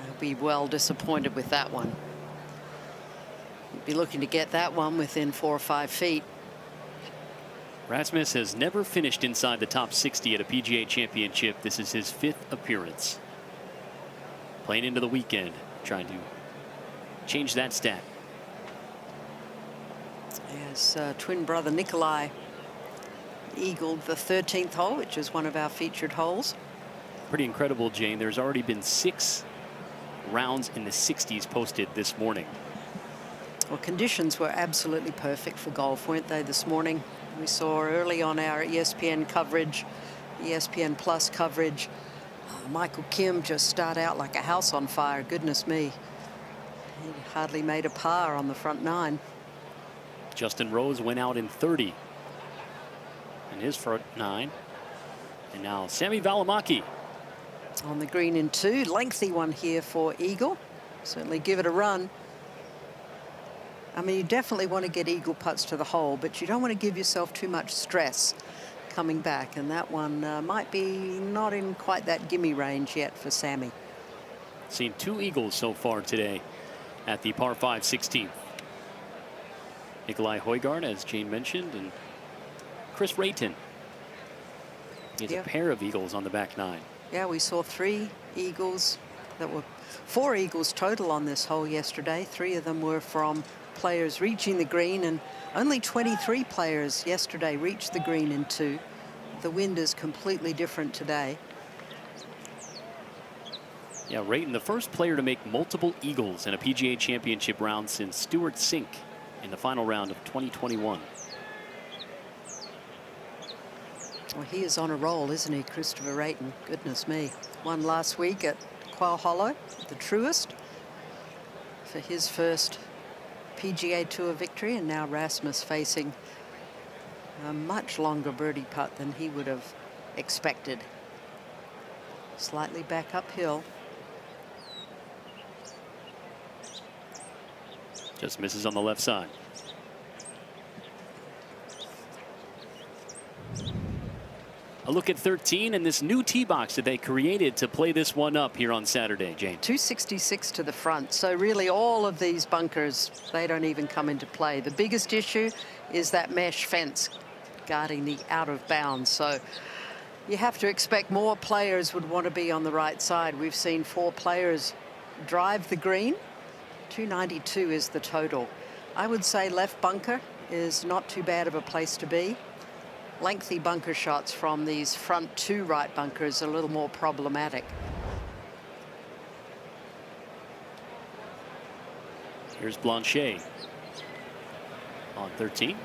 He'll be well disappointed with that one. He'd be looking to get that one within 4 or 5 feet. Rasmus has never finished inside the top 60 at a PGA Championship. This is his 5th appearance. Playing into the weekend, trying to change that stat. As twin brother Nikolai eagled the 13th hole, which is one of our featured holes. Pretty incredible, Jane. There's already been 6 rounds in the 60s posted this morning. Well, conditions were absolutely perfect for golf, weren't they, this morning? We saw early on our ESPN coverage, ESPN Plus coverage, Michael Kim just start out like a house on fire. Goodness me. He hardly made a par on the front 9. Justin Rose went out in 30 in his front 9. And now Sami Välimäki on the green in 2. Lengthy one here for eagle. Certainly give it a run. I mean, you definitely want to get eagle putts to the hole, but you don't want to give yourself too much stress coming back. And that one might be not in quite that gimme range yet for Sammy. Seen 2 eagles so far today at the par 5 16th. Nikolai Højgaard, as Jane mentioned, and Chris Rayton. He has a pair of eagles on the back 9. Yeah, we saw 3 eagles. That were 4 eagles total on this hole yesterday. 3 of them were from players reaching the green, and only 23 players yesterday reached the green in 2. The wind is completely different today. Yeah, Rayton, the first player to make multiple eagles in a PGA Championship round since Stuart Sink in the final round of 2021. Well, he is on a roll, isn't he, Christopher Rayton? Goodness me. Won last week at Quail Hollow, the Truest, for his first PGA Tour victory, and now Rasmus facing a much longer birdie putt than he would have expected. Slightly back uphill. Just misses on the left side. A look at 13 and this new tee box that they created to play this one up here on Saturday, Jane. 266 to the front. So really all of these bunkers, they don't even come into play. The biggest issue is that mesh fence guarding the out of bounds. So you have to expect more players would want to be on the right side. We've seen 4 players drive the green. 292 is the total. I would say left bunker is not too bad of a place to be. Lengthy bunker shots from these front 2 right bunkers are a little more problematic. Here's Blanchet on 13.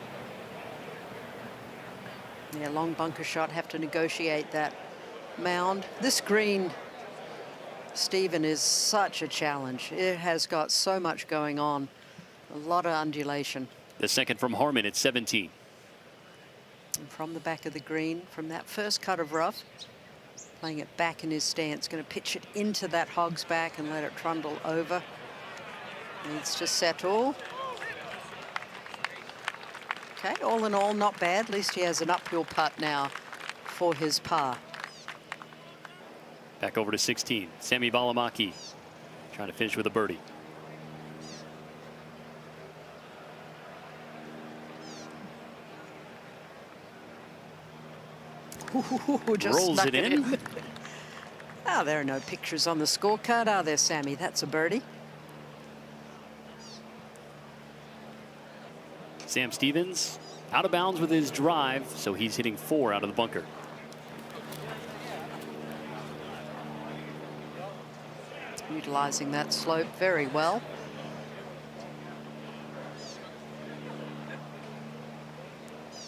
Yeah, long bunker shot, have to negotiate that mound. This green, Stephen, is such a challenge. It has got so much going on, a lot of undulation. The second from Harmon at 17. And from the back of the green, from that first cut of rough, playing it back in his stance, going to pitch it into that hog's back and let it trundle over. Needs to settle. Okay, all in all, not bad. At least he has an uphill putt now for his par. Back over to 16. Sami Välimäki trying to finish with a birdie. Just rolls snuck it in. Oh, there are no pictures on the scorecard, are there, Sammy? That's a birdie. Sam Stevens out of bounds with his drive, so he's hitting 4 out of the bunker. Utilizing that slope very well.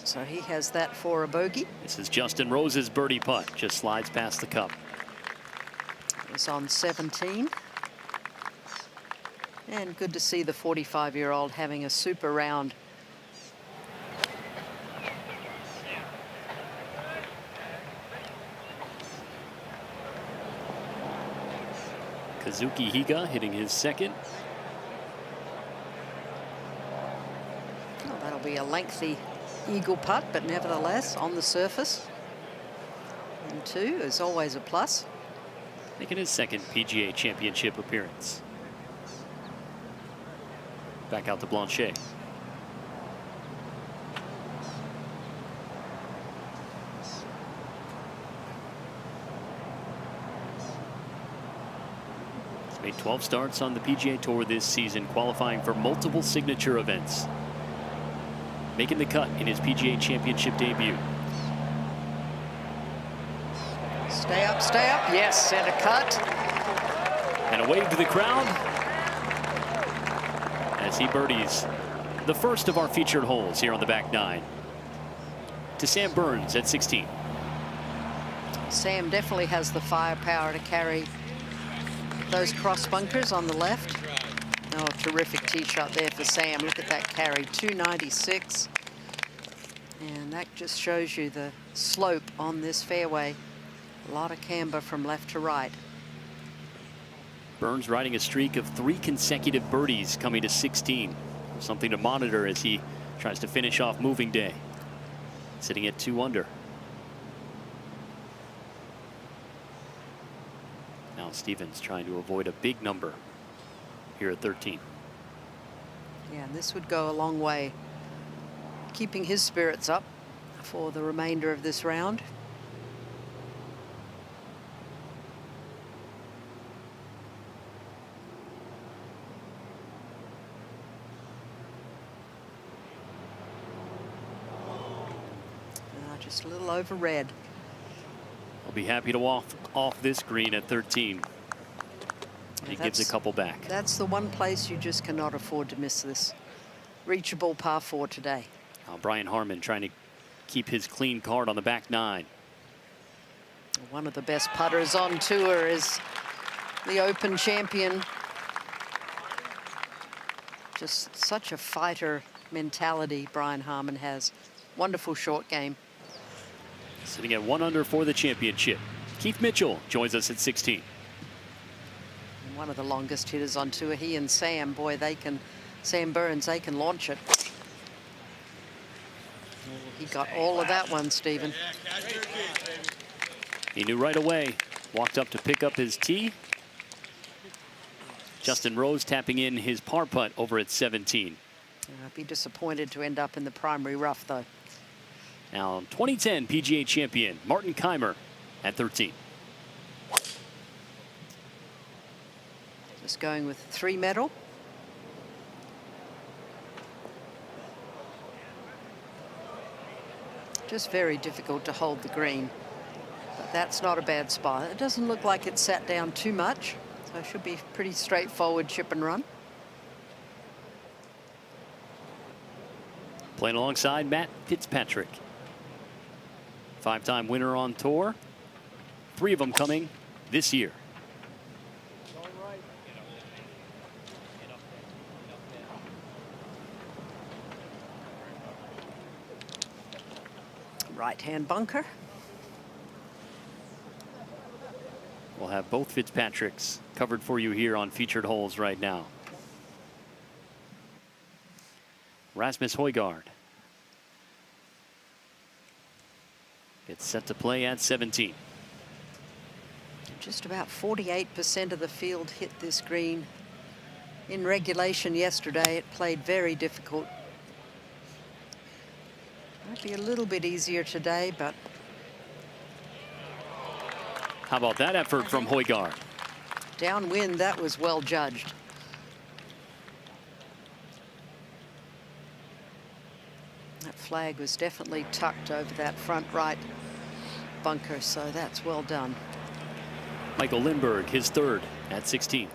So he has that for a bogey. This is Justin Rose's birdie putt. Just slides past the cup. It's on 17. And good to see the 45-year-old having a super round. Kazuki Higa hitting his second. Oh, that'll be a lengthy eagle putt, but nevertheless on the surface. And 2 is always a plus. Making his second PGA Championship appearance. Back out to Blanchet. He's made 12 starts on the PGA Tour this season, qualifying for multiple signature events. Making the cut in his PGA Championship debut. Stay up, stay up. Yes, and a cut. And a wave to the crowd as he birdies the first of our featured holes here on the back 9. To Sam Burns at 16. Sam definitely has the firepower to carry those cross bunkers on the left. Oh, terrific tee shot there for Sam. Look at that carry, 296. And that just shows you the slope on this fairway. A lot of camber from left to right. Burns riding a streak of 3 consecutive birdies, coming to 16. Something to monitor as he tries to finish off moving day. Sitting at 2 under. Now Stevens trying to avoid a big number here at 13. Yeah, and this would go a long way, keeping his spirits up for the remainder of this round. Just a little over red. I'll be happy to walk off this green at 13. He gives a couple back. That's the one place you just cannot afford to miss this. Reachable par 4 today. Brian Harmon trying to keep his clean card on the back nine. One of the best putters on tour is the Open champion. Just such a fighter mentality Brian Harman has. Wonderful short game. Sitting at 1 under for the championship. Keith Mitchell joins us at 16. And one of the longest hitters on tour. He and Sam, boy, they can, Sam Burns, they can launch it. Oh, he got all of that one, Stephen. He knew right away. Walked up to pick up his tee. Justin Rose tapping in his par putt over at 17. I'd be disappointed to end up in the primary rough, though. Now, 2010 PGA champion Martin Keimer at 13. Just going with 3 medal. Just very difficult to hold the green. But that's not a bad spot. It doesn't look like it's sat down too much. So it should be pretty straightforward chip and run. Playing alongside Matt Fitzpatrick. 5-time winner on tour. 3 of them coming this year. Right-hand bunker. We'll have both Fitzpatricks covered for you here on Featured Holes right now. Rasmus Højgaard. It's set to play at 17. Just about 48% of the field hit this green. In regulation yesterday, it played very difficult. Might be a little bit easier today, but... How about that effort from Højgaard? Downwind, that was well judged. That flag was definitely tucked over that front right bunker, so that's well done. Michael Lindberg, his 3rd at 16.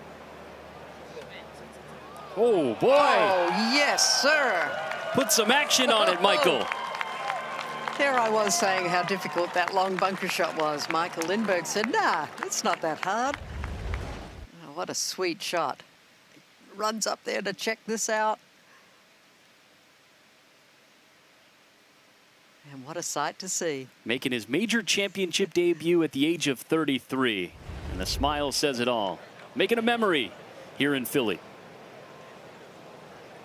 Oh, boy! Oh, yes, sir! Put some action on it, Michael. There I was saying how difficult that long bunker shot was. Michael Lindberg said, nah, it's not that hard. Oh, what a sweet shot. Runs up there to check this out. And what a sight to see. Making his major championship debut at the age of 33. And the smile says it all. Making a memory here in Philly.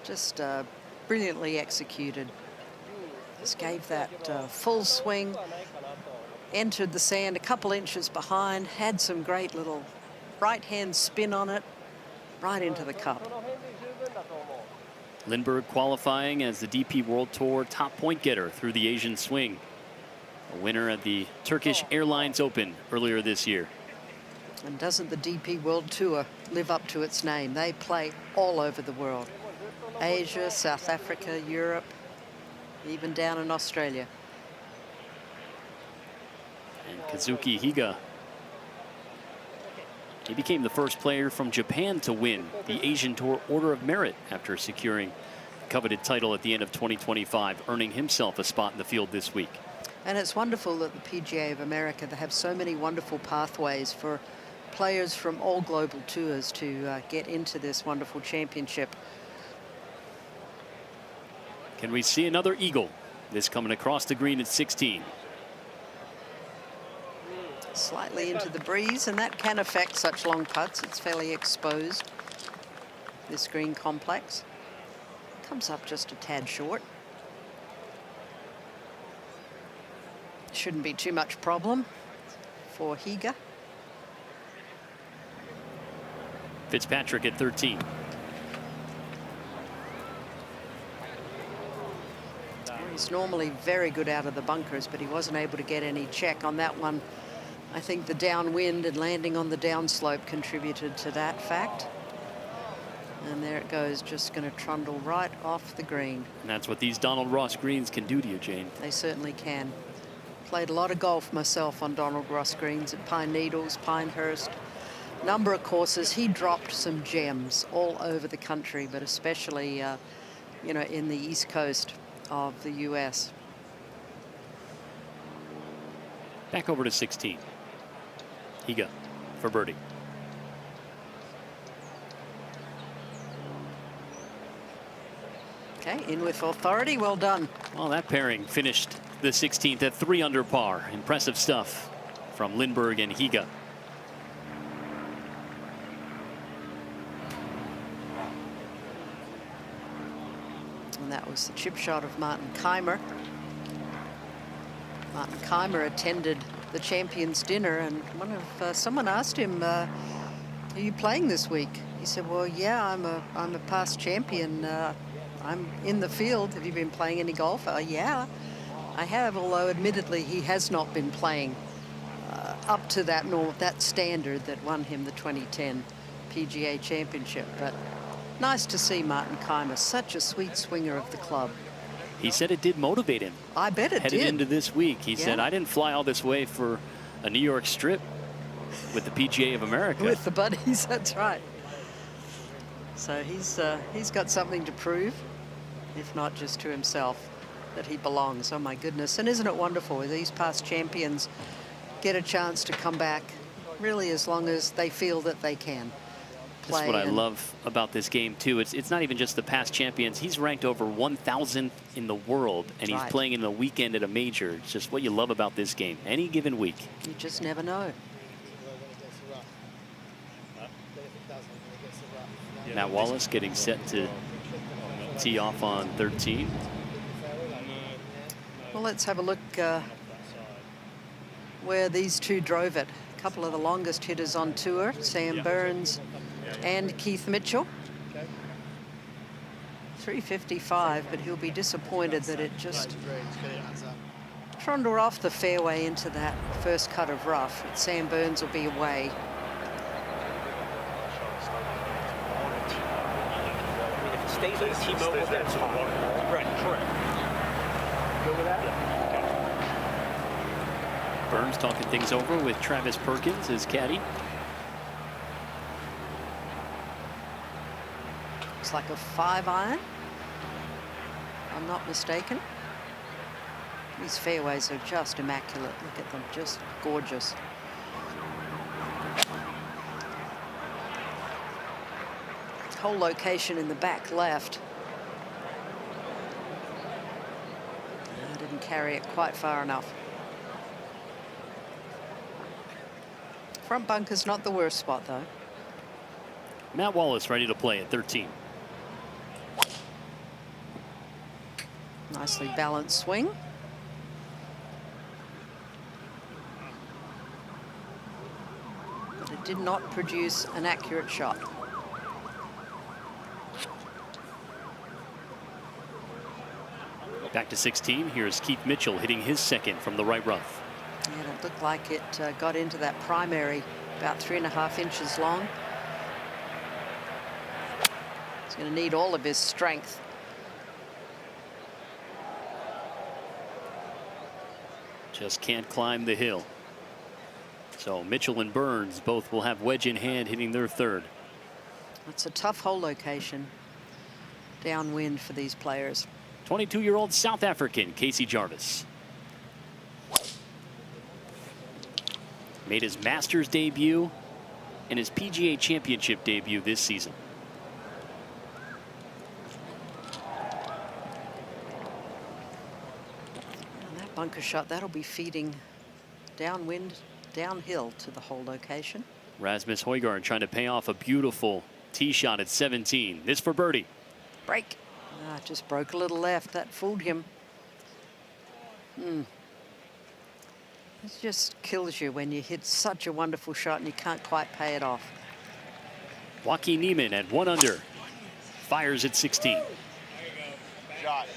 Just brilliantly executed. Just gave that full swing. Entered the sand a couple inches behind. Had some great little right-hand spin on it. Right into the cup. Lindberg qualifying as the DP World Tour top point getter through the Asian swing. A winner at the Turkish Airlines Open earlier this year. And doesn't the DP World Tour live up to its name? They play all over the world. Asia, South Africa, Europe, even down in Australia. And Kazuki Higa. He became the first player from Japan to win the Asian Tour Order of Merit after securing the coveted title at the end of 2025, earning himself a spot in the field this week. And it's wonderful that the PGA of America, they have so many wonderful pathways for players from all global tours to get into this wonderful championship. Can we see another eagle? This coming across the green at 16. Slightly into the breeze, and that can affect such long putts. It's fairly exposed, this green complex. Comes up just a tad short. Shouldn't be too much problem for Higa. Fitzpatrick at 13. He's normally very good out of the bunkers, but he wasn't able to get any check on that one. I think the downwind and landing on the downslope contributed to that fact. And there it goes, just going to trundle right off the green. And that's what these Donald Ross greens can do to you, Jane. They certainly can. Played a lot of golf myself on Donald Ross greens at Pine Needles, Pinehurst. Number of courses. He dropped some gems all over the country, but especially, you know, in the East Coast of the U.S. Back over to 16. Higa for birdie. Okay, in with authority. Well done. Well, that pairing finished the 16th at 3 under par. Impressive stuff from Lindbergh and Higa. And that was the chip shot of Martin Keimer. Martin Keimer attended the Champions Dinner, and someone asked him, "Are you playing this week?" He said, "Well, yeah, I'm a past champion. I'm in the field. Have you been playing any golf?" "Yeah, I have." Although, admittedly, he has not been playing up to that standard that won him the 2010 PGA Championship. But nice to see Martin Keimer, such a sweet swinger of the club. He said it did motivate him. I bet it Headed did. into this week. He said, "I didn't fly all this way for a New York strip with the PGA of America." With the buddies, that's right. So he's got something to prove, if not just to himself, that he belongs. Oh my goodness. And isn't it wonderful? These past champions get a chance to come back, really, as long as they feel that they can. That's what I love about this game, too. It's not even just the past champions. He's ranked over 1,000th in the world, and he's playing in the weekend at a major. It's just what you love about this game. Any given week. You just never know. Matt Wallace getting set to tee off on 13. Well, let's have a look where these two drove it. A couple of the longest hitters on tour, Sam Burns and Keith Mitchell. 355, but he'll be disappointed that it just trundled off the fairway into that first cut of rough. Sam Burns will be away. Stays in T-Mobile, that's fine. Right, correct. Go with that? Burns talking things over with Travis Perkins, his caddy. It's like a 5-iron, if I'm not mistaken. These fairways are just immaculate. Look at them, just gorgeous. Whole location in the back left. I didn't carry it quite far enough. Front bunker's not the worst spot, though. Matt Wallace ready to play at 13. Nicely balanced swing. But it did not produce an accurate shot. Back to 16. Here's Keith Mitchell hitting his second from the right rough. Yeah, it looked like it got into that primary, about 3.5 inches long. He's going to need all of his strength. Just can't climb the hill. So Mitchell and Burns both will have wedge in hand hitting their third. It's a tough hole location downwind for these players. 22-year-old South African Casey Jarvis made his Masters debut and his PGA Championship debut this season. And that bunker shot, that'll be feeding downwind, downhill to the hole location. Rasmus Højgaard trying to pay off a beautiful tee shot at 17. This for birdie. Break. Ah, just broke a little left. That fooled him. It just kills you when you hit such a wonderful shot and you can't quite pay it off. Joaquin Niemann at 1 under. Fires at 16. Shot.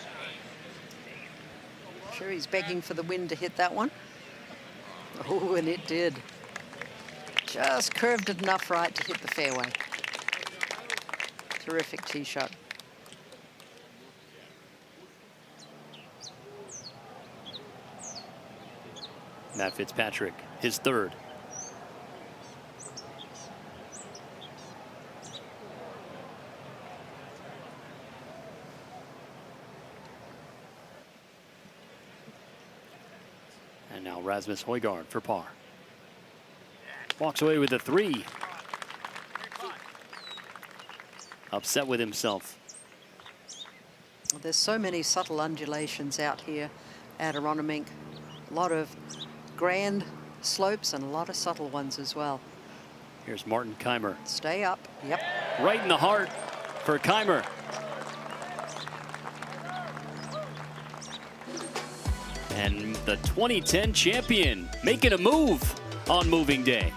Sure, he's begging for the wind to hit that one. Oh, and it did. Just curved it enough right to hit the fairway. Terrific tee shot. Matt Fitzpatrick, his third. And now Rasmus Højgaard for par. Walks away with a 3. Upset with himself. There's so many subtle undulations out here at Aronimink. A lot of grand slopes and a lot of subtle ones as well. Here's Martin Keimer. Stay up. Yep. Right in the heart for Keimer. And the 2010 champion making a move on moving day.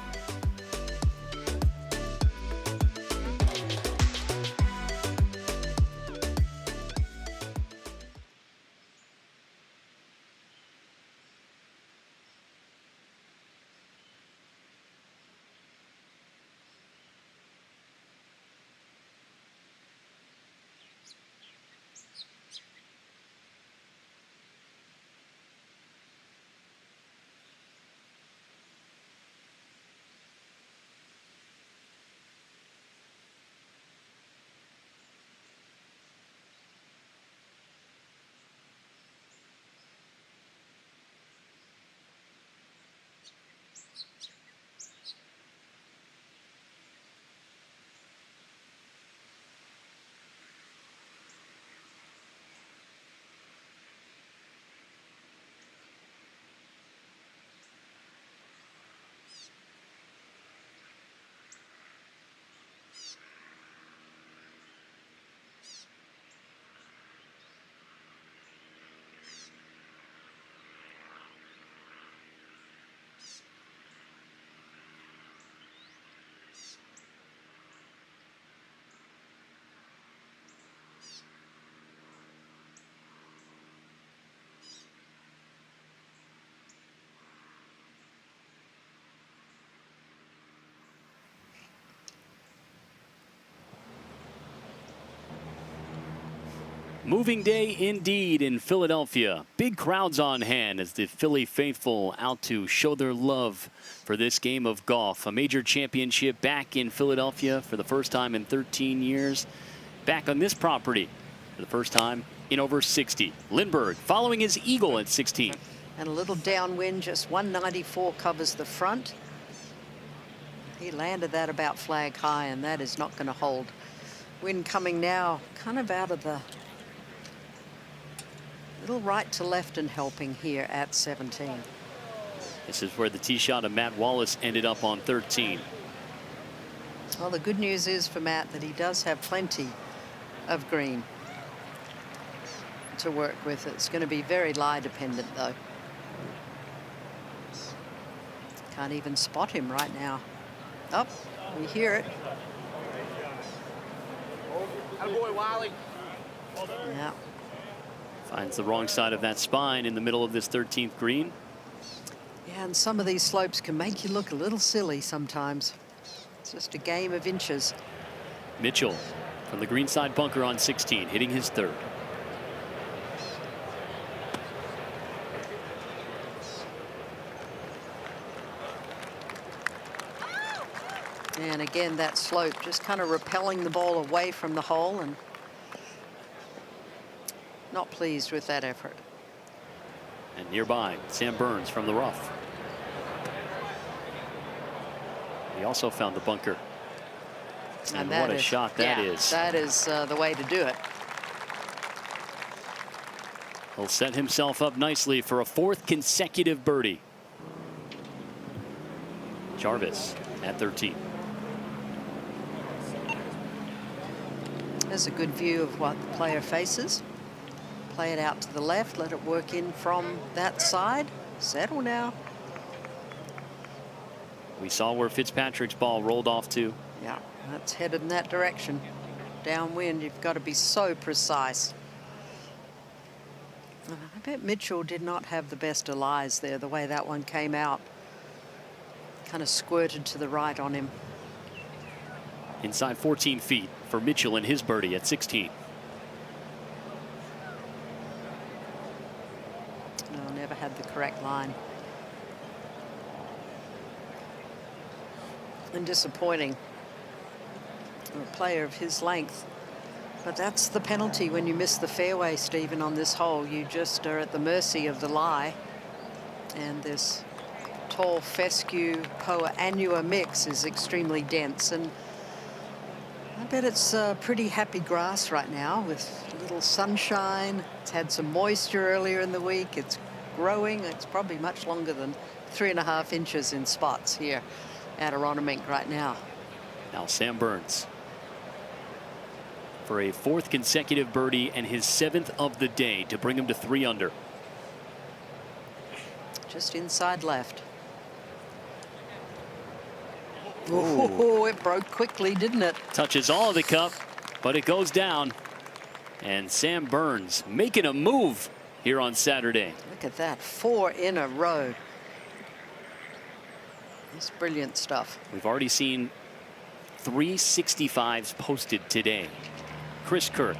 Moving day indeed in Philadelphia. Big crowds on hand as the Philly faithful out to show their love for this game of golf. A major championship back in Philadelphia for the first time in 13 years. Back on this property for the first time in over 60. Lindbergh following his eagle at 16. And a little downwind, just 194 covers the front. He landed that about flag high, and that is not going to hold. Wind coming now kind of out of the little right to left and helping here at 17. This is where the tee shot of Matt Wallace ended up on 13. Well, the good news is for Matt that he does have plenty of green to work with. It's going to be very lie dependent though. Can't even spot him right now. Up, we hear it. Attaboy, Wiley. Yeah. Finds the wrong side of that spine in the middle of this 13th green. Yeah, and some of these slopes can make you look a little silly sometimes. It's just a game of inches. Mitchell from the greenside bunker on 16, hitting his 3rd. And again, that slope just kind of repelling the ball away from the hole, and not pleased with that effort. And nearby, Sam Burns from the rough. He also found the bunker. And what a shot that is. That is the way to do it. He'll set himself up nicely for a 4th consecutive birdie. Jarvis at 13. There's a good view of what the player faces. Play it out to the left, let it work in from that side. Settle now. We saw where Fitzpatrick's ball rolled off to. Yeah, that's headed in that direction. Downwind, you've got to be so precise. I bet Mitchell did not have the best of lies there, the way that one came out. Kind of squirted to the right on him. Inside 14 feet for Mitchell and his birdie at 16. No, never had the correct line. And disappointing for a player of his length. But that's the penalty when you miss the fairway, Stephen, on this hole. You just are at the mercy of the lie. And this tall fescue Poa annua mix is extremely dense, and I bet it's pretty happy grass right now with a little sunshine. It's had some moisture earlier in the week. It's growing. It's probably much longer than 3.5 inches in spots here at Aronimink right now. Now Sam Burns for a 4th consecutive birdie and his 7th of the day to bring him to 3 under. Just inside left. Oh, it broke quickly, didn't it? Touches all of the cup, but it goes down. And Sam Burns making a move here on Saturday. Look at that, 4 in a row. It's brilliant stuff. We've already seen 3 65s posted today. Chris Kirk,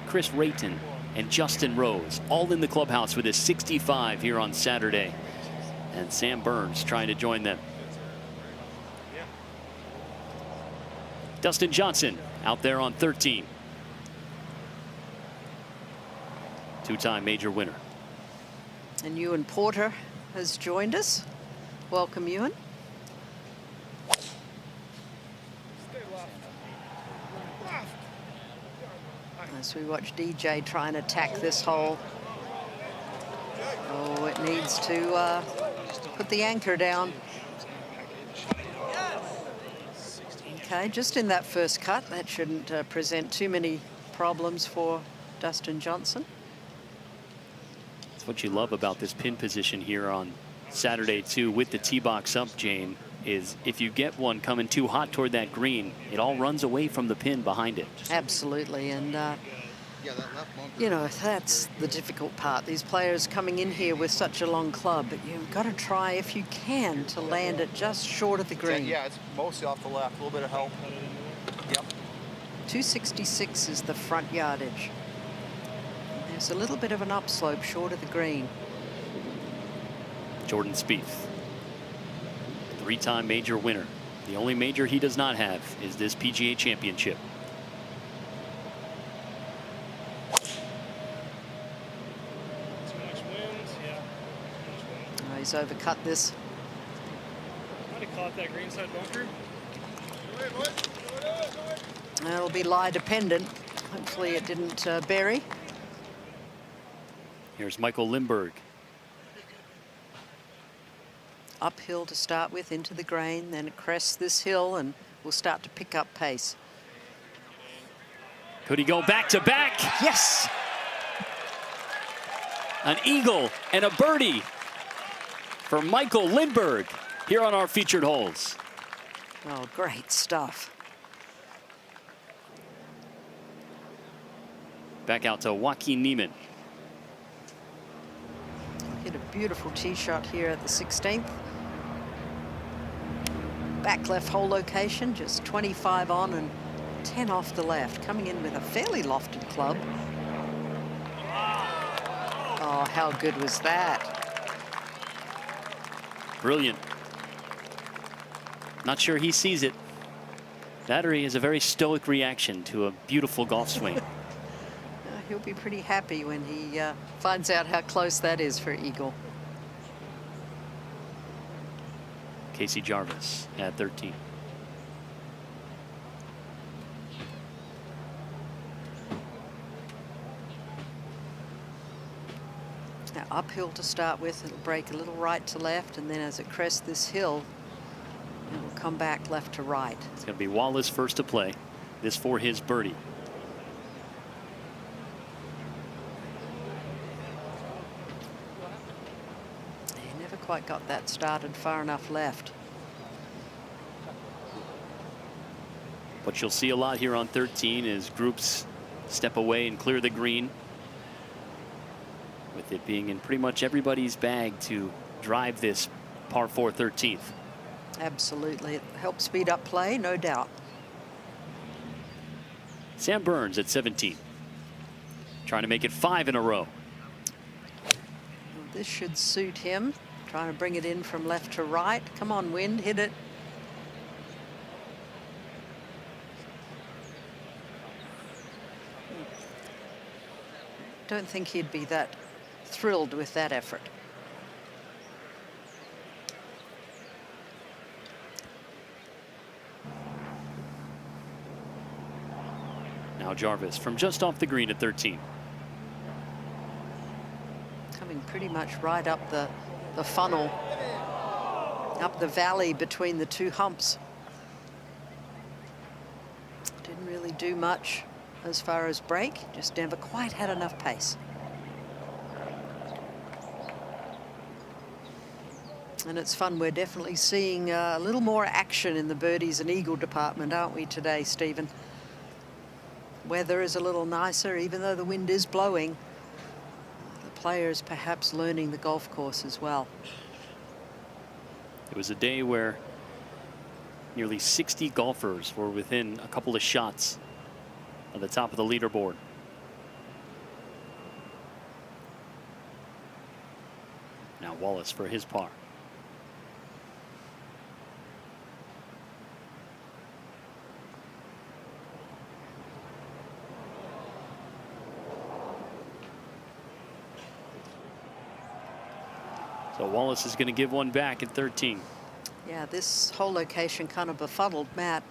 Chris Rayton, and Justin Rose all in the clubhouse with a 65 here on Saturday. And Sam Burns trying to join them. Dustin Johnson out there on 13. 2-time major winner. And Ewan Porter has joined us. Welcome, Ewan. As we watch DJ try and attack this hole. Oh, it needs to put the anchor down. Okay, just in that first cut, that shouldn't present too many problems for Dustin Johnson. That's what you love about this pin position here on Saturday too, with the tee box up, Jane, is if you get one coming too hot toward that green, it all runs away from the pin behind it. Absolutely, and you know, that's the difficult part. These players coming in here with such a long club, but you've got to try, if you can, to land it just short of the green. Yeah, it's mostly off the left, a little bit of help. Yep. 266 is the front yardage. There's a little bit of an upslope short of the green. Jordan Spieth, 3-time major winner. The only major he does not have is this PGA Championship. He's overcut this. Might have caught that greenside bunker. It'll be lie dependent. Hopefully it didn't bury. Here's Michael Lindbergh. Uphill to start with, into the grain, then it crests this hill and will start to pick up pace. Could he go back to back? Yes! An eagle and a birdie for Michael Lindbergh here on our featured holes. Oh, great stuff. Back out to Joaquin Niemann. Hit a beautiful tee shot here at the 16th. Back left hole location, just 25 on and 10 off the left. Coming in with a fairly lofted club. Oh, how good was that? Brilliant. Not sure he sees it. That or he has a very stoic reaction to a beautiful golf swing. He'll be pretty happy when he finds out how close that is for Eagle. Casey Jarvis at 13. Now uphill to start with, it'll break a little right to left, and then as it crests this hill, it will come back left to right. It's going to be Wallace first to play. This for his birdie. He never quite got that started far enough left. What you'll see a lot here on 13 is groups step away and clear the green, with it being in pretty much everybody's bag to drive this par 4 13th. Absolutely. It helps speed up play, no doubt. Sam Burns at 17. Trying to make it 5 in a row. This should suit him. Trying to bring it in from left to right. Come on, wind, hit it. Don't think he'd be that thrilled with that effort. Jarvis from just off the green at 13. Coming pretty much right up the funnel, up the valley between the two humps. Didn't really do much as far as break, just never quite had enough pace. And it's fun, we're definitely seeing a little more action in the birdies and eagle department, aren't we today, Stephen? Weather is a little nicer, even though the wind is blowing. The players perhaps learning the golf course as well. It was a day where nearly 60 golfers were within a couple of shots of the top of the leaderboard. Now Wallace for his par. So Wallace is going to give one back at 13. Yeah, this whole location kind of befuddled Matt.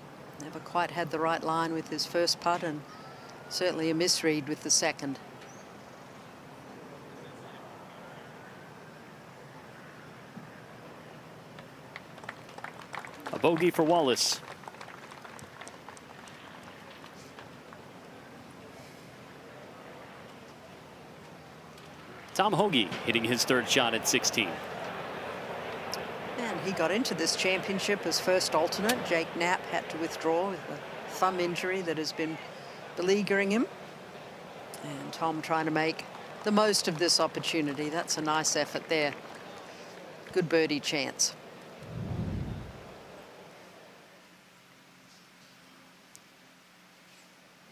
Never quite had the right line with his first putt, and certainly a misread with the second. A bogey for Wallace. Tom Hoagie hitting his third shot at 16. And he got into this championship as first alternate. Jake Knapp had to withdraw with a thumb injury that has been beleaguering him. And Tom trying to make the most of this opportunity. That's a nice effort there. Good birdie chance.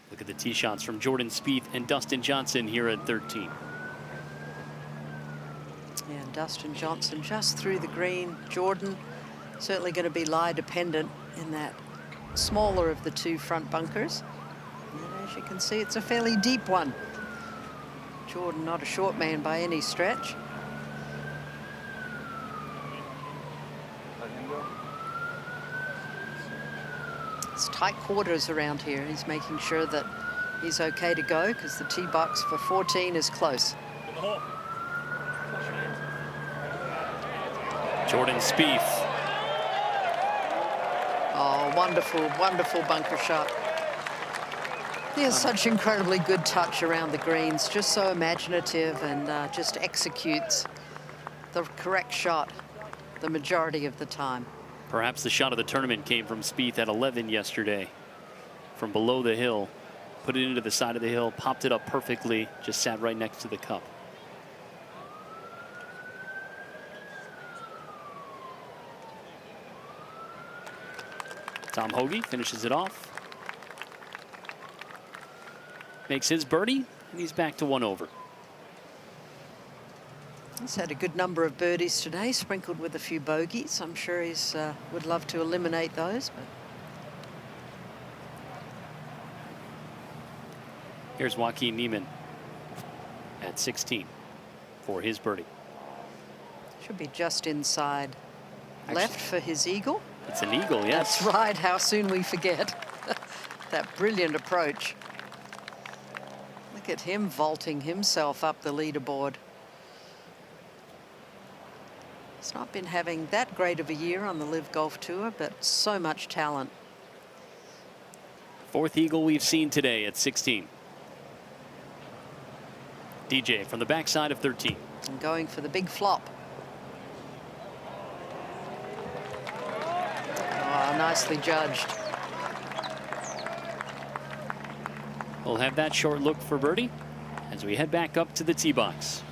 Look at the tee shots from Jordan Spieth and Dustin Johnson here at 13. And Dustin Johnson just through the green. Jordan certainly going to be lie dependent in that smaller of the two front bunkers. And as you can see, it's a fairly deep one. Jordan not a short man by any stretch. It's tight quarters around here. He's making sure that he's okay to go because the tee box for 14 is close. Jordan Spieth. Oh, wonderful, wonderful bunker shot. He has such incredibly good touch around the greens, just so imaginative and just executes the correct shot the majority of the time. Perhaps the shot of the tournament came from Spieth at 11 yesterday. From below the hill, put it into the side of the hill, popped it up perfectly, just sat right next to the cup. Tom Hoagie finishes it off. Makes his birdie, and he's back to one over. He's had a good number of birdies today, sprinkled with a few bogeys. I'm sure he's would love to eliminate those. But here's Joaquin Niemann at 16 for his birdie. Should be just inside left for his eagle. It's an eagle, yes. That's right, how soon we forget. That brilliant approach. Look at him vaulting himself up the leaderboard. He's not been having that great of a year on the Live Golf Tour, but so much talent. Fourth eagle we've seen today at 16. DJ from the backside of 13. And going for the big flop. Oh, nicely judged. We'll have that short look for birdie as we head back up to the tee box.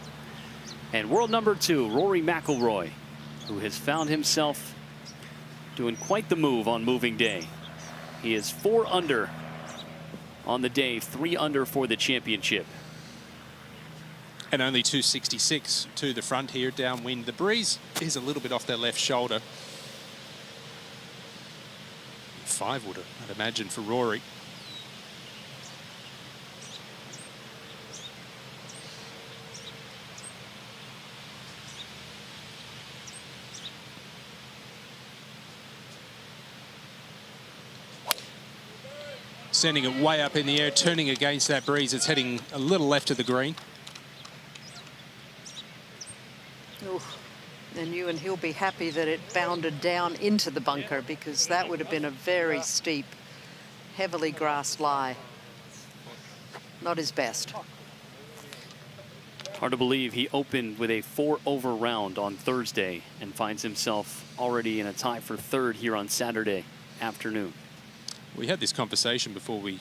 And world number 2, Rory McIlroy, who has found himself doing quite the move on moving day. He is 4 under on the day, 3 under for the championship. And only 266 to the front here, downwind. The breeze is a little bit off their left shoulder. 5 would, I'd imagine, for Rory. sending it way up in the air, turning against that breeze. It's heading a little left of the green. Oof. And he'll be happy that it bounded down into the bunker, because that would have been a very steep, heavily grassed lie. Not his best. Hard to believe he opened with a 4-over round on Thursday and finds himself already in a tie for third here on Saturday afternoon. We had this conversation before we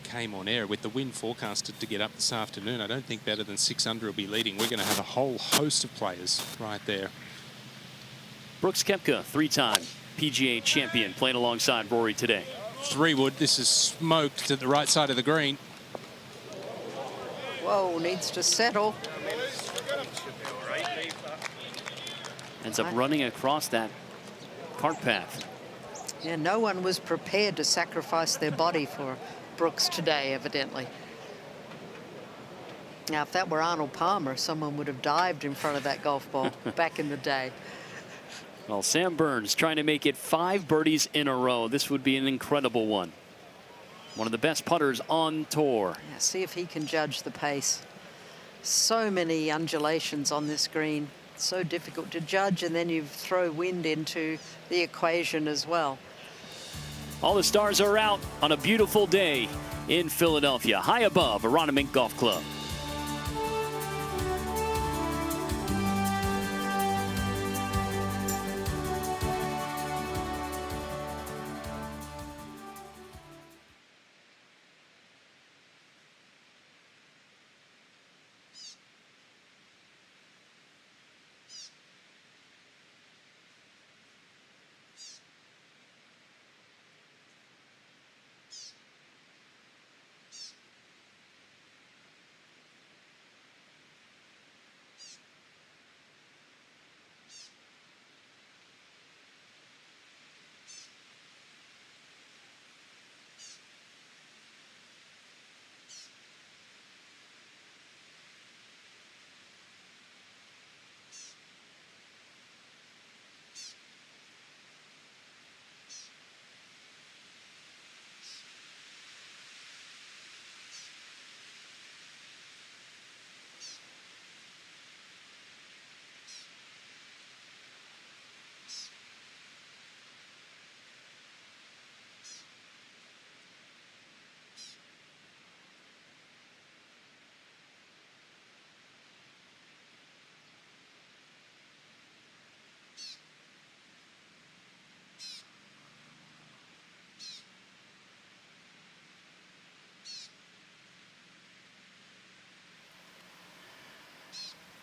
came on air. With the wind forecasted to get up this afternoon, I don't think better than 6 under will be leading. We're going to have a whole host of players right there. Brooks Koepka, 3-time PGA champion, playing alongside Rory today. 3-wood. This is smoked to the right side of the green. Whoa, needs to settle. Ends up running across that cart path. Yeah, no one was prepared to sacrifice their body for Brooks today, evidently. Now, if that were Arnold Palmer, someone would have dived in front of that golf ball back in the day. Well, Sam Burns trying to make it 5 birdies in a row. This would be an incredible one. One of the best putters on tour. Yeah, see if he can judge the pace. So many undulations on this green. So difficult to judge, and then you throw wind into the equation as well. All the stars are out on a beautiful day in Philadelphia, high above Aronimink Golf Club.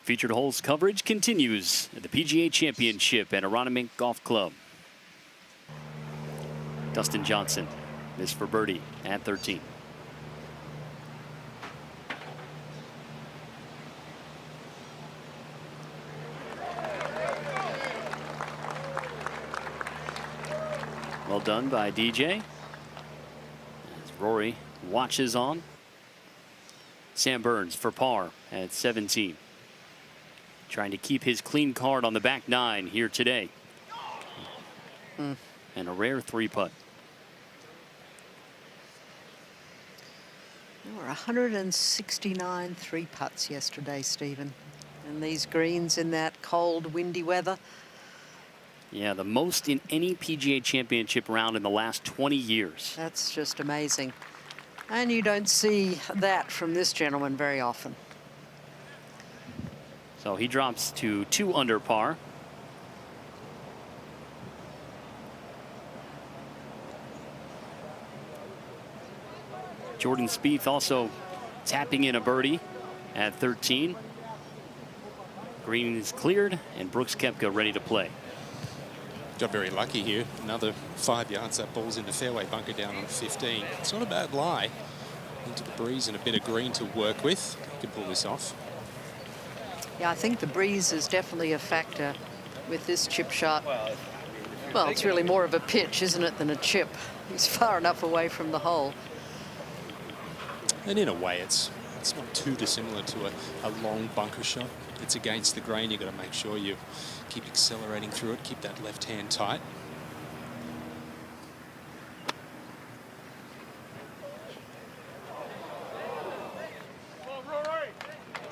Featured holes coverage continues at the PGA Championship at Aronimink Golf Club. Dustin Johnson missed for birdie at 13. Well done by DJ. As Rory watches on. Sam Burns for par at 17. Trying to keep his clean card on the back 9 here today. And a rare 3-putt. There were 169 3-putts yesterday, Stephen. And these greens in that cold, windy weather. Yeah, the most in any PGA Championship round in the last 20 years. That's just amazing. And you don't see that from this gentleman very often. So he drops to 2 under par. Jordan Spieth also tapping in a birdie at 13. Green is cleared, and Brooks Koepka ready to play. Got very lucky here. Another 5 yards. That ball's in the fairway bunker down on 15. It's not a bad lie. Into the breeze and a bit of green to work with. He can pull this off. Yeah, I think the breeze is definitely a factor with this chip shot. Well, it's really more of a pitch, isn't it, than a chip. He's far enough away from the hole. And in a way, it's not too dissimilar to a long bunker shot. It's against the grain. You've got to make sure you keep accelerating through it, keep that left hand tight.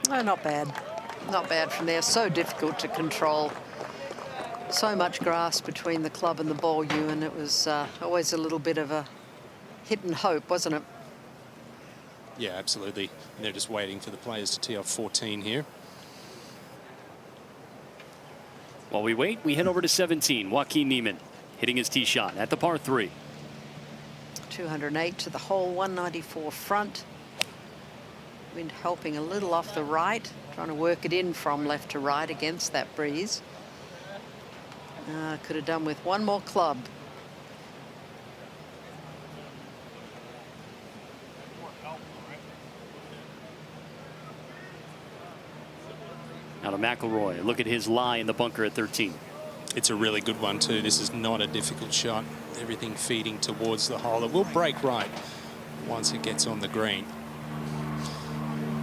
No, not bad. Not bad from there. So difficult to control. So much grass between the club and the ball, Ewan. It was always a little bit of a hit and hope, wasn't it? Yeah, absolutely. And they're just waiting for the players to tee off 14 here. While we wait, we head over to 17. Joaquin Niemann hitting his tee shot at the par 3. 208 to the hole, 194 front. Wind helping a little off the right, trying to work it in from left to right against that breeze. Could have done with one more club. Now to McIlroy. Look at his lie in the bunker at 13. It's a really good one too. This is not a difficult shot. Everything feeding towards the hole. It will break right once it gets on the green.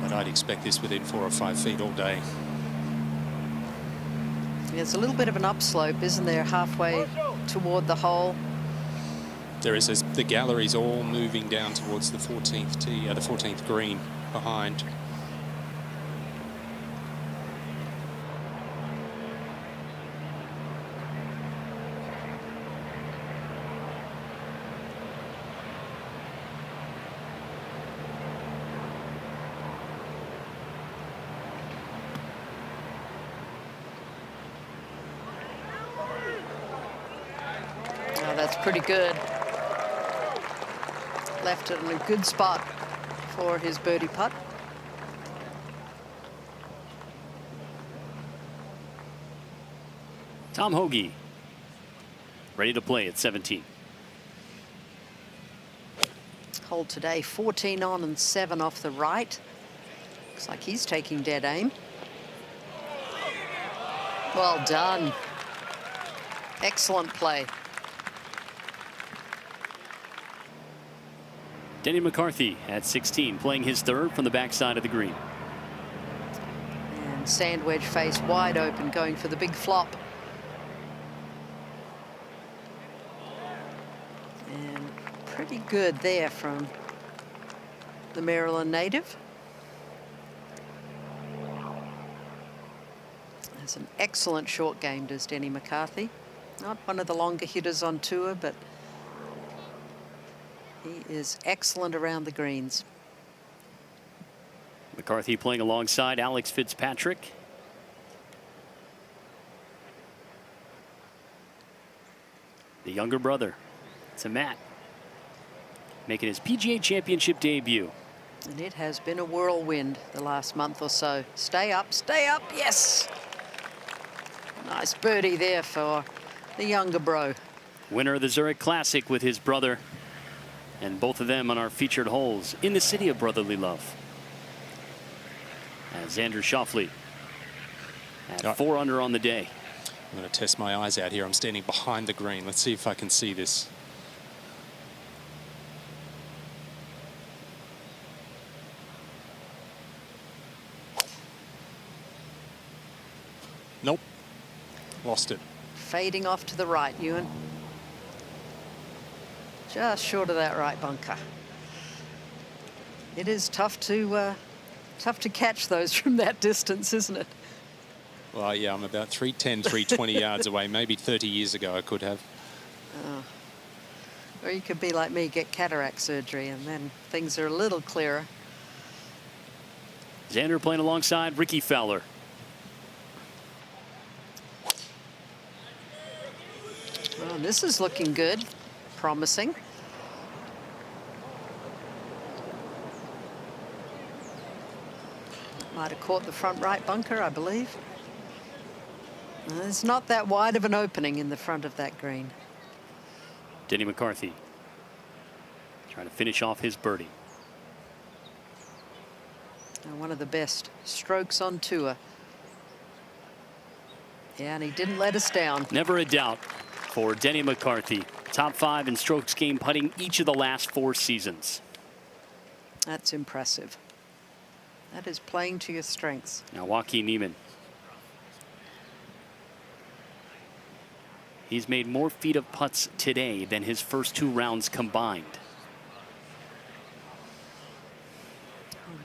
But I'd expect this within 4 or 5 feet all day. There's a little bit of an upslope, isn't there, halfway toward the hole? There is the gallery's all moving down towards the 14th tee, the 14th green behind. That's pretty good. Left it in a good spot for his birdie putt. Tom Hoagie ready to play at 17. Hole today, 14 on and 7 off the right. Looks like he's taking dead aim. Well done. Excellent play. Denny McCarthy at 16, playing his third from the backside of the green. And sand wedge face wide open, going for the big flop. And pretty good there from the Maryland native. Has an excellent short game, does Denny McCarthy. Not one of the longer hitters on tour, but he is excellent around the greens. McCarthy playing alongside Alex Fitzpatrick. The younger brother to Matt, making his PGA Championship debut. And it has been a whirlwind the last month or so. Stay up, yes! Nice birdie there for the younger bro. Winner of the Zurich Classic with his brother. And both of them on our featured holes in the city of brotherly love. As Andrew Schauffele at 4 under on the day. I'm going to test my eyes out here. I'm standing behind the green. Let's see if I can see this. Nope. Lost it. Fading off to the right, Ewan. Just short of that right bunker. It is tough to catch those from that distance, isn't it? Well, yeah, I'm about 310, 320 yards away. Maybe 30 years ago I could have. Or you could be like me, get cataract surgery, and then things are a little clearer. Xander playing alongside Ricky Fowler. Well, this is looking good. Promising. Might have caught the front right bunker, I believe. There's not that wide of an opening in the front of that green. Denny McCarthy trying to finish off his birdie. One of the best strokes on tour. Yeah, and he didn't let us down. Never a doubt for Denny McCarthy. Top 5 in strokes gained putting each of the last 4 seasons. That's impressive. That is playing to your strengths. Now Joaquin Niemann. He's made more feet of putts today than his first 2 rounds combined.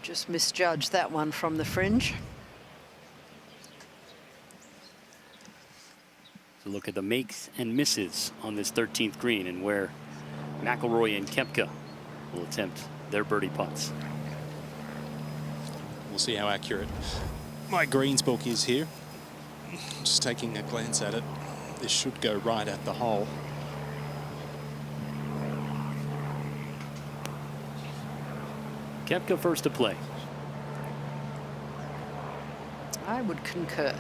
Just misjudged that one from the fringe. So look at the makes and misses on this 13th green and where McIlroy and Koepka will attempt their birdie putts. We'll see how accurate my greens book is here. Just taking a glance at it, this should go right at the hole. Koepka first to play. I would concur.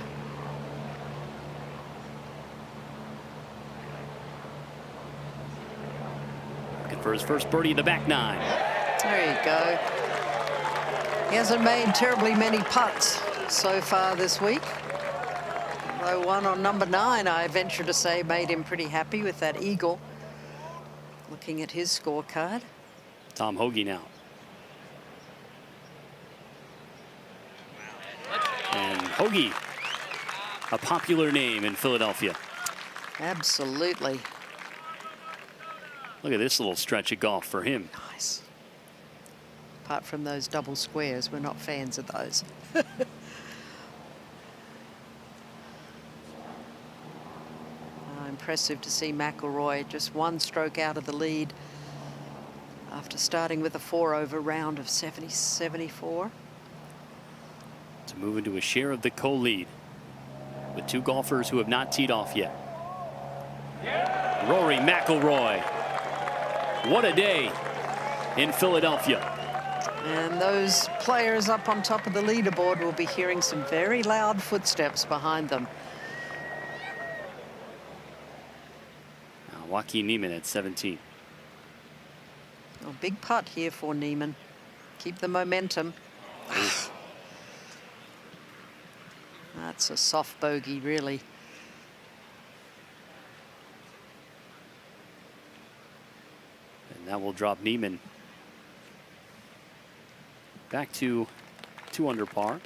Looking for his first birdie in the back nine. There you go. He hasn't made terribly many putts so far this week. Although one on number 9, I venture to say, made him pretty happy with that eagle. Looking at his scorecard. Tom Hoge now. And Hoge, a popular name in Philadelphia. Absolutely. Look at this little stretch of golf for him. Nice. Apart from those double squares, we're not fans of those. Impressive to see McIlroy just one stroke out of the lead after starting with a 4-over round of 74. To move into a share of the co-lead with 2 golfers who have not teed off yet. Rory McIlroy. What a day in Philadelphia. And those players up on top of the leaderboard will be hearing some very loud footsteps behind them. Now, Joaquin Niemann at 17. A big putt here for Niemann. Keep the momentum. That's a soft bogey, really. And that will drop Niemann back to 2 under par.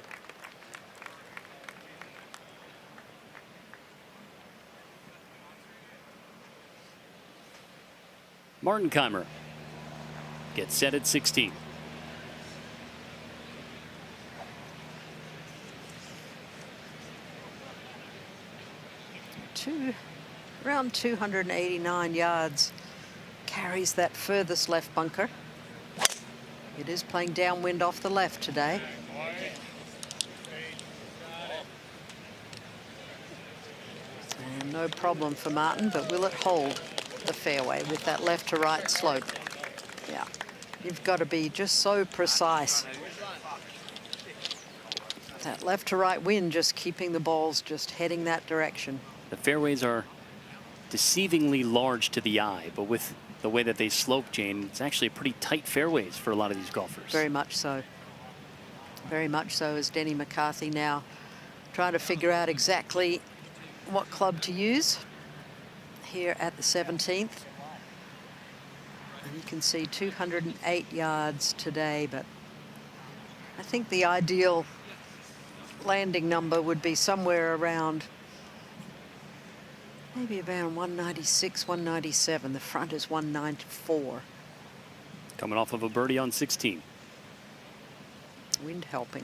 Martin Keimer gets set at 16. Around 289 yards. Carries that furthest left bunker. It is playing downwind off the left today. And no problem for Martin, but will it hold the fairway with that left to right slope? Yeah, you've got to be just so precise. That left to right wind just keeping the balls just heading that direction. The fairways are deceivingly large to the eye, but with the way that they slope, Jane, it's actually pretty tight fairways for a lot of these golfers. Very much so. Very much so, as Denny McCarthy now trying to figure out exactly what club to use here at the 17th. And you can see 208 yards today, but I think the ideal landing number would be somewhere around maybe around 196, 197. The front is 194. Coming off of a birdie on 16. Wind helping.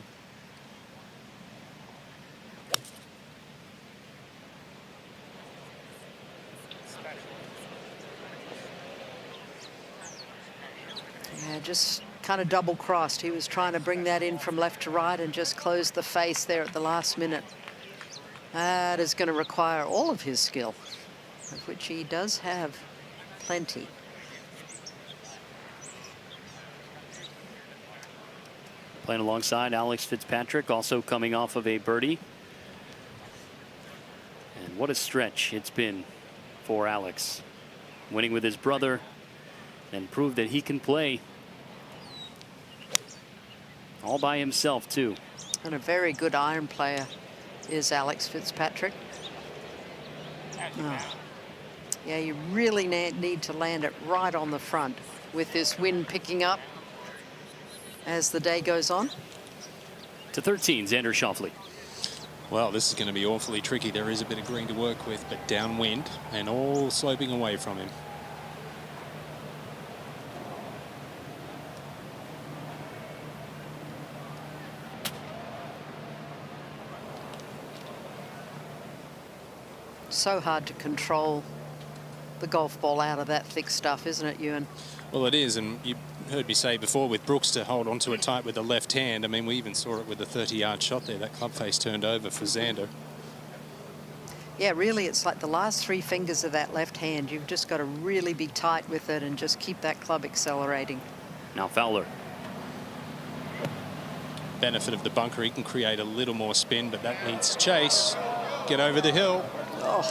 Yeah, just kind of double crossed. He was trying to bring that in from left to right and just close the face there at the last minute. That is going to require all of his skill, of which he does have plenty. Playing alongside Alex Fitzpatrick, also coming off of a birdie. And what a stretch it's been for Alex. Winning with his brother and proved that he can play all by himself, too. And a very good iron player is Alex Fitzpatrick. Oh. Yeah, you really need to land it right on the front with this wind picking up as the day goes on. To 13, Xander Schauffele. Well, this is going to be awfully tricky. There is a bit of green to work with, but downwind and all sloping away from him. So hard to control the golf ball out of that thick stuff, isn't it, Ewan? Well, it is, and you heard me say before with Brooks to hold onto it tight with the left hand. I mean, we even saw it with the 30-yard shot there. That club face turned over for Xander. Yeah, really, it's like the last 3 fingers of that left hand. You've just got to really be tight with it and just keep that club accelerating. Now Fowler. Benefit of the bunker, he can create a little more spin, but that needs chase. Get over the hill. Oh,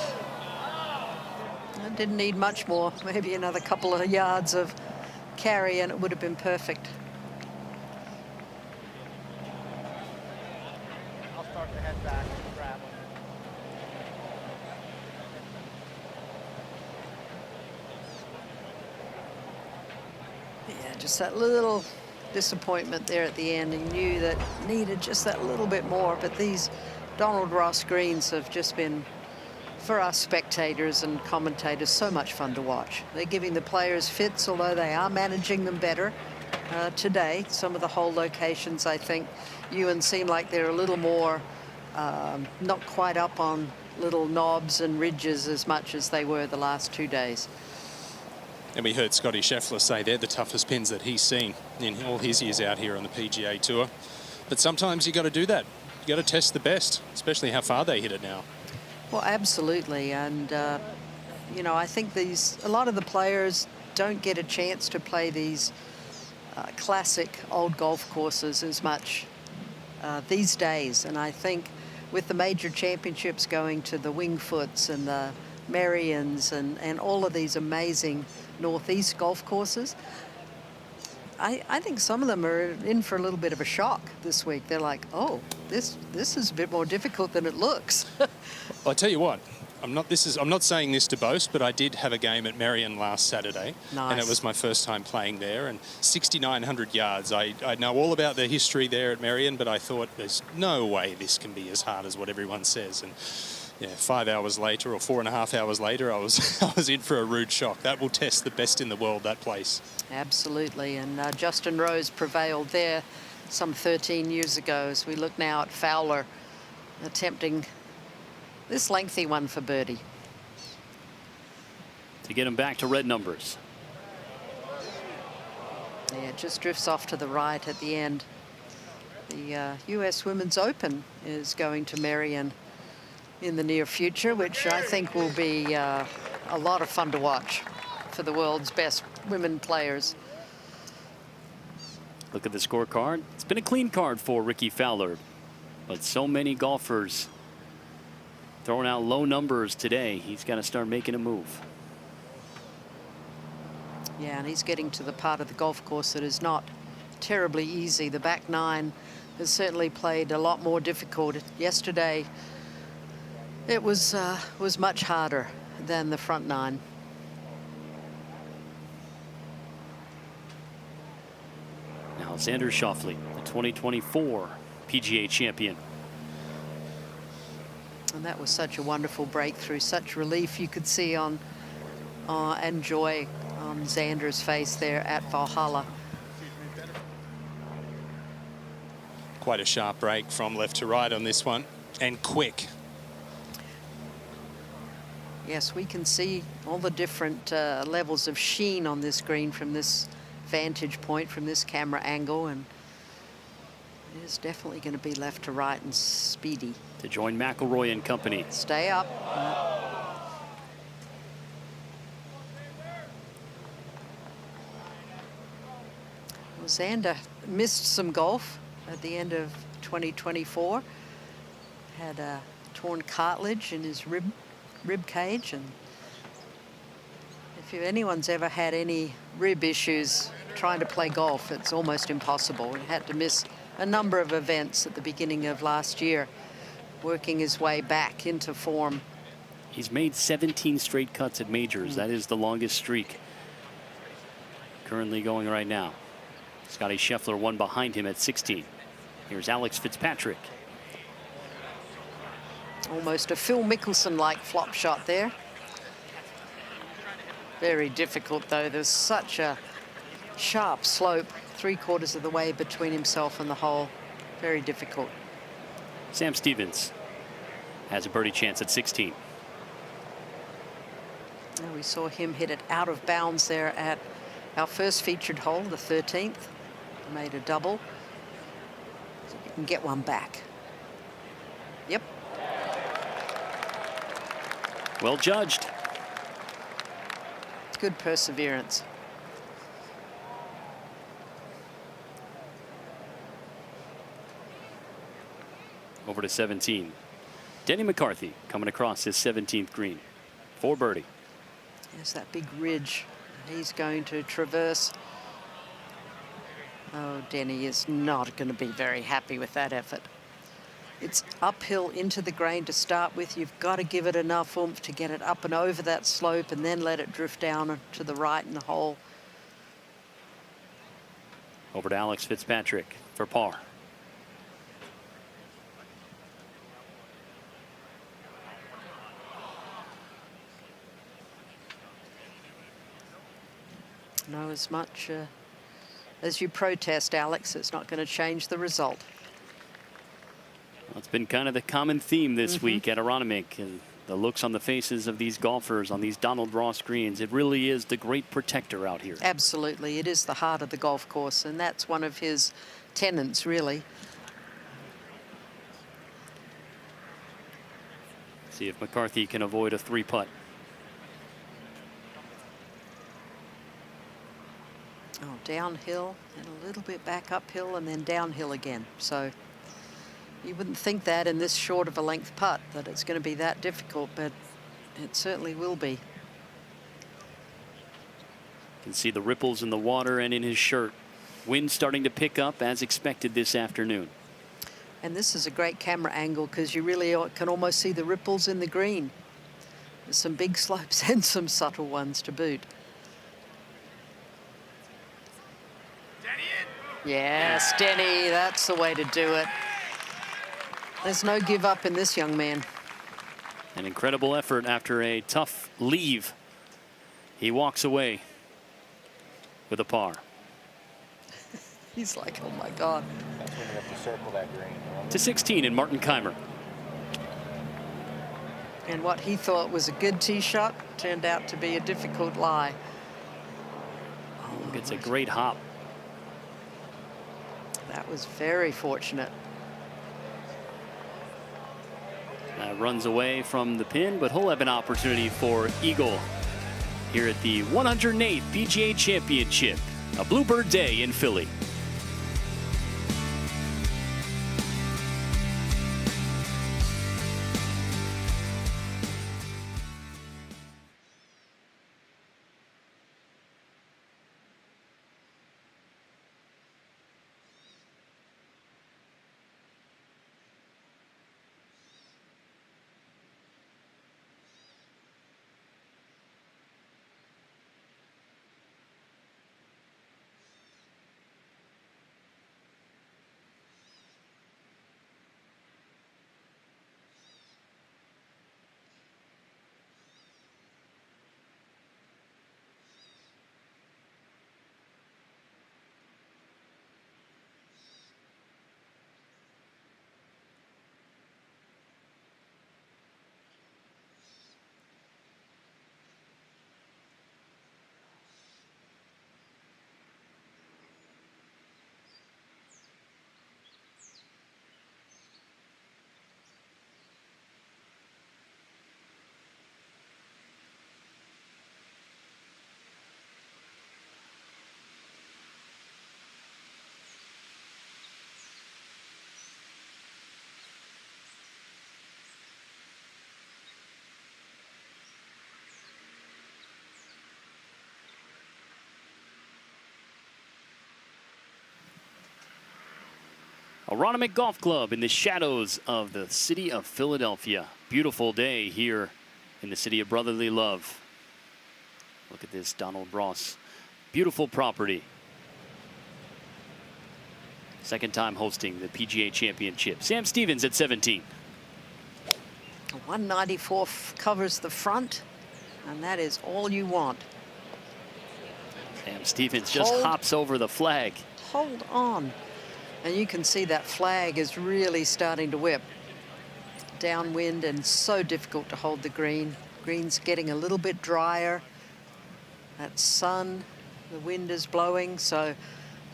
that didn't need much more. Maybe another couple of yards of carry and it would have been perfect. I'll start to head back and grab him. Yeah, just that little disappointment there at the end. He knew that needed just that little bit more, but these Donald Ross greens have just been, for us spectators and commentators, so much fun to watch. They're giving the players fits, although they are managing them better today. Some of the hole locations, I think, Ewan, seem like they're a little more not quite up on little knobs and ridges as much as they were the last 2 days. And we heard Scotty Scheffler say they're the toughest pins that he's seen in all his years out here on the PGA Tour. But sometimes you got to do that. You got to test the best, especially how far they hit it now. Well, absolutely, and you know, I think a lot of the players don't get a chance to play these classic old golf courses as much these days, and I think with the major championships going to the Wingfoots and the Marions and all of these amazing Northeast golf courses, I think some of them are in for a little bit of a shock this week. They're like, oh, this is a bit more difficult than it looks. Well, I tell you what, I'm not saying this to boast, but I did have a game at Marion last Saturday. Nice. And it was my first time playing there, and 6,900 yards. I know all about the history there at Marion, but I thought there's no way this can be as hard as what everyone says. And yeah, 5 hours later or 4.5 hours later, I was in for a rude shock. That will test the best in the world, that place. Absolutely, and Justin Rose prevailed there some 13 years ago, as we look now at Fowler attempting this lengthy one for birdie. To get him back to red numbers. Yeah, it just drifts off to the right at the end. The US Women's Open is going to Marion in the near future, which I think will be a lot of fun to watch for the world's best women players. Look at the scorecard. It's been a clean card for Ricky Fowler, but so many golfers throwing out low numbers today. He's got to start making a move. Yeah, and he's getting to the part of the golf course that is not terribly easy. The back nine has certainly played a lot more difficult. Yesterday, it was much harder than the front nine. Now Xander Schauffele, the 2024 PGA champion. And that was such a wonderful breakthrough, such relief you could see on and joy on Xander's face there at Valhalla. Quite a sharp break from left to right on this one, and quick. Yes, we can see all the different levels of sheen on this green from this vantage point, from this camera angle, and it is definitely going to be left to right and speedy. To join McIlroy and company. Stay up. Well, Xander missed some golf at the end of 2024. Had a torn cartilage in his rib cage, and if anyone's ever had any rib issues trying to play golf, it's almost impossible. He had to miss a number of events at the beginning of last year, working his way back into form. He's made 17 straight cuts at majors. That is the longest streak currently going right now. Scotty Scheffler one behind him at 16. Here's Alex Fitzpatrick. Almost a Phil Mickelson-like flop shot there. Very difficult, though. There's such a sharp slope 3/4 of the way between himself and the hole. Very difficult. Sam Stevens has a birdie chance at 16. And we saw him hit it out of bounds there at our first featured hole, the 13th. Made a double. So you can get one back. Yep. Well judged. Good perseverance. Over to 17. Denny McCarthy coming across his 17th green for birdie. There's that big ridge he's going to traverse. Oh, Denny is not going to be very happy with that effort. It's uphill into the grain to start with. You've got to give it enough oomph to get it up and over that slope and then let it drift down to the right in the hole. Over to Alex Fitzpatrick for par. No, as much as you protest, Alex, it's not going to change the result. Well, it's been kind of the common theme this week at Aronimink, and the looks on the faces of these golfers on these Donald Ross greens. It really is the great protector out here. Absolutely. It is the heart of the golf course, and that's one of his tenets, really. See if McCarthy can avoid a 3-putt. Oh, downhill and a little bit back uphill and then downhill again. So you wouldn't think that in this short of a length putt that it's going to be that difficult, but it certainly will be. You can see the ripples in the water and in his shirt. Wind starting to pick up as expected this afternoon. And this is a great camera angle because you really can almost see the ripples in the green. There's some big slopes and some subtle ones to boot. Yes, Denny, that's the way to do it. There's no give up in this young man. An incredible effort after a tough leave. He walks away with a par. He's like, oh my God. That's when you have to circle that green. To 16 in Martin Keimer. And what he thought was a good tee shot turned out to be a difficult lie. It's a great hop. That was very fortunate. Runs away from the pin, but he'll have an opportunity for eagle here at the 108th PGA Championship. A Bluebird day in Philly. Aronimink Golf Club in the shadows of the city of Philadelphia. Beautiful day here in the city of brotherly love. Look at this Donald Ross. Beautiful property. Second time hosting the PGA Championship. Sam Stevens at 17. 194 covers the front, and that is all you want. Sam Stevens just hops over the flag. Hold on. And you can see that flag is really starting to whip. Downwind and so difficult to hold the green. Green's getting a little bit drier. That sun, the wind is blowing, so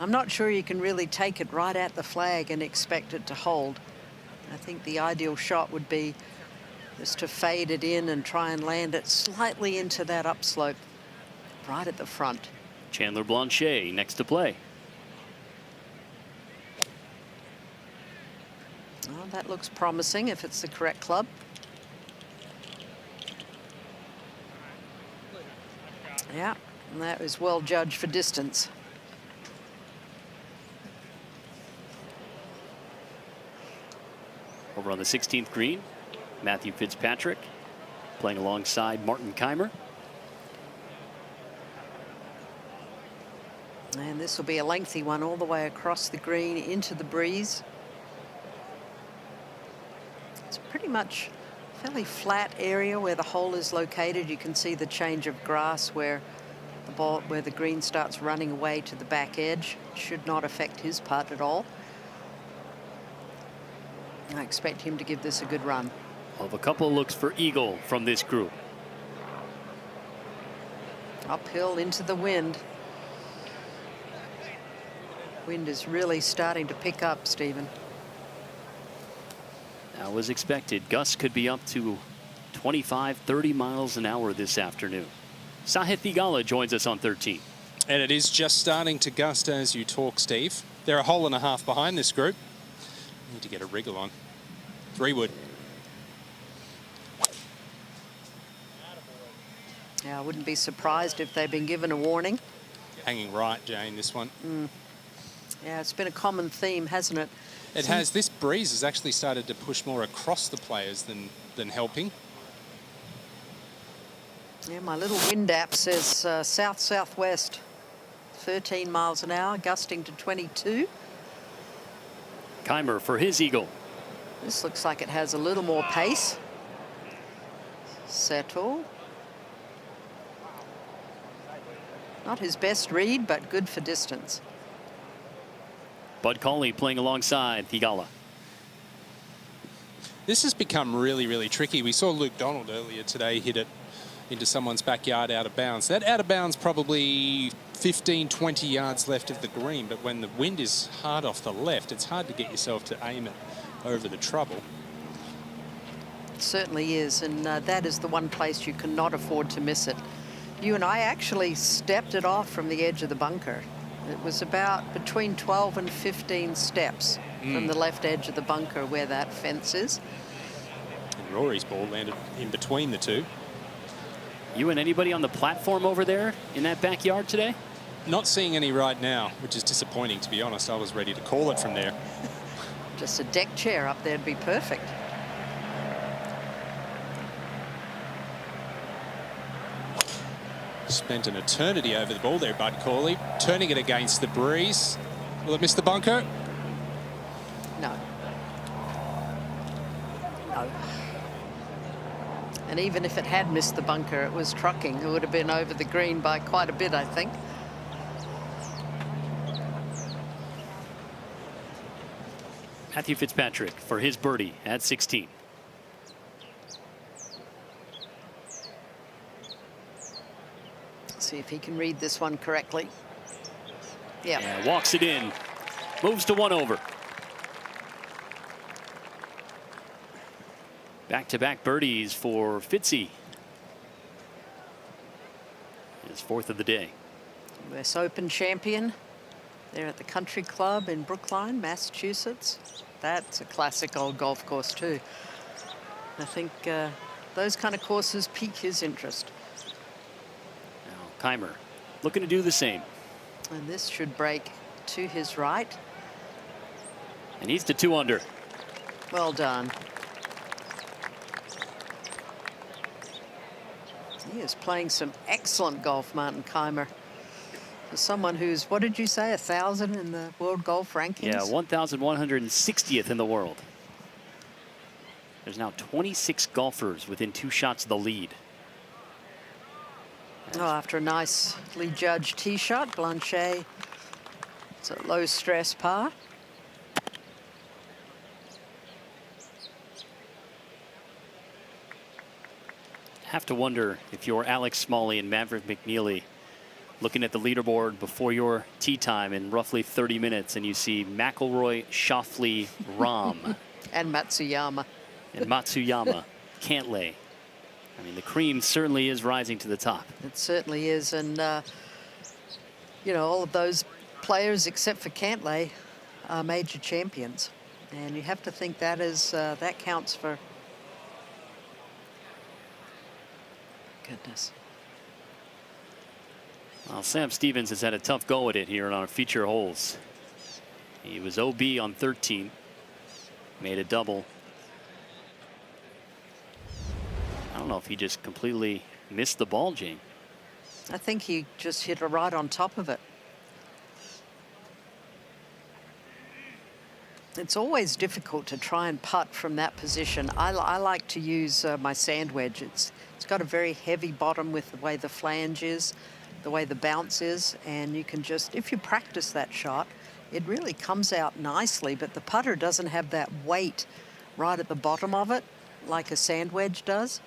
I'm not sure you can really take it right at the flag and expect it to hold. I think the ideal shot would be just to fade it in and try and land it slightly into that upslope right at the front. Chandler Blanchet next to play. Well, that looks promising if it's the correct club. Yeah, and that was well judged for distance. Over on the 16th green, Matthew Fitzpatrick playing alongside Martin Keimer. And this will be a lengthy one all the way across the green into the breeze. It's pretty much a fairly flat area where the hole is located. You can see the change of grass where the green starts running away to the back edge. Should not affect his putt at all. I expect him to give this a good run. Of a couple of looks for eagle from this group. Uphill into the wind. Wind is really starting to pick up, Stephen. That was expected. Gusts could be up to 25, 30 miles an hour this afternoon. Sahith Theegala joins us on 13. And it is just starting to gust as you talk, Steve. They're a hole and a half behind this group. Need to get a wriggle on. 3-wood. Yeah, I wouldn't be surprised if they've been given a warning. Hanging right, Jane, this one. Yeah, it's been a common theme, hasn't it? It has. This breeze has actually started to push more across the players than helping. Yeah, my little wind app says south-southwest, 13 miles an hour, gusting to 22. Keimer for his eagle. This looks like it has a little more pace. Settle. Not his best read, but good for distance. Bud Cauley playing alongside Theegala. This has become really, really tricky. We saw Luke Donald earlier today hit it into someone's backyard out of bounds. That out of bounds probably 15, 20 yards left of the green, but when the wind is hard off the left, it's hard to get yourself to aim it over the trouble. It certainly is, and that is the one place you cannot afford to miss it. You and I actually stepped it off from the edge of the bunker. It was about between 12 and 15 steps from the left edge of the bunker where that fence is. And Rory's ball landed in between the two. You and anybody on the platform over there in that backyard today? Not seeing any right now, which is disappointing, to be honest. I was ready to call it from there. Just a deck chair up there would be perfect. Spent an eternity over the ball there, Bud Cauley, turning it against the breeze. Will it miss the bunker? No. No. And even if it had missed the bunker, it was trucking. It would have been over the green by quite a bit, I think. Matthew Fitzpatrick for his birdie at 16. See if he can read this one correctly. Yeah. Walks it in. Moves to 1 over. Back-to-back birdies for Fitzy. His 4th of the day. US Open champion. They're at the Country Club in Brookline, Massachusetts. That's a classic old golf course too. I think those kind of courses pique his interest. Now Keimer looking to do the same. And this should break to his right. And he's to 2 under. Well done. He is playing some excellent golf, Martin Keimer. For someone who's, what did you say, 1,000 in the world golf rankings? Yeah, 1,160th in the world. There's now 26 golfers within 2 shots of the lead. Oh, after a nicely judged tee shot, Blanchet. It's a low stress par. Have to wonder if you're Alex Smalley and Maverick McNeely looking at the leaderboard before your tee time in roughly 30 minutes, and you see McIlroy, Schauffele, Rahm. And Matsuyama. And Matsuyama, Cantlay. I mean, the cream certainly is rising to the top. It certainly is. And, you know, all of those players except for Cantlay are major champions. And you have to think that is that counts for... Goodness. Well, Sam Stevens has had a tough go at it here on our feature holes. He was OB on 13. Made a double. I don't know if he just completely missed the ball, Jane. I think he just hit it right on top of it. It's always difficult to try and putt from that position. I like to use my sand wedge. It's got a very heavy bottom with the way the flange is, the way the bounce is, and you can just, if you practice that shot, it really comes out nicely, but the putter doesn't have that weight right at the bottom of it like a sand wedge does.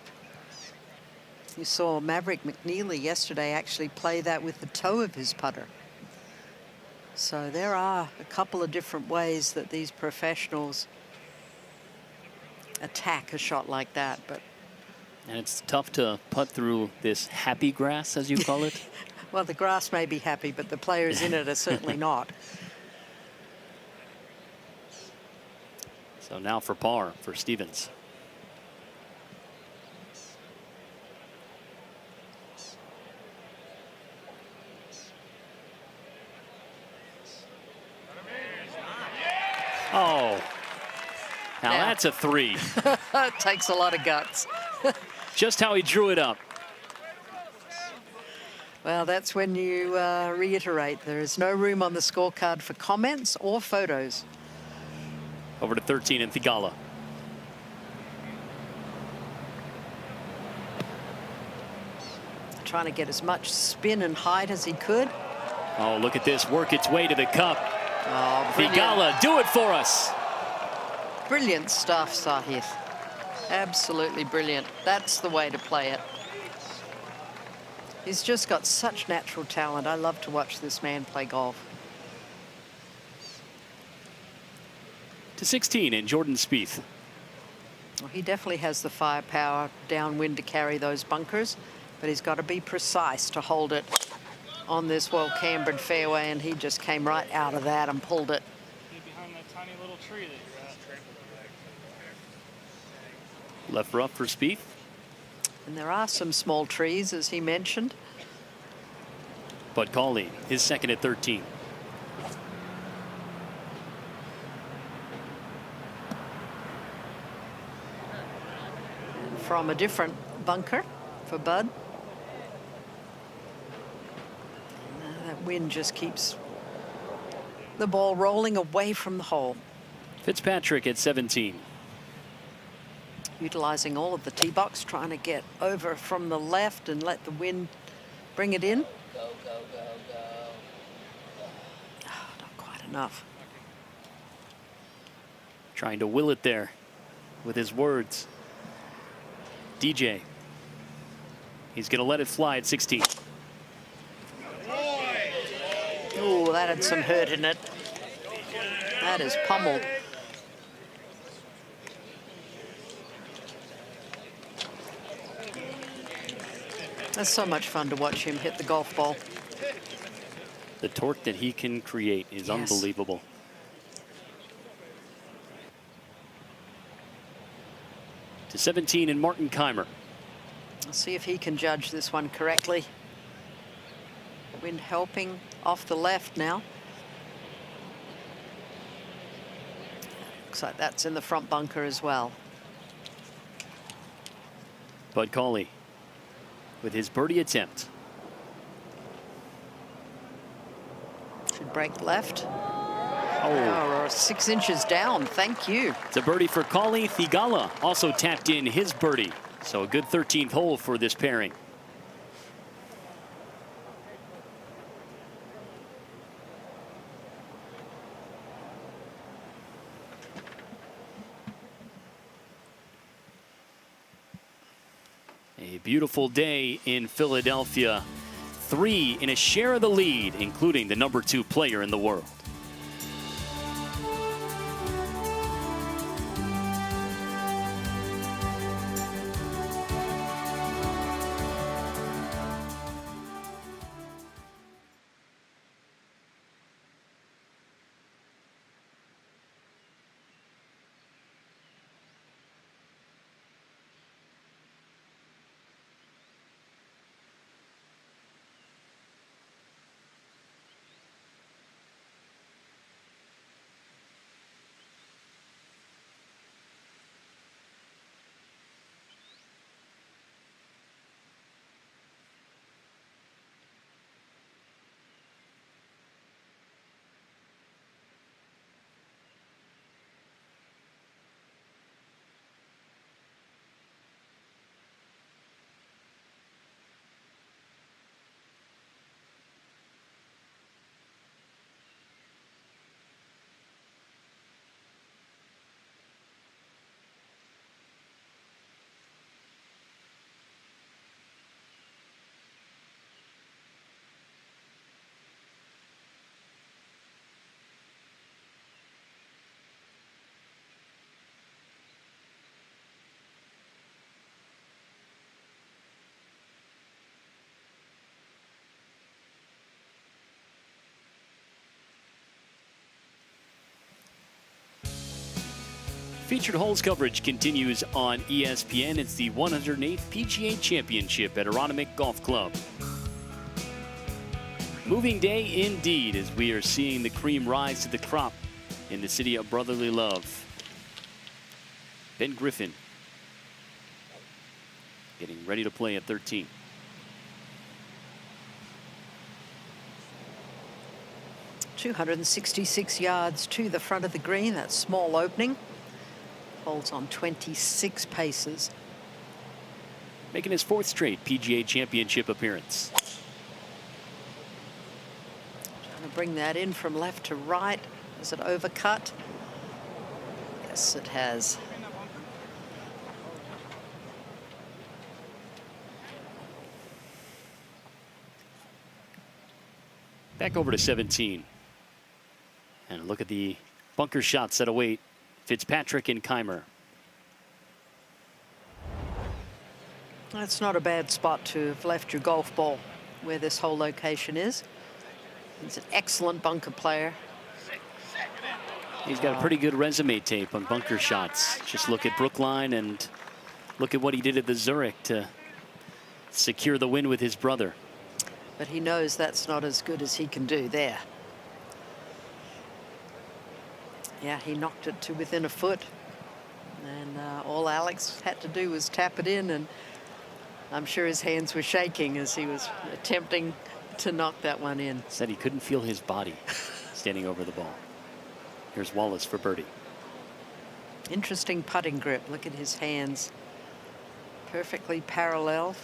You saw Maverick McNeely yesterday actually play that with the toe of his putter. So there are a couple of different ways that these professionals attack a shot like that. And it's tough to putt through this happy grass, as you call it. Well, the grass may be happy, but the players in it are certainly not. So now for par for Stevens. Oh, now that's a 3. It takes a lot of guts. Just how he drew it up. Well, that's when you reiterate there is no room on the scorecard for comments or photos. Over to 13 in Thigala. Trying to get as much spin and height as he could. Oh, look at this work its way to the cup. Oh, Thigala, do it for us. Brilliant stuff, Sahith. Absolutely brilliant. That's the way to play it. He's just got such natural talent. I love to watch this man play golf. To 16 in Jordan Spieth. Well, he definitely has the firepower downwind to carry those bunkers, but he's got to be precise to hold it on this well-cambered fairway, and he just came right out of that and pulled it. Behind that tiny little tree that you're at. Left rough for Spieth. And there are some small trees, as he mentioned. Bud Cauley, his second at 13. From a different bunker for Bud. That wind just keeps the ball rolling away from the hole. Fitzpatrick at 17. Utilizing all of the tee box, trying to get over from the left and let the wind bring it in. Go, go, go, go. Oh, not quite enough. Trying to will it there with his words. DJ. He's going to let it fly at 16. Oh, that had some hurt in it. That is pummeled. That's so much fun to watch him hit the golf ball. The torque that he can create is unbelievable. To 17 in Martin Keimer. Let's see if he can judge this one correctly. Wind helping off the left now. Looks like that's in the front bunker as well. Bud Cauley with his birdie attempt. Should break left. Oh, 6 inches down. Thank you. it's a birdie for Cauley. Thigala also tapped in his birdie. So a good 13th hole for this pairing. A beautiful day in Philadelphia. 3 in a share of the lead, including the #2 player in the world. Featured holes coverage continues on ESPN. It's the 108th PGA Championship at Aronimink Golf Club. Moving day indeed, as we are seeing the cream rise to the crop in the city of brotherly love. Ben Griffin getting ready to play at 13. .266 yards to the front of the green. That small opening. Holds on 26 paces. Making his 4th straight PGA Championship appearance. Trying to bring that in from left to right. Is it overcut? Yes, it has. Back over to 17. And look at the bunker shots that await Fitzpatrick and Keimer. That's not a bad spot to have left your golf ball where this whole location is. He's an excellent bunker player. He's got a pretty good resume tape on bunker shots. Just look at Brookline and look at what he did at the Zurich to secure the win with his brother. But he knows that's not as good as he can do there. Yeah, he knocked it to within a foot. And all Alex had to do was tap it in, and I'm sure his hands were shaking as he was attempting to knock that one in. Said he couldn't feel his body standing over the ball. Here's Wallace for birdie. Interesting putting grip. Look at his hands. Perfectly parallel.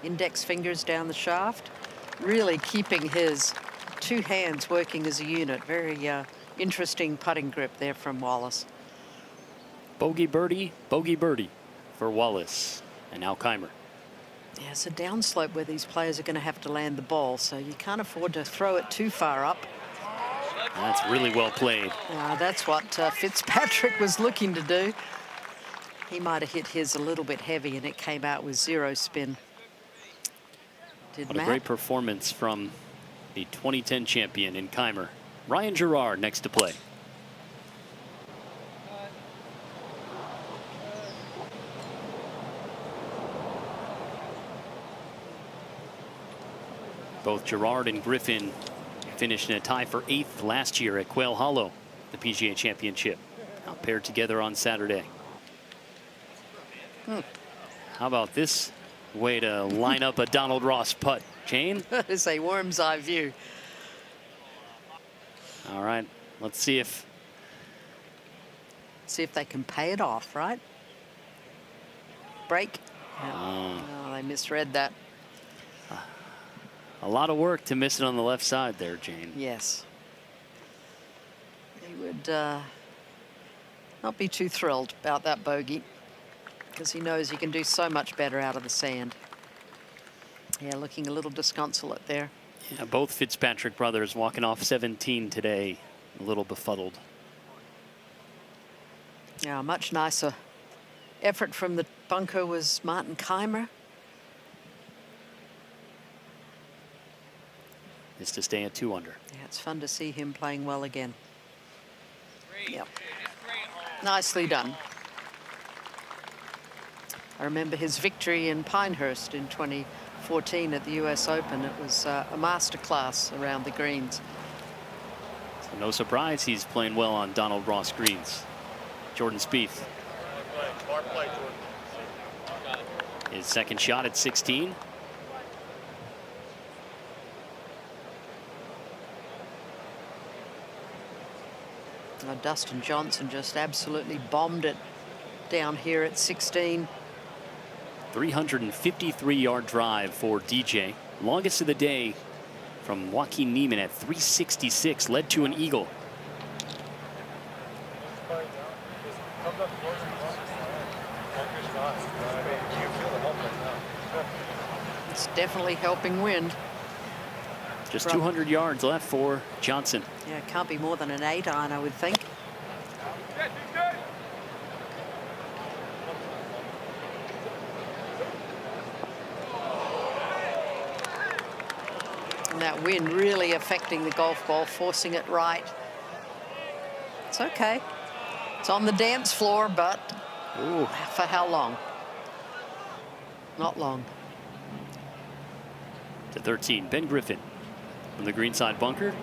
Index fingers down the shaft. Really keeping his 2 hands working as a unit. Very interesting putting grip there from Wallace. Bogey birdie for Wallace. And now Keimer. Yeah, it's a downslope where these players are going to have to land the ball, so you can't afford to throw it too far up. That's really well played. That's what Fitzpatrick was looking to do. He might have hit his a little bit heavy, and it came out with 0 spin. What a great performance from the 2010 champion in Keimer. Ryan Gerard next to play. Both Gerard and Griffin finished in a tie for 8th last year at Quail Hollow, the PGA Championship. Now paired together on Saturday. How about this way to line up a Donald Ross putt, Jane? That is a worm's eye view. All right, let's see if they can pay it off, right? Break. Oh, they misread that. A lot of work to miss it on the left side there, Jane. Yes. He would not be too thrilled about that bogey. because he knows he can do so much better out of the sand. Yeah, looking a little disconsolate there. Yeah, both Fitzpatrick brothers walking off 17 today, a little befuddled. Yeah, much nicer effort from the bunker was Martin Keimer. Is to stay at 2 under. Yeah, it's fun to see him playing well again. Yep. Nicely done. I remember his victory in Pinehurst in 2014 at the US Open. It was a masterclass around the greens. So no surprise he's playing well on Donald Ross greens. Jordan Spieth. His second shot at 16. Dustin Johnson just absolutely bombed it down here at 16. 353-yard drive for DJ. Longest of the day from Joaquin Niemann at 366, led to an eagle. It's definitely helping wind. Just 200 yards left for Johnson. Yeah, it can't be more than an 8-iron, I would think. And that wind really affecting the golf ball, forcing it right. It's okay. It's on the dance floor, but ooh, for how long? Not long. To 13, Ben Griffin from the greenside bunker.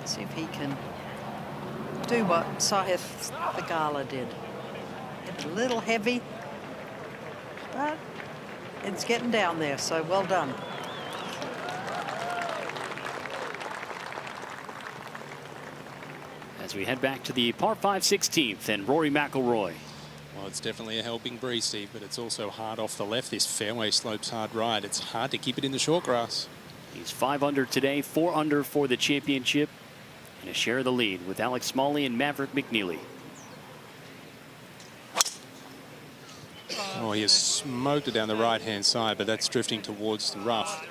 See if he can do what Sahith Theegala did. It's a little heavy, but it's getting down there, so well done. As we head back to the par 5 16th and Rory McIlroy. Well, it's definitely a helping breeze, Steve, but it's also hard off the left. This fairway slopes hard right. It's hard to keep it in the short grass. He's 5 under today, 4 under for the championship, and a share of the lead with Alex Smalley and Maverick McNeely. Oh, he has smoked it down the right-hand side, but that's drifting towards the rough.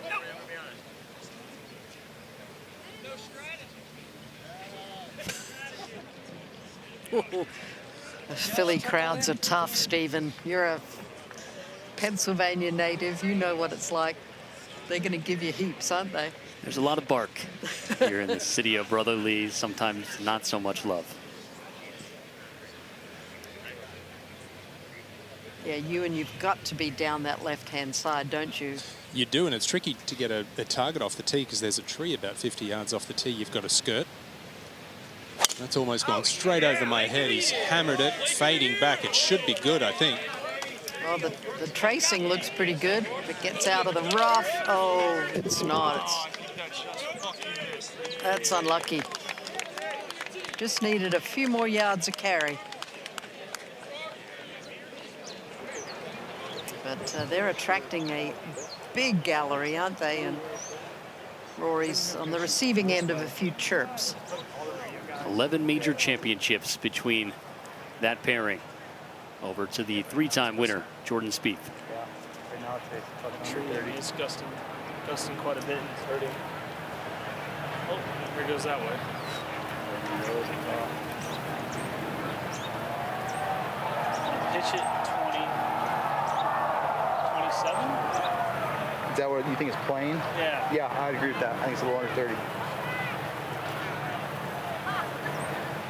The Philly crowds are tough, Stephen. You're a Pennsylvania native. You know what it's like. They're going to give you heaps, aren't they? There's a lot of bark here in the city of brotherly, sometimes not so much love. Yeah, you've got to be down that left-hand side, don't you? You do, and it's tricky to get a target off the tee because there's a tree about 50 yards off the tee. You've got a skirt. That's almost gone straight over my head. He's hammered it, fading back. It should be good, I think. Well, the tracing looks pretty good. If it gets out of the rough, oh, it's not. That's unlucky. Just needed a few more yards of carry. But they're attracting a big gallery, aren't they? And Rory's on the receiving end of a few chirps. 11 major championships between that pairing. Over to the 3-time winner, Jordan Spieth. It's gusting quite a bit and it's hurting. Oh, here goes that way. Pitch it 20, 27. Is that what you think is playing? Yeah. Yeah, I'd agree with that. I think it's a little under 30.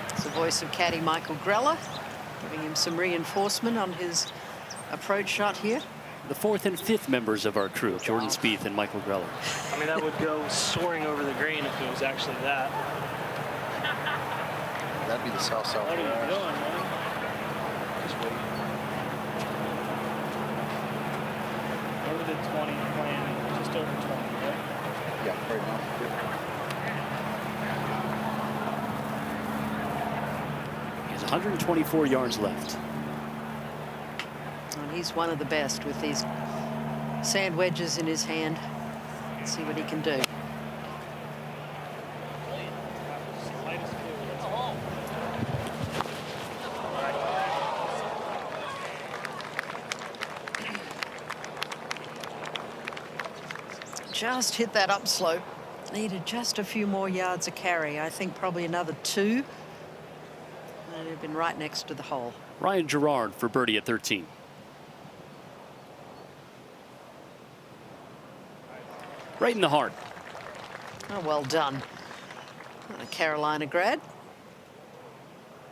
It's the voice of caddy Michael Greller, giving him some reinforcement on his approach shot here. The 4th and 5th members of our crew, Jordan Spieth and Michael Greller. I mean, that would go soaring over the green if it was actually that. That'd be the south-south. What are you doing, man? Just wait. Over the 20, playing just over 20, right? Yeah, right now. He has 124 yards left. And he's one of the best with these sand wedges in his hand. Let's see what he can do. just hit that upslope. Needed just a few more yards of carry. I think probably another 2. And it'd been right next to the hole. Ryan Gerard for birdie at 13. Right in the heart. Oh, well done. A Carolina grad.